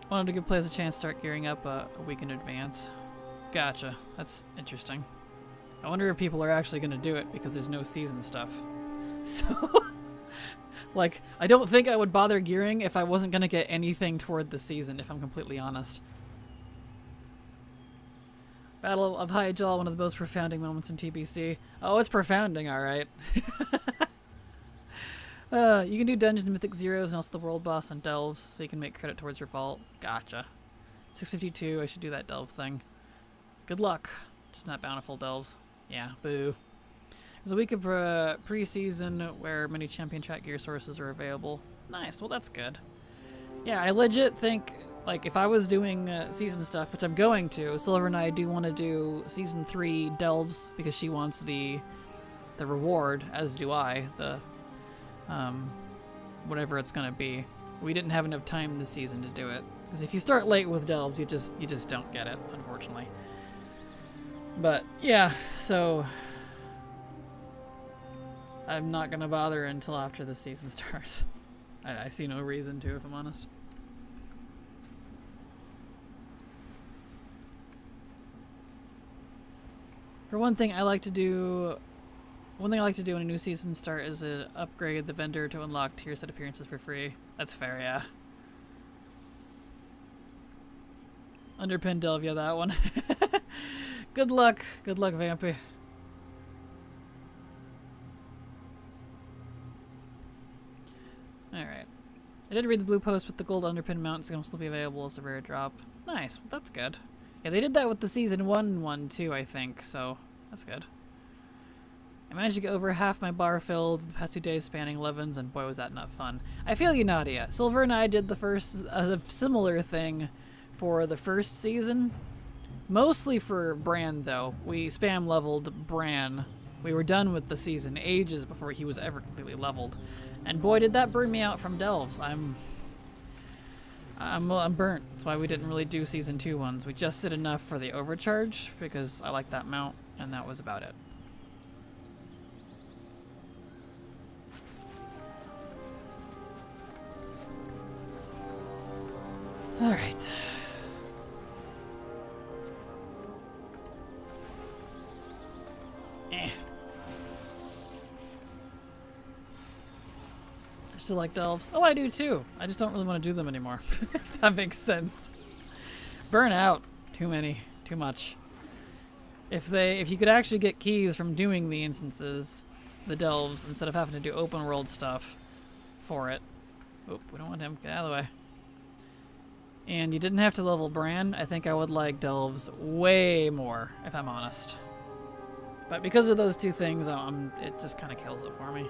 Wanted to give players a chance to start gearing up a week in advance. Gotcha. That's interesting. I wonder if people are actually going to do it because there's no season stuff. So, like, I don't think I would bother gearing if I wasn't going to get anything toward the season, if I'm completely honest. Battle of Hyjal, one of the most profounding moments in TBC. Oh, it's profounding, alright. You can do Dungeons and Mythic Zeros and also the World Boss and Delves, so you can make credit towards your vault. Gotcha. 652, I should do that Delve thing. Good luck. Just not bountiful Delves. Yeah, boo. There's a week of pre-season where many champion chat gear sources are available. Nice, well that's good. Yeah, I legit think, like, if I was doing season stuff, which I'm going to, Silver and I do want to do Season 3 Delves, because she wants the reward, as do I, the whatever it's gonna be. We didn't have enough time this season to do it, because if you start late with Delves, you just don't get it, unfortunately. But yeah, so I'm not gonna bother until after the season starts. I see no reason to, if I'm honest. For one thing I like to do when a new season start is upgrade the vendor to unlock tier set appearances for free. That's fair, yeah. Underpin delve, yeah, that one. Good luck, Vampy. Alright. I did read the blue post with the gold underpin mount, so it'll still be available as a rare drop. Nice, that's good. Yeah, they did that with the Season 1 one too, I think, so that's good. I managed to get over half my bar filled the past 2 days spanning 11s, and boy was that not fun. I feel you, Nadia. Silver and I did the first, a similar thing for the first season. Mostly for Bran, though. We spam leveled Bran. We were done with the season ages before he was ever completely leveled. And boy, did that burn me out from delves. I'm burnt. That's why we didn't really do Season 2 ones. We just did enough for the overcharge, because I like that mount, and that was about it. Alright. I still like delves. Oh, I do too. I just don't really want to do them anymore. If that makes sense. Burn out. Too many. Too much. If you could actually get keys from doing the instances, the delves, instead of having to do open world stuff for it. Oop, we don't want him. Get out of the way. And you didn't have to level Bran, I think I would like delves way more, if I'm honest. But because of those two things, it just kind of kills it for me.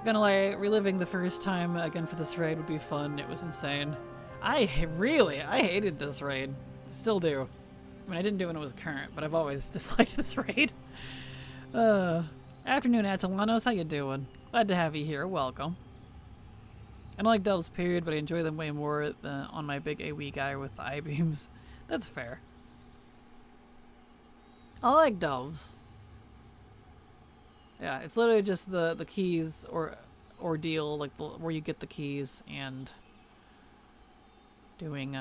Gonna lie, reliving the first time again for this raid would be fun. It was insane. I hated this raid. Still do. I mean, I didn't do it when it was current, but I've always disliked this raid. Afternoon, Atalanos. How you doing? Glad to have you here. Welcome. I don't like delves, period, but I enjoy them way more than on my big AoE guy with the I-beams. That's fair. I like delves. Yeah, it's literally just the keys or ordeal, like where you get the keys and doing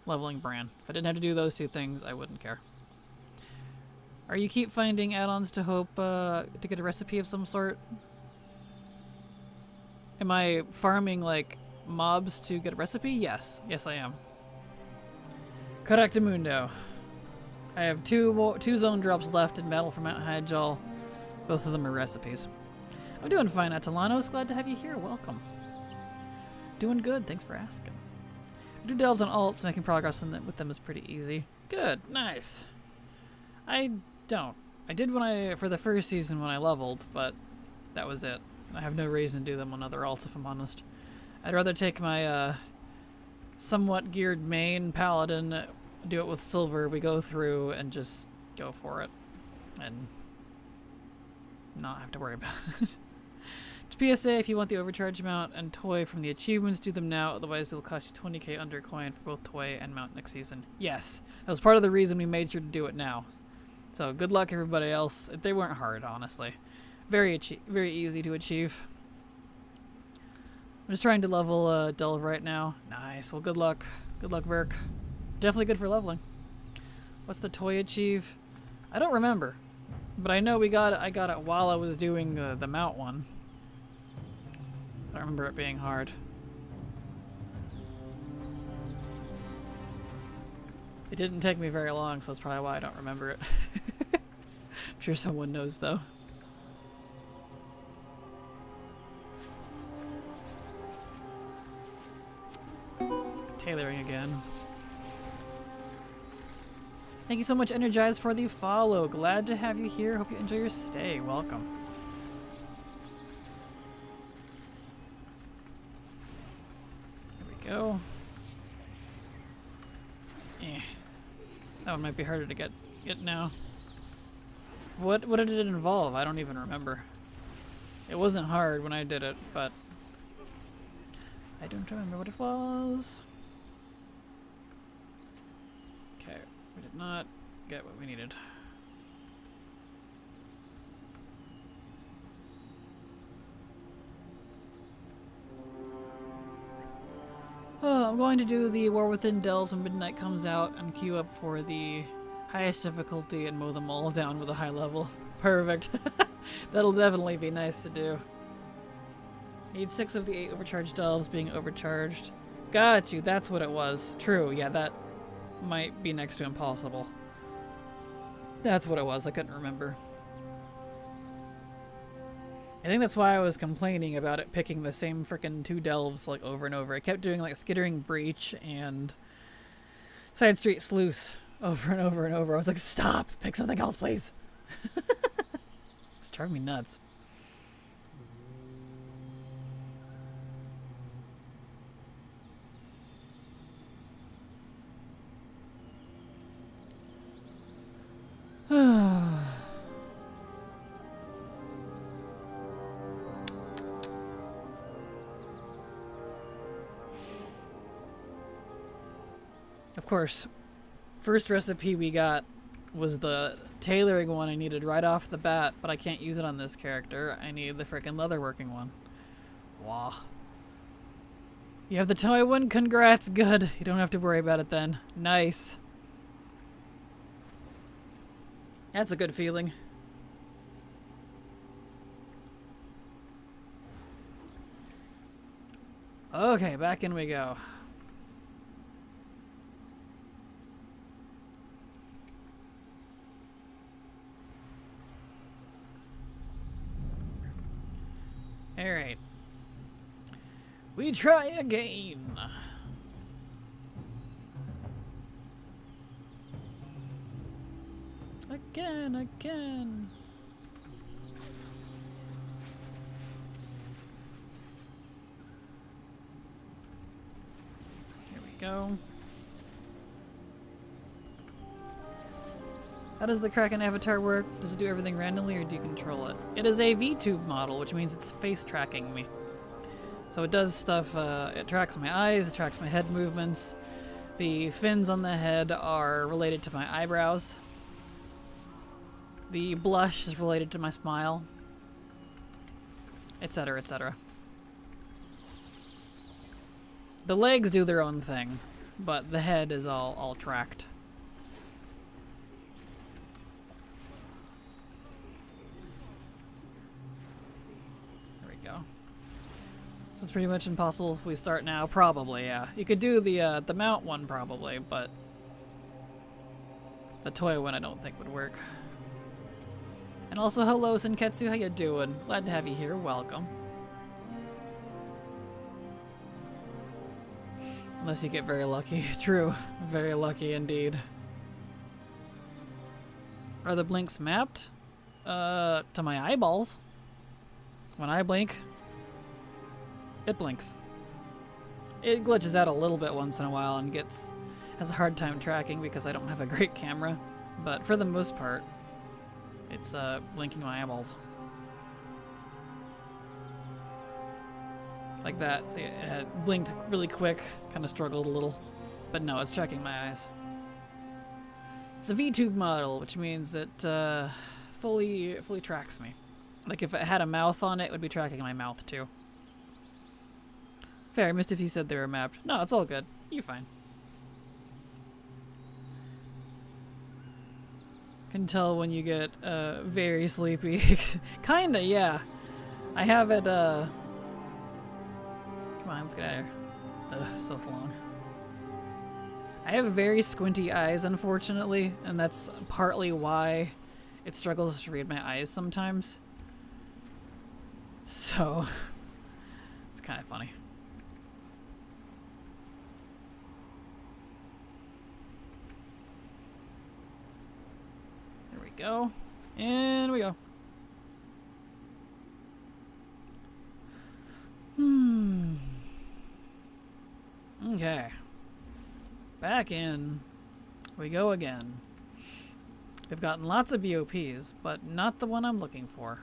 leveling Bran. If I didn't have to do those two things, I wouldn't care. Are you keep finding add-ons to hope to get a recipe of some sort? Am I farming, like, mobs to get a recipe? Yes. Yes, I am. Correctamundo. I have two zone drops left in Battle for Mount Hyjal. Both of them are recipes. I'm doing fine, Atalanos. Glad to have you here. Welcome. Doing good. Thanks for asking. I do delves on alts. Making progress with them is pretty easy. Good. Nice. I don't. I did for the first season when I leveled, but that was it. I have no reason to do them on other alts, if I'm honest. I'd rather take my somewhat geared main paladin, do it with silver, we go through and just go for it. And not have to worry about it. PSA, if you want the overcharge mount and toy from the achievements, do them now, otherwise it will cost you 20k under coin for both toy and mount next season. Yes, that was part of the reason we made sure to do it now. So good luck everybody else. They weren't hard, honestly. Very easy to achieve. I'm just trying to level Delve right now. Nice. Well, good luck. Good luck, Verk. Definitely good for leveling. What's the toy achieve? I don't remember, but I know I got it while I was doing the mount one. I don't remember it being hard. It didn't take me very long, so that's probably why I don't remember it. I'm sure someone knows though. Tailoring again. Thank you so much, Energize, for the follow. Glad to have you here. Hope you enjoy your stay. Welcome. There we go. That one might be harder to get now. What did it involve? I don't even remember. It wasn't hard when I did it, but I don't remember what it was. Okay, we did not get what we needed. Oh, I'm going to do the War Within Delves when midnight comes out and queue up for the highest difficulty and mow them all down with a high level. Perfect. That'll definitely be nice to do. Need 6 of the 8 overcharged delves being overcharged. Got you. That's what it was. True. Yeah, that might be next to impossible. That's what it was. I couldn't remember. I think that's why I was complaining about it picking the same frickin' 2 delves like over and over. It kept doing like Skittering Breach and Side Street Sluice over and over and over. I was like, stop! Pick something else, please! It's driving me nuts. Of course, first recipe we got was the tailoring one I needed right off the bat, but I can't use it on this character. I need the frickin' leatherworking one. Wah. You have the toy one? Congrats, good. You don't have to worry about it then. Nice. That's a good feeling. Okay, back in we go. Alright. We try again. Again. Here we go. How does the Kraken avatar work? Does it do everything randomly or do you control it? It is a VTube model, which means it's face tracking me. So it does stuff, it tracks my eyes, it tracks my head movements. The fins on the head are related to my eyebrows. The blush is related to my smile. Etc., etc. The legs do their own thing, but the head is all tracked. It's pretty much impossible if we start now. Probably, yeah. You could do the mount one probably, but the toy one I don't think would work. And also, hello Senketsu, how you doing? Glad to have you here. Welcome. Unless you get very lucky. True. Very lucky indeed. Are the blinks mapped? To my eyeballs. When I blink, it blinks. It glitches out a little bit once in a while and has a hard time tracking because I don't have a great camera. But for the most part, it's blinking my eyeballs. Like that. See, it blinked really quick, kind of struggled a little. But no, it's tracking my eyes. It's a VTube model, which means it fully tracks me. Like if it had a mouth on it, it would be tracking my mouth too. Fair, I missed if you said they were mapped. No, it's all good. You're fine. Can tell when you get very sleepy. Kinda, yeah. I have it, come on, let's get out of here. Ugh, so long. I have very squinty eyes, unfortunately, and that's partly why it struggles to read my eyes sometimes. So, it's kind of funny. Go. And we go. Okay. Back in we go again. We've gotten lots of BOPs, but not the one I'm looking for.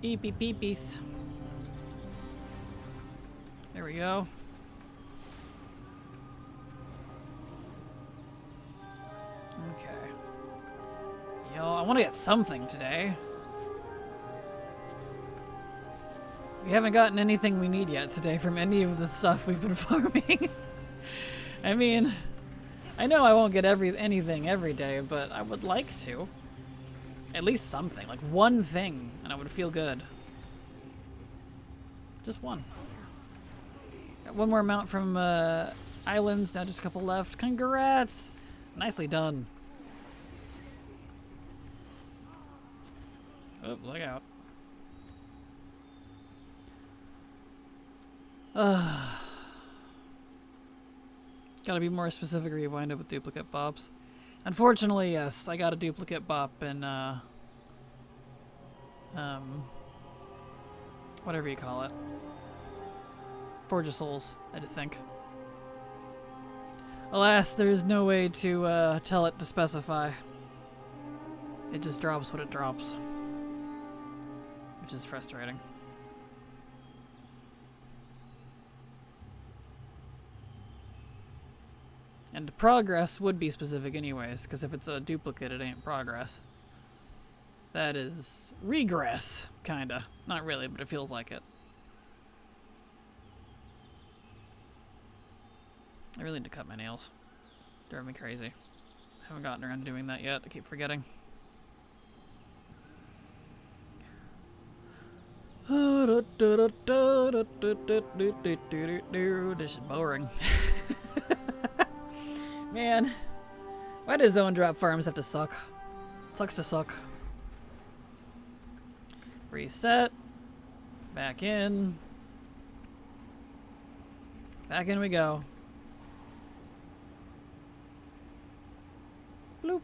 Eepy peepies. There we go. Okay. Yo, I want to get something today. We We haven't gotten anything we need yet today from any of the stuff we've been farming. I mean, I know I won't get anything every day, but I would like to. At least something, like one thing, and I would feel good. Just one. Got one more mount from Islands, now just a couple left. Congrats! Nicely done. Oh, look out. Gotta be more specific or you wind up with duplicate bops. Unfortunately, yes, I got a duplicate bop in, whatever you call it. Forge of Souls, I think. Alas, there is no way to tell it to specify. It just drops what it drops. Which is frustrating. And progress would be specific anyways, because if it's a duplicate, it ain't progress. That is regress, kinda. Not really, but it feels like it. I really need to cut my nails. Driving me crazy. Haven't gotten around to doing that yet. I keep forgetting. This is boring. Man, why do zone drop farms have to suck? Sucks to suck. Reset. Back in. Back in we go. Bloop.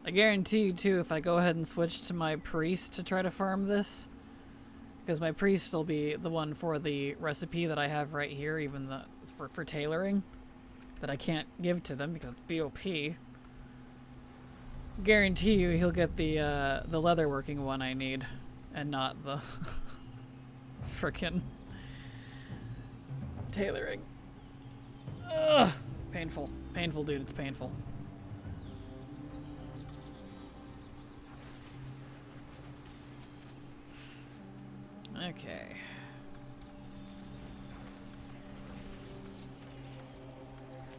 I guarantee you too, if I go ahead and switch to my priest to try to farm this, because my priest will be the one for the recipe that I have right here, even for tailoring, that I can't give to them because it's BOP. Guarantee you he'll get the leatherworking one I need, and not the frickin' tailoring. Ugh, painful, painful, dude. It's painful. Okay.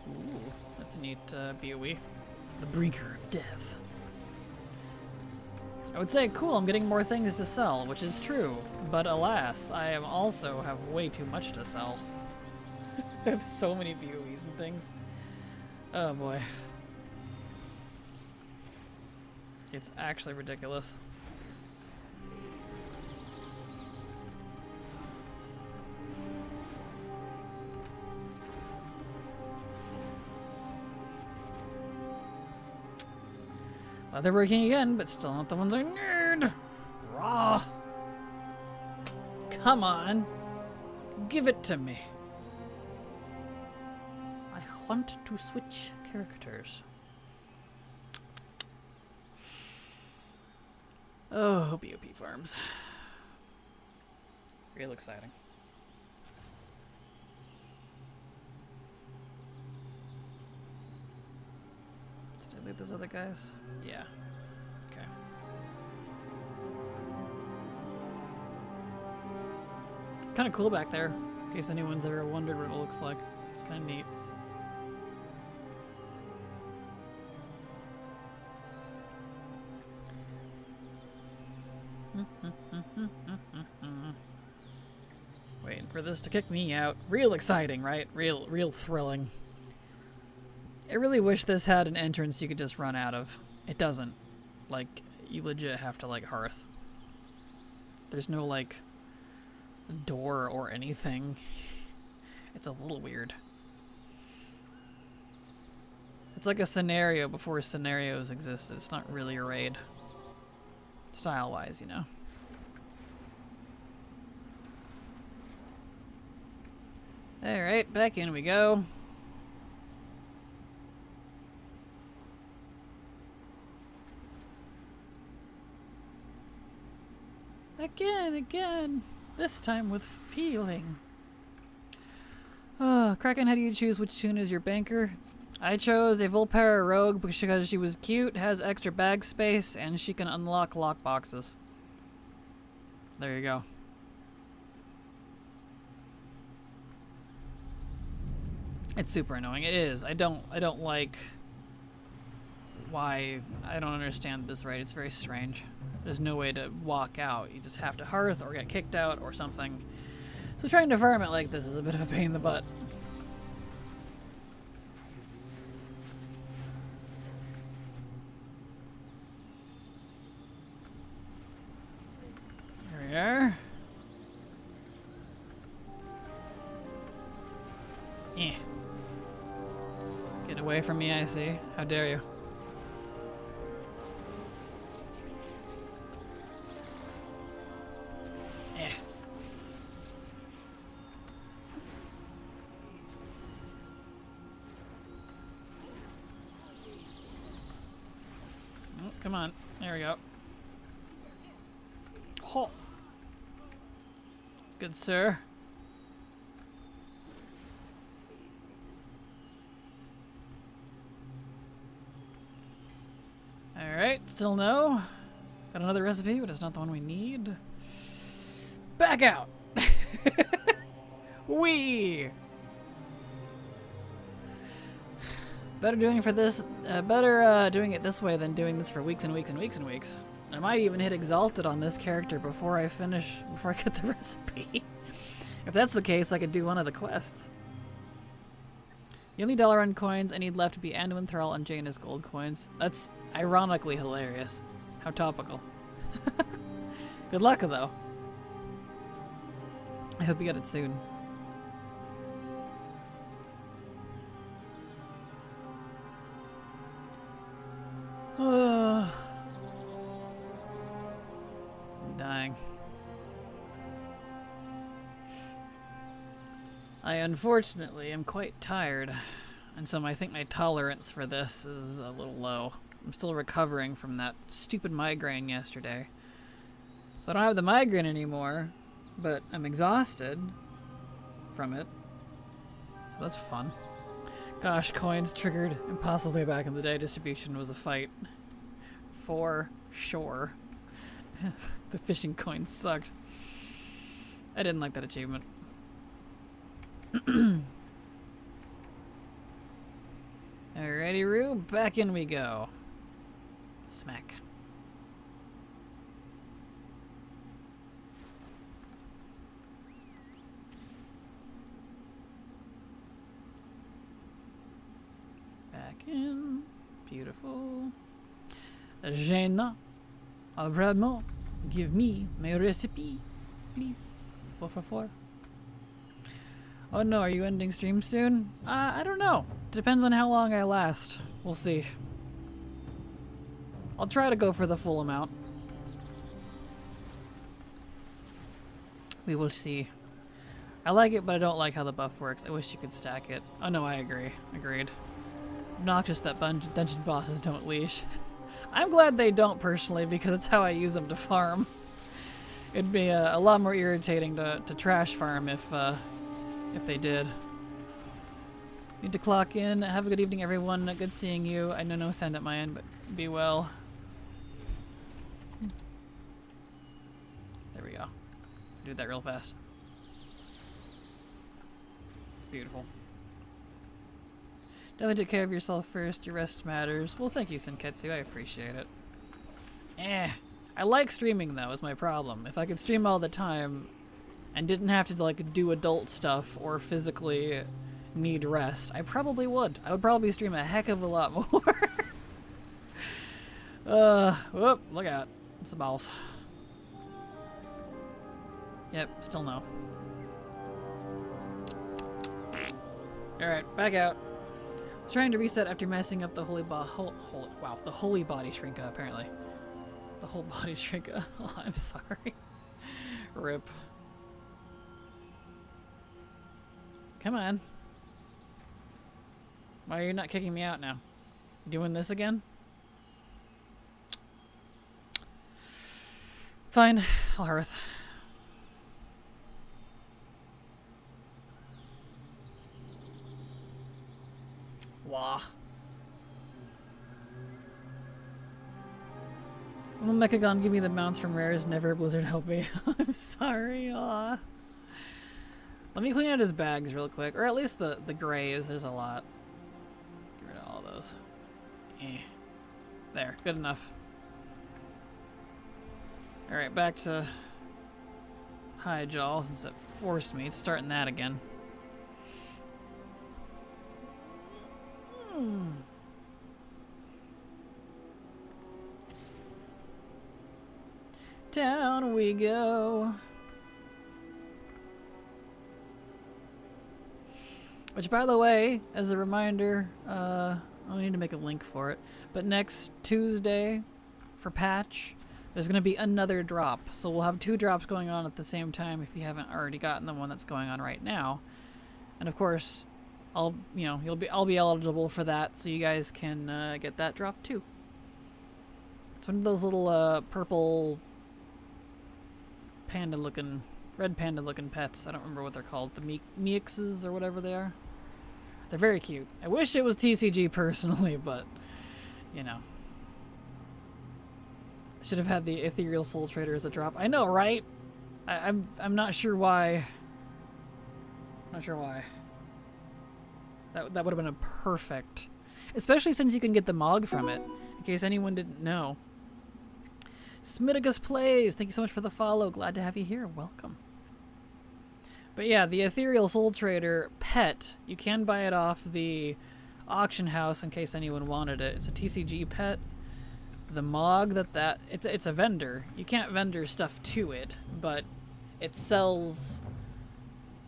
Ooh, that's a neat BOE. The Brinker of Death. I would say, cool, I'm getting more things to sell, which is true. But alas, I am also have way too much to sell. I have so many BOEs and things. Oh boy. It's actually ridiculous. They're working again, but still not the ones I need. Raw. Come on. Give it to me. I want to switch characters. Oh, BOP farms. Real exciting. Did I leave those other guys? Yeah. Okay. It's kind of cool back there, in case anyone's ever wondered what it looks like. It's kind of neat. Waiting for this to kick me out. Real exciting, right? Real thrilling. I really wish this had an entrance you could just run out of. It doesn't. Like, you legit have to, like, hearth. There's no, like, door or anything. It's a little weird. It's like a scenario before scenarios existed. It's not really a raid. Style-wise, you know. Alright, back in we go. Again, this time with feeling. Kraken, how do you choose which tune is your banker? I chose a Volpera Rogue because she was cute, has extra bag space, and she can unlock lockboxes. There you go. It's super annoying. It is. I don't like why. I don't understand this right. It's very strange. There's no way to walk out. You just have to hearth or get kicked out or something. So trying to farm it like this is a bit of a pain in the butt. Here we are. Eh. Get away from me, I see. How dare you. Eh. Oh, come on. There we go. Ho. Good sir. Alright, still no. Got another recipe, but it's not the one we need. Back out! Wee! Better doing it this way than doing this for weeks and weeks and weeks and weeks. I might even hit Exalted on this character before I get the recipe. If that's the case, I could do one of the quests. The only $1 coins I need left to be Anduin Thrall and Janus gold coins. That's ironically hilarious. How topical. Good luck, though. I hope you get it soon. I'm dying. I unfortunately am quite tired, and so I think my tolerance for this is a little low. I'm still recovering from that stupid migraine yesterday. So I don't have the migraine anymore, but I'm exhausted from it. So that's fun. Gosh, coins triggered impossibly back in the day. Distribution was a fight. For sure. The fishing coins sucked. I didn't like that achievement. Alrighty, Roo, back in we go. Smack. Back in. Beautiful. Gênant. Vraiment. Give me my recipe, please. Por favor. Oh no, are you ending stream soon? I don't know. Depends on how long I last. We'll see. I'll try to go for the full amount. We will see. I like it, but I don't like how the buff works. I wish you could stack it. Oh no, I agree. Agreed. Obnoxious that dungeon bosses don't leash. I'm glad they don't personally, because it's how I use them to farm. It'd be a lot more irritating to trash farm if they did. Need to clock in. Have a good evening, everyone. Good seeing you. I know no sound at my end, but be well. There we go. Do that real fast. Beautiful. Definitely take care of yourself first. Your rest matters. Well, thank you, Senketsu. I appreciate it. I like streaming, though, is my problem. If I could stream all the time and didn't have to, like, do adult stuff or physically need rest, I probably would. I would probably stream a heck of a lot more. Whoop, look out. It's the balls. Yep, still no. Alright, back out. Trying to reset after messing up the holy body shrinker, apparently. The whole body shrinker. Oh, I'm sorry. Rip. Come on. Why are you not kicking me out now? Doing this again? Fine. I'll hearth. Wah. Will Mechagon give me the mounts from rares? Never. Blizzard help me. I'm sorry. Aw. Let me clean out his bags real quick. Or at least the grays. There's a lot. Get rid of all those. There. Good enough. Alright, back to Hyjal, since it forced me to start in that again. Down we go. Which, by the way, as a reminder, I need to make a link for it. But next Tuesday, for patch, there's going to be another drop. So we'll have 2 drops going on at the same time if you haven't already gotten the one that's going on right now. And of course, I'll be eligible for that, so you guys can get that drop too. It's one of those little purple panda-looking, red panda-looking pets. I don't remember what they're called. The Meexes or whatever they are. They're very cute. I wish it was TCG personally, but you know. Should have had the Ethereal Soul Trader as a drop. I know, right? I'm not sure why. Not sure why. That would have been a perfect, especially since you can get the Mog from it. In case anyone didn't know. Smidigus Plays, thank you so much for the follow. Glad to have you here. Welcome. But yeah, the Ethereal Soul Trader pet, you can buy it off the auction house in case anyone wanted it. It's a TCG pet. The Mog it's a vendor. You can't vendor stuff to it, but it sells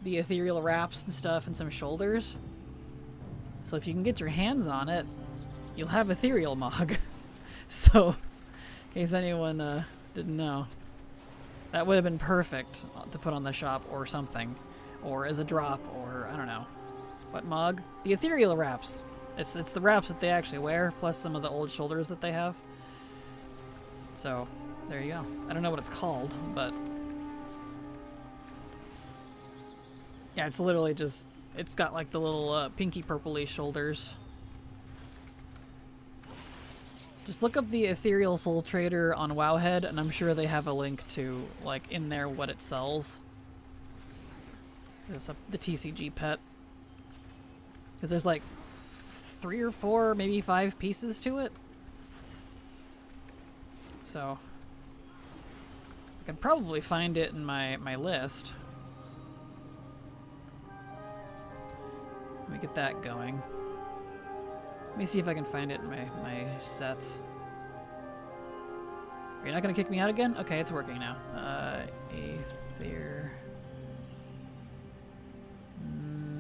the ethereal wraps and stuff and some shoulders. So if you can get your hands on it, you'll have ethereal Mog. So, in case anyone didn't know, that would have been perfect to put on the shop or something, or as a drop, or I don't know. What Mog? The ethereal wraps. It's the wraps that they actually wear, plus some of the old shoulders that they have. So, there you go. I don't know what it's called, but yeah, it's literally just, it's got like the little pinky purpley shoulders. Just look up the Ethereal Soul Trader on Wowhead, and I'm sure they have a link to, like, in there what it sells. It's the TCG pet. Because there's like 3 or 4, maybe 5 pieces to it. So I could probably find it in my list. Let me get that going. Let me see if I can find it in my sets. Are you not gonna kick me out again? Okay, it's working now. Aether.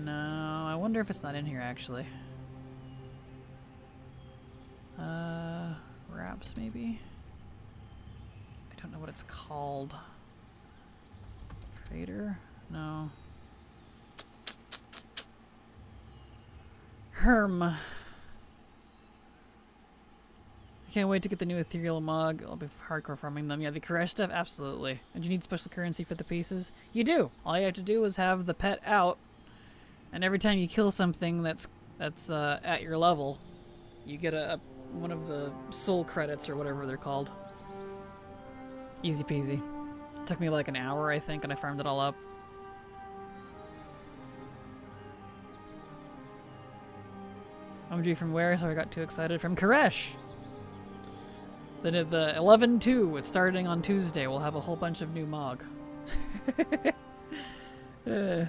No, I wonder if it's not in here actually. Wraps maybe? I don't know what it's called. Trader? No. I can't wait to get the new Ethereal Mog. I'll be hardcore farming them. Yeah, the Koresh stuff? Absolutely. And you need special currency for the pieces? You do! All you have to do is have the pet out, and every time you kill something that's at your level, you get one of the soul credits or whatever they're called. Easy peasy. It took me like an hour, I think, and I farmed it all up. OMG from where? Sorry, I got too excited. From Koresh! The 11-2, it's starting on Tuesday. We'll have a whole bunch of new Mog. Alright,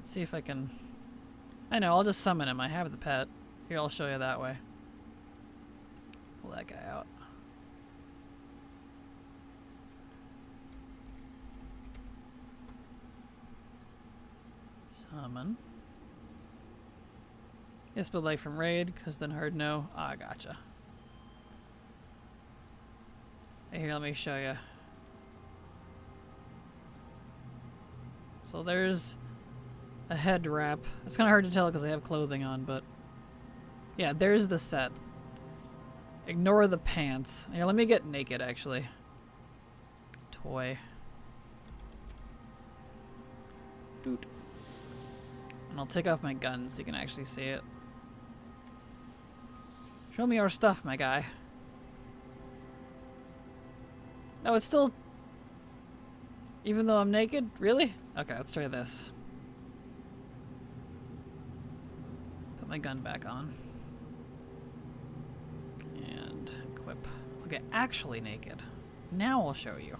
see if I can... I know, I'll just summon him. I have the pet. Here, I'll show you that way. Pull that guy out. Summon. Yes, but like from raid, because then hard no. Ah, gotcha. Here, let me show you. So there's a head wrap. It's kind of hard to tell because I have clothing on, but yeah, there's the set. Ignore the pants. Here, let me get naked, actually. Toy. Doot. And I'll take off my gun so you can actually see it. Show me your stuff, my guy. Oh, it's still... Even though I'm naked? Really? Okay, let's try this. Put my gun back on. And equip. Okay, actually naked. Now I'll show you.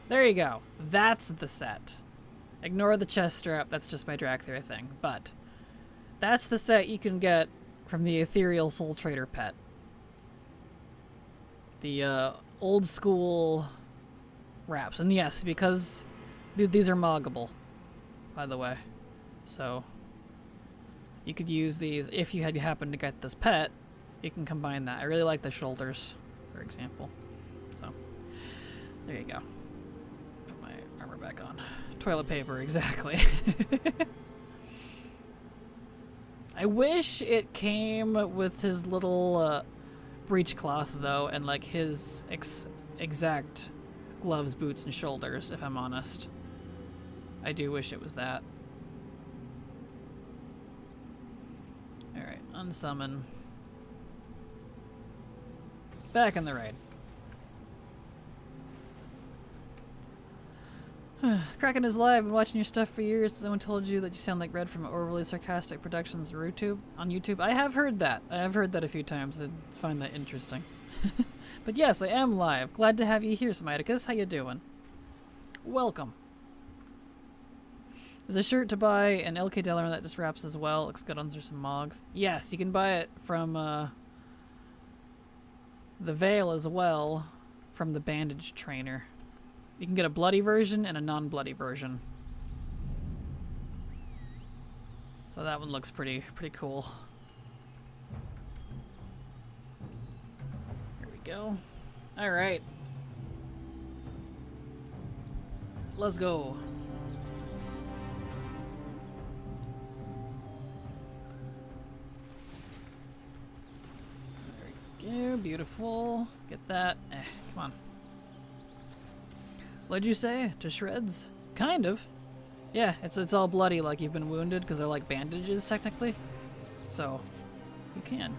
There you go. That's the set. Ignore the chest strap, that's just my drag through thing. But that's the set you can get from the Ethereal Soul Trader pet. The old school wraps. And yes, because these are moggable, by the way. So you could use these if you had happened to get this pet. You can combine that. I really like the shoulders, for example. So there you go. Put my armor back on. Toilet paper, exactly. I wish it came with his little breechcloth, though, and like his exact gloves, boots, and shoulders, if I'm honest. I do wish it was that. Alright, unsummon. Back in the raid. Kraken is live. Been watching your stuff for years. Someone told you that you sound like Red from Overly Sarcastic Productions on YouTube. I have heard that. I have heard that a few times. I find that interesting. But yes, I am live. Glad to have you here, Semiticus. How you doing? Welcome. There's a shirt to buy, an LK Delaware that just wraps as well. Looks good under some mogs. Yes, you can buy it from the Veil as well, from the Bandage Trainer. You can get a bloody version and a non-bloody version. So that one looks pretty cool. Here we go. All right. Let's go. There we go. Beautiful. Get that. Come on. What'd you say? To shreds? Kind of. Yeah, it's all bloody like you've been wounded because they're like bandages technically. So, you can.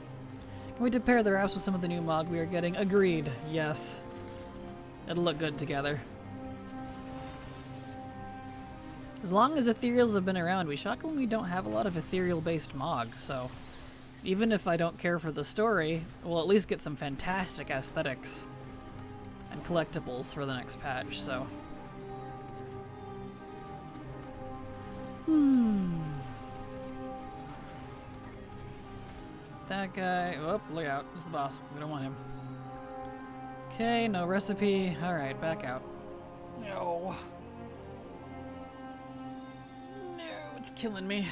Can we pair the wraps with some of the new mod we are getting? Agreed. Yes. It'll look good together. As long as ethereals have been around, we shockingly don't have a lot of ethereal-based Mog, so even if I don't care for the story, we'll at least get some fantastic aesthetics and collectibles for the next patch, so. That guy, oh, look out, he's the boss. We don't want him. Okay, no recipe. Alright, back out. No. No, it's killing me.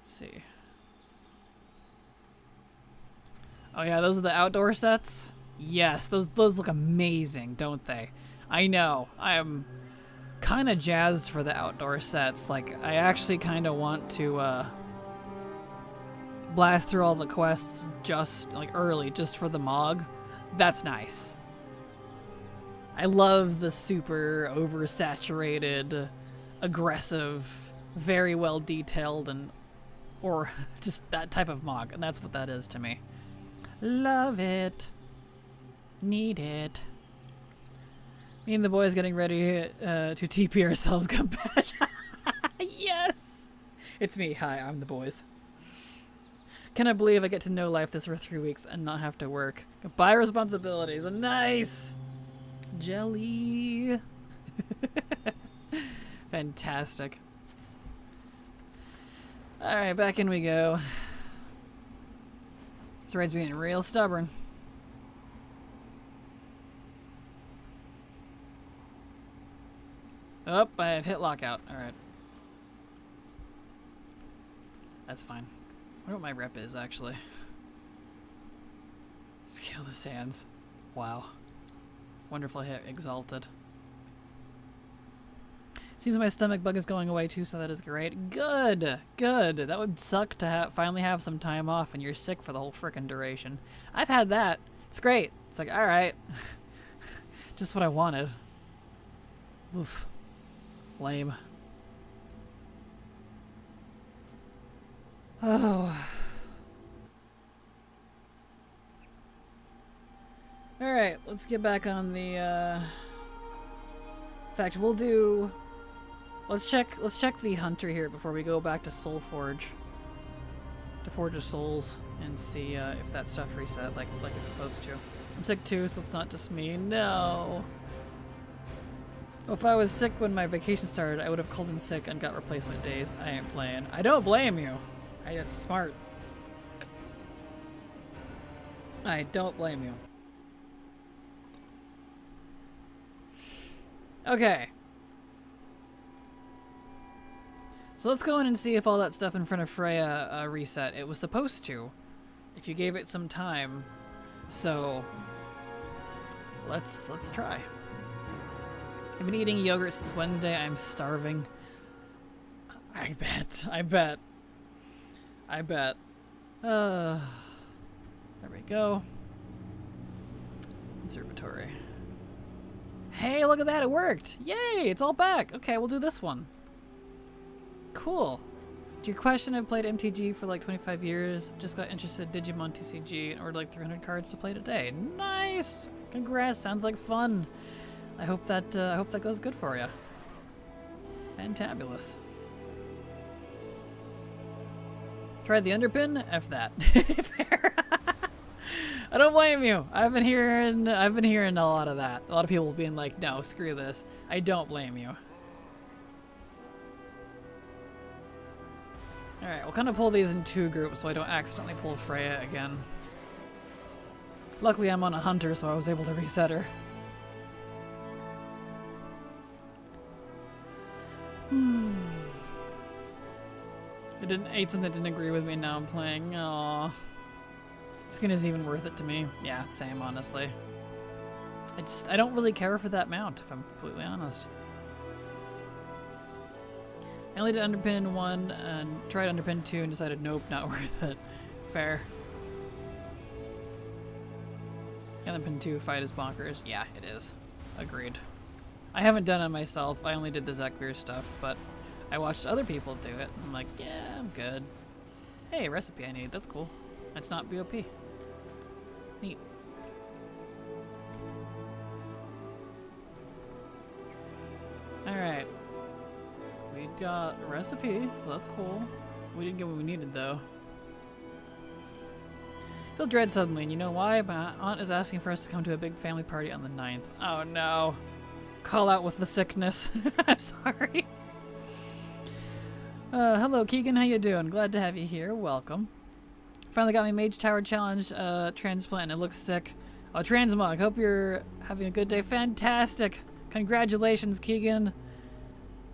Let's see. Oh yeah, those are the outdoor sets? Yes, those look amazing, don't they? I know. I am kind of jazzed for the outdoor sets. Like, I actually kind of want to blast through all the quests just like early, just for the Mog. That's nice. I love the super oversaturated, aggressive, very well detailed, and or just that type of Mog, and that's what that is to me. Love it. Need it. Me and the boys getting ready to TP ourselves. Come back. Yes! It's me. Hi, I'm the boys. Can I believe I get to know life this for 3 weeks and not have to work? Goodbye responsibilities. Nice! Jelly. Fantastic. Alright, back in we go. This raid's being real stubborn. Oh, I have hit lockout. Alright. That's fine. I wonder what my rep is, actually. Scale the sands. Wow. Wonderful hit. Exalted. Seems my stomach bug is going away too, so that is great. Good! Good! That would suck to finally have some time off and you're sick for the whole frickin' duration. I've had that. It's great. It's like, alright. Just what I wanted. Oof. Lame. Oh. Alright, let's get back on the, In fact, we'll do... Let's check the hunter here before we go back to Soulforge. To Forge of Souls and see if that stuff reset like it's supposed to. I'm sick too, so it's not just me. No! Well, if I was sick when my vacation started, I would have called in sick and got replacement days. I ain't playing. I don't blame you. It's smart. I don't blame you. Okay. So let's go in and see if all that stuff in front of Freya reset. It was supposed to, if you gave it some time. So let's try. I've been eating yogurt since Wednesday. I'm starving. I bet. There we go. Observatory. Hey, look at that, it worked! Yay, it's all back! Okay, we'll do this one. Cool. To your question, I've played MTG for like 25 years. Just got interested in Digimon TCG and ordered like 300 cards to play today. Nice! Congrats, sounds like fun. I hope that goes good for you. Fantabulous. Tried the underpin? F that. Fair. I don't blame you. I've been hearing a lot of that. A lot of people being like, no, screw this. I don't blame you. Alright, we'll kind of pull these in two groups so I don't accidentally pull Freya again. Luckily I'm on a hunter, so I was able to reset her. Aitson that didn't agree with me, now I'm playing. Aww. Skin isn't even worth it to me. Yeah, same, honestly. I don't really care for that mount, if I'm completely honest. I only did underpin 1 and tried underpin 2 and decided nope, not worth it. Fair. Underpin 2 fight is bonkers. Yeah, it is. Agreed. I haven't done it myself. I only did the Zekvir stuff, but I watched other people do it. And I'm like, yeah, I'm good. Hey, recipe I need. That's cool. That's not BOP. Neat. Alright. We got a recipe, so that's cool. We didn't get what we needed, though. I feel dread suddenly, and you know why? My aunt is asking for us to come to a big family party on the 9th. Oh no. Call out with the sickness. I'm sorry. Hello, Keegan. How you doing? Glad to have you here. Welcome. Finally got my Mage Tower Challenge transplant, and it looks sick. Oh, Transmog, hope you're having a good day. Fantastic. Congratulations, Keegan.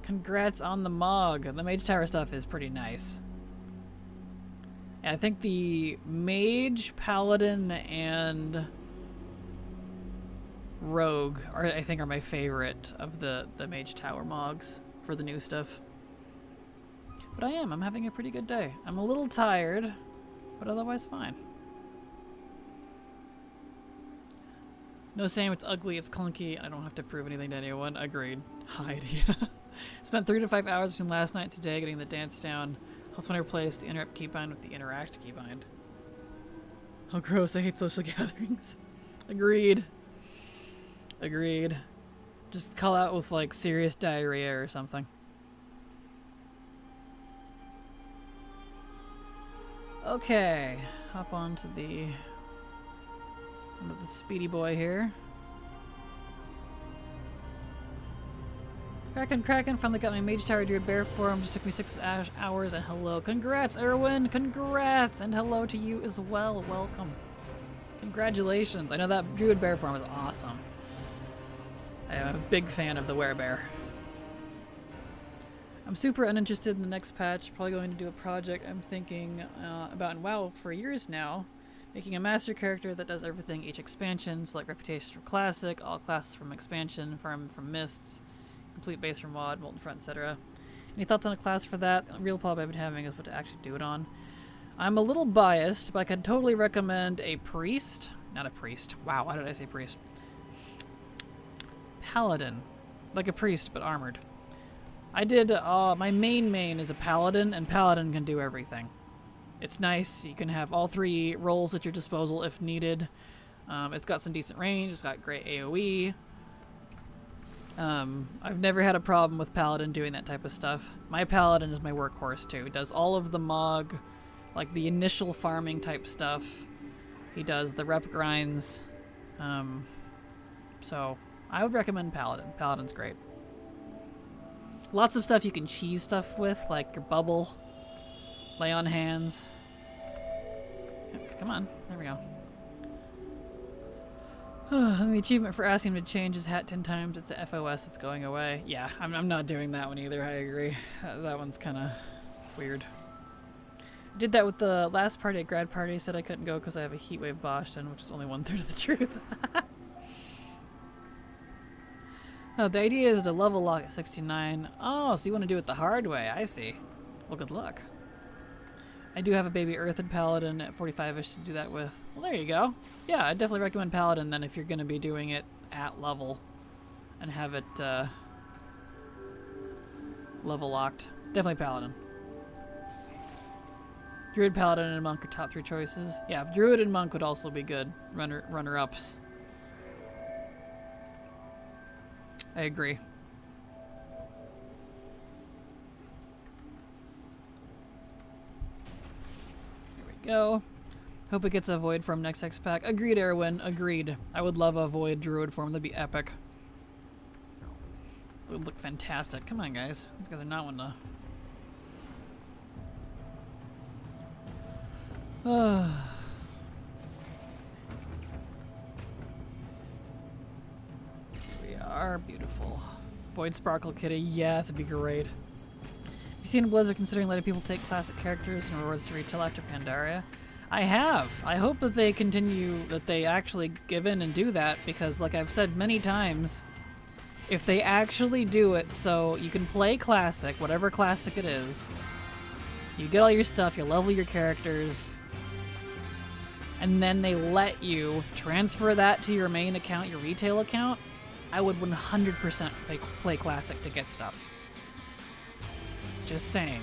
Congrats on the Mog. The Mage Tower stuff is pretty nice. Yeah, I think the Mage, Paladin, and Rogue are my favorite of the Mage Tower Mogs for the new stuff. But I'm having a pretty good day. I'm a little tired, but otherwise fine. No, Sam, it's ugly, it's clunky, I don't have to prove anything to anyone. Agreed. Hide, yeah. Spent 3 to 5 hours between last night and today getting the dance down. Helps when I replace the interrupt keybind with the interact keybind. Oh, gross, I hate social gatherings. Agreed. Agreed. Just call out with, like, serious diarrhea or something. Okay, hop on to the speedy boy here. Kraken finally got my Mage Tower Druid Bear form. Just took me 6 hours, and hello. Congrats, Erwin! Congrats! And hello to you as well. Welcome. Congratulations. I know that Druid Bear form is awesome. I am a big fan of the Werebear. I'm super uninterested in the next patch. Probably going to do a project I'm thinking about in WoW for years now. Making a master character that does everything each expansion, so like Reputation from Classic, all classes from expansion, from Mists, complete base from WoD, Molten Front, etc. Any thoughts on a class for that? The real problem I've been having is what to actually do it on. I'm a little biased, but I could totally recommend a priest, not a priest. Wow, why did I say priest? Paladin. Like a priest, but armored. I did, my main is a paladin, and paladin can do everything. It's nice. You can have all 3 roles at your disposal if needed. It's got some decent range. It's got great AoE. I've never had a problem with paladin doing that type of stuff. My paladin is my workhorse too. He does all of the Mog, like the initial farming type stuff. He does the rep grinds. So I would recommend paladin. Paladin's great. Lots of stuff you can cheese stuff with, like your bubble, lay on hands. Come on, there we go. And the achievement for asking him to change his hat 10 times, it's a FOS, it's going away. Yeah, I'm not doing that one either, I agree. That one's kind of weird. I did that with the last party at grad party, said I couldn't go because I have a heat wave Boston, which is only 1/3 of the truth. Oh, the idea is to level lock at 69. Oh, so you want to do it the hard way, I see. Well, good luck. I do have a baby Earthen Paladin at 45-ish to do that with. Well, there you go. Yeah, I definitely recommend Paladin then if you're going to be doing it at level and have it level locked. Definitely Paladin. Druid, Paladin, and Monk are top 3 choices. Yeah, Druid and Monk would also be good runner-ups. I agree. Go. Hope it gets a Void form next X pack. Agreed, Erwin. Agreed. I would love a Void Druid form. That'd be epic. It would look fantastic. Come on, guys. These guys are not one to... Here we are. Beautiful. Void Sparkle Kitty. Yes, it'd be great. Have you seen Blizzard considering letting people take classic characters and rewards to retail after Pandaria? I have. I hope that they continue, that they actually give in and do that, because like I've said many times, if they actually do it so you can play classic, whatever classic it is, you get all your stuff, you level your characters, and then they let you transfer that to your main account, your retail account, I would 100% play classic to get stuff. Just saying.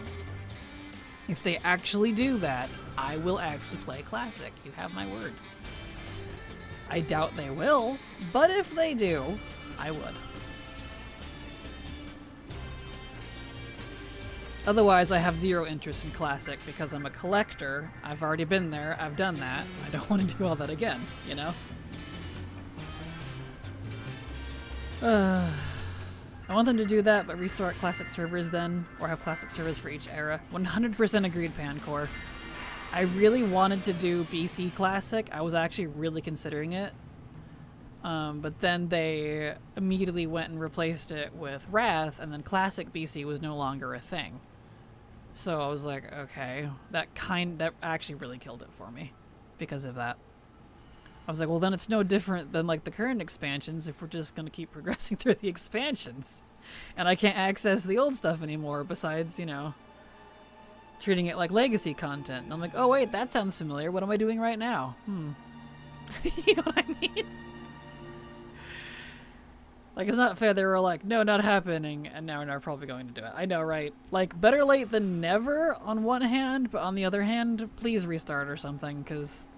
If they actually do that, I will actually play classic. You have my word. I doubt they will, but if they do, I would. Otherwise, I have zero interest in classic because I'm a collector. I've already been there. I've done that. I don't want to do all that again, you know? I want them to do that, but restart classic servers then, or have classic servers for each era. 100% agreed, Pancore. I really wanted to do BC Classic. I was actually really considering it. But then they immediately went and replaced it with Wrath, and then Classic BC was no longer a thing. So I was like, okay, that actually really killed it for me because of that. I was like, well, then it's no different than like the current expansions if we're just going to keep progressing through the expansions. And I can't access the old stuff anymore besides, you know, treating it like legacy content. And I'm like, oh, wait, that sounds familiar. What am I doing right now? You know what I mean? Like, it's not fair. They were like, no, not happening. And now we're probably going to do it. I know, right? Like, better late than never on one hand, but on the other hand, please restart or something, because...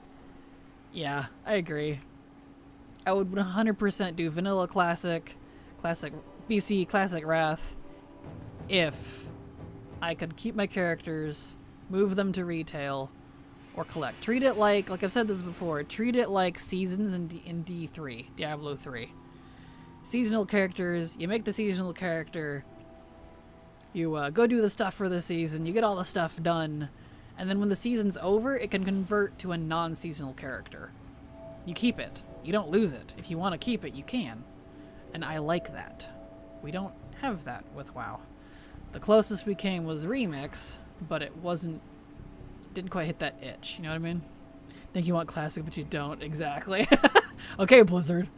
yeah, I agree. I would 100% do Vanilla Classic, Classic BC, Classic Wrath, if I could keep my characters, move them to retail, or collect. Treat it like I've said this before, treat it like seasons in D3, Diablo 3. Seasonal characters, you make the seasonal character, you go do the stuff for the season, you get all the stuff done, and then when the season's over, it can convert to a non-seasonal character. You keep it. You don't lose it. If you want to keep it, you can. And I like that. We don't have that with WoW. The closest we came was Remix, but it didn't quite hit that itch, you know what I mean? Think you want classic, but you don't. Exactly. Okay, Blizzard.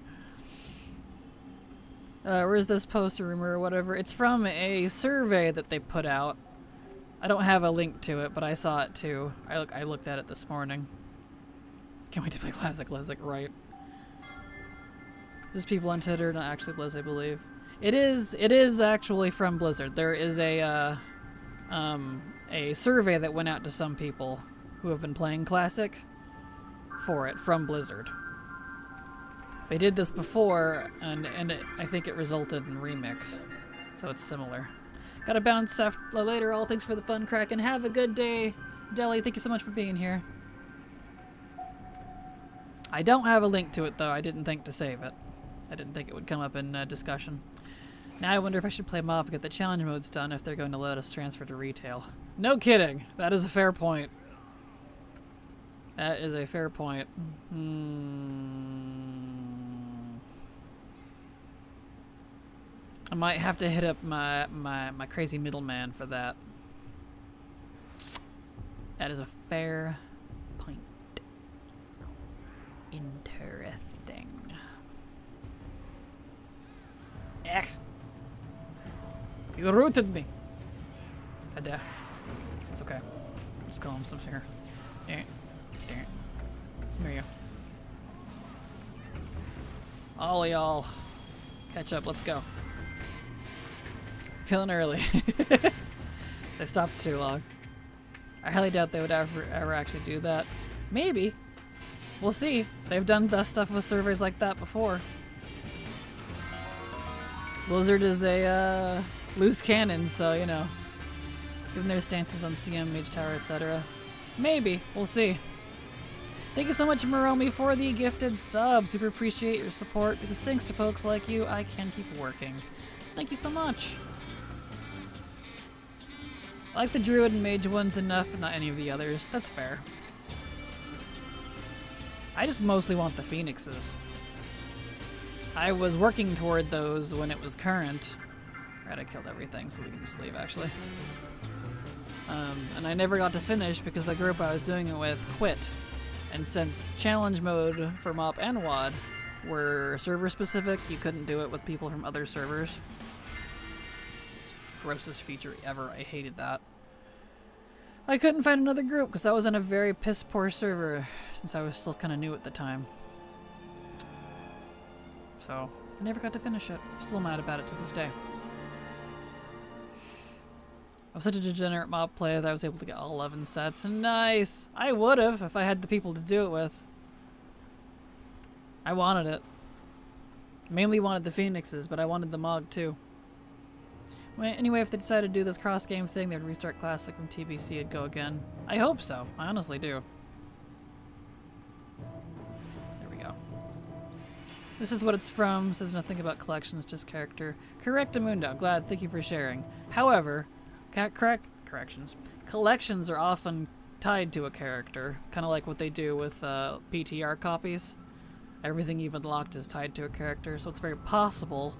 Where's this post or rumor or whatever? It's from a survey that they put out. I don't have a link to it, but I saw it too. I looked at it this morning. Can't wait to play Classic Blizzard, right? Just people on Twitter, not actually Blizzard, I believe. It is actually from Blizzard. There is a survey that went out to some people who have been playing Classic for it from Blizzard. They did this before, and I think it resulted in remix, so it's similar. Gotta bounce after later. All thanks for the fun, Kraken. Have a good day, Deli. Thank you so much for being here. I don't have a link to it though. I didn't think to save it. I didn't think it would come up in discussion. Now I wonder if I should play mob to get the challenge modes done if they're going to let us transfer to retail. No kidding. That is a fair point. That is a fair point. I might have to hit up my crazy middleman for that. That is a fair point. Interesting. Ech. You rooted me. It's okay. Just call him something here. There you go. All y'all. Catch up. Let's go. Killing early. They stopped too long. I highly doubt they would ever actually do that. Maybe. We'll see. They've done the stuff with surveys like that before. Blizzard is a loose cannon, so you know. Given their stances on CM, Mage Tower, etc. Maybe. We'll see. Thank you so much, Moromi, for the gifted sub. Super appreciate your support, because thanks to folks like you, I can keep working. So thank you so much. I like the Druid and Mage ones enough, but not any of the others. That's fair. I just mostly want the Phoenixes. I was working toward those when it was current. Right, I killed everything, so we can just leave, actually. And I never got to finish because the group I was doing it with quit. And since challenge mode for MOP and WOD were server specific, you couldn't do it with people from other servers. Grossest feature ever. I hated that. I couldn't find another group because I was on a very piss poor server since I was still kind of new at the time. So I never got to finish it. Still mad about it to this day. I was such a degenerate mob player that I was able to get all 11 sets. Nice! I would have if I had the people to do it with. I wanted it. Mainly wanted the Phoenixes, but I wanted the Mog too. Well, anyway, if they decided to do this cross-game thing, they'd restart Classic from TBC and go again. I hope so. I honestly do. There we go. This is what it's from. Says nothing about collections, just character. Correct, Amundo. Glad. Thank you for sharing. However, corrections. Collections are often tied to a character, kind of like what they do with PTR copies. Everything you've unlocked is tied to a character, so it's very possible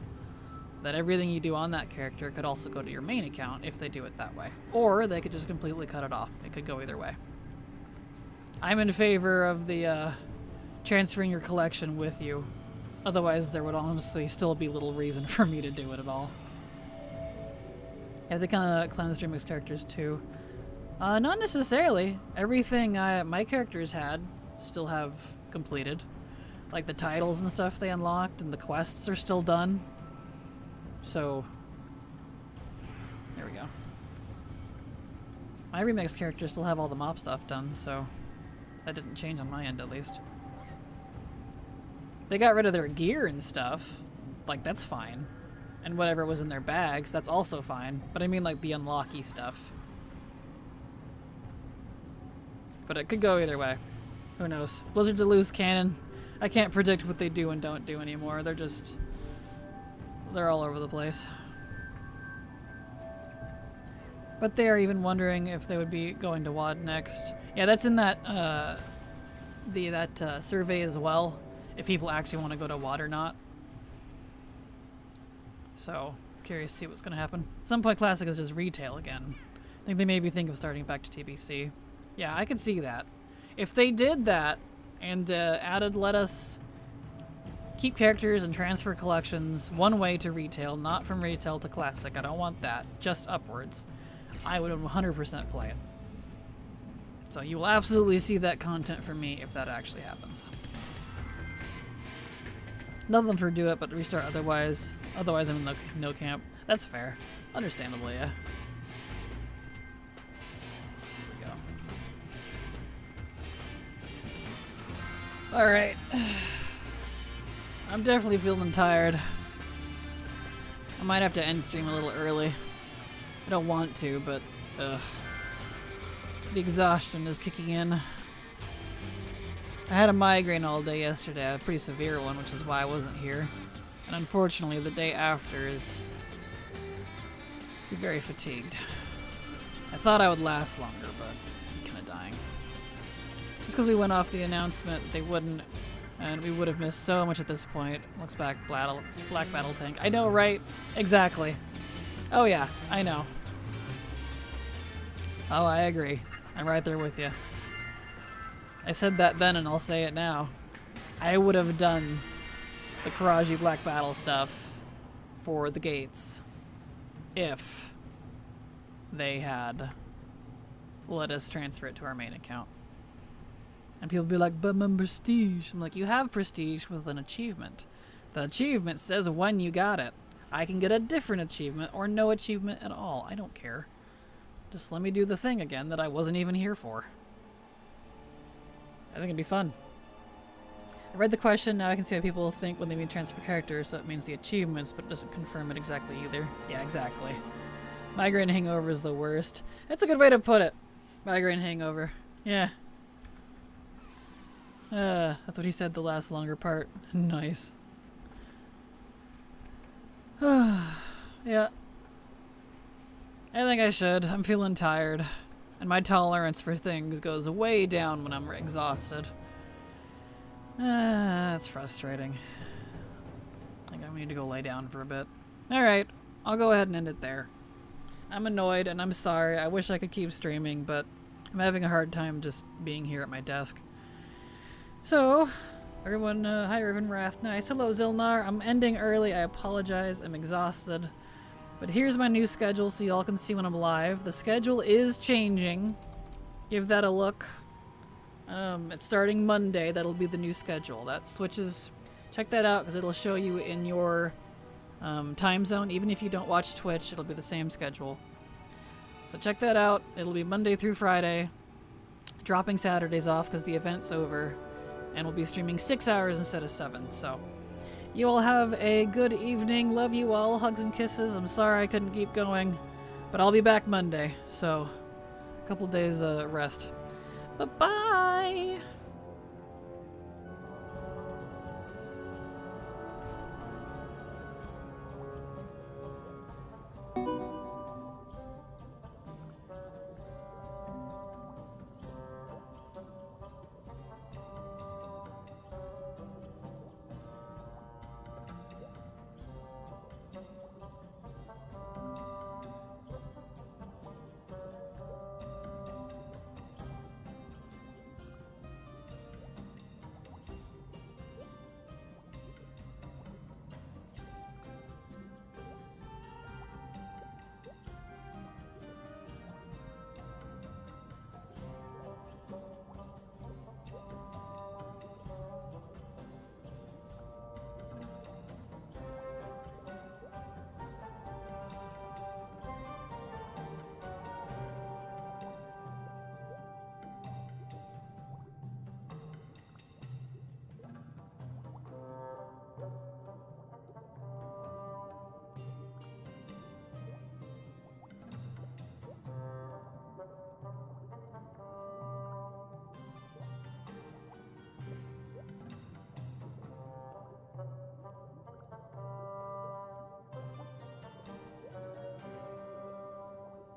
that everything you do on that character could also go to your main account if they do it that way. Or they could just completely cut it off. It could go either way. I'm in favor of the transferring your collection with you. Otherwise, there would honestly still be little reason for me to do it at all. Yeah, they kind of cleanse Dreamix characters too. Not necessarily. Everything my characters had still have completed. Like the titles and stuff they unlocked and the quests are still done. So, there we go. My remix characters still have all the mob stuff done, so that didn't change on my end at least. They got rid of their gear and stuff. Like, that's fine. And whatever was in their bags, that's also fine. But I mean like the unlocky stuff. But it could go either way. Who knows? Blizzard's a loose cannon. I can't predict what they do and don't do anymore. They're all over the place. But they are even wondering if they would be going to WOD next. Yeah, that's in that survey as well. If people actually want to go to WOD or not. So, curious to see what's going to happen. At some point, Classic is just retail again. I think they maybe think of starting back to TBC. Yeah, I could see that. If they did that and let us keep characters and transfer collections one way to retail, not from retail to Classic. I don't want that. Just upwards. I would 100% play it. So you will absolutely see that content from me if that actually happens. Nothing for do it but restart otherwise. Otherwise I'm in no camp. That's fair. Understandable, yeah. There we go. Alright. I'm definitely feeling tired. I might have to end stream a little early. I don't want to, but the exhaustion is kicking in. I had a migraine all day yesterday, a pretty severe one, which is why I wasn't here. And unfortunately, the day after is very fatigued. I thought I would last longer, but I'm kind of dying. Just because we went off the announcement, they wouldn't, and we would have missed so much at this point. Looks back, Black Battle Tank. I know, right? Exactly. Oh yeah, I know. Oh, I agree. I'm right there with you. I said that then and I'll say it now. I would have done the Karaji Black Battle stuff for the gates if they had let us transfer it to our main account. And people be like, but my prestige. I'm like, you have prestige with an achievement. The achievement says when you got it. I can get a different achievement or no achievement at all. I don't care. Just let me do the thing again that I wasn't even here for. I think it'd be fun. I read the question, now I can see how people think when they mean transfer characters, so it means the achievements, but it doesn't confirm it exactly either. Yeah, exactly. Migraine hangover is the worst. That's a good way to put it. Migraine hangover. Yeah. That's what he said the last longer part. Nice. Yeah. I think I should. I'm feeling tired. And my tolerance for things goes way down when I'm exhausted. That's frustrating. I think I need to go lay down for a bit. Alright, I'll go ahead and end it there. I'm annoyed and I'm sorry. I wish I could keep streaming, but I'm having a hard time just being here at my desk. So, everyone, hi Riven Wrath, nice. Hello Zilnar, I'm ending early, I apologize, I'm exhausted. But here's my new schedule so y'all can see when I'm live. The schedule is changing. Give that a look. It's starting Monday, that'll be the new schedule. That switches, check that out because it'll show you in your time zone. Even if you don't watch Twitch, it'll be the same schedule. So check that out, it'll be Monday through Friday. Dropping Saturdays off because the event's over. And we'll be streaming 6 hours instead of 7, so. You all have a good evening. Love you all. Hugs and kisses. I'm sorry I couldn't keep going. But I'll be back Monday. So, a couple days rest. Bye-bye!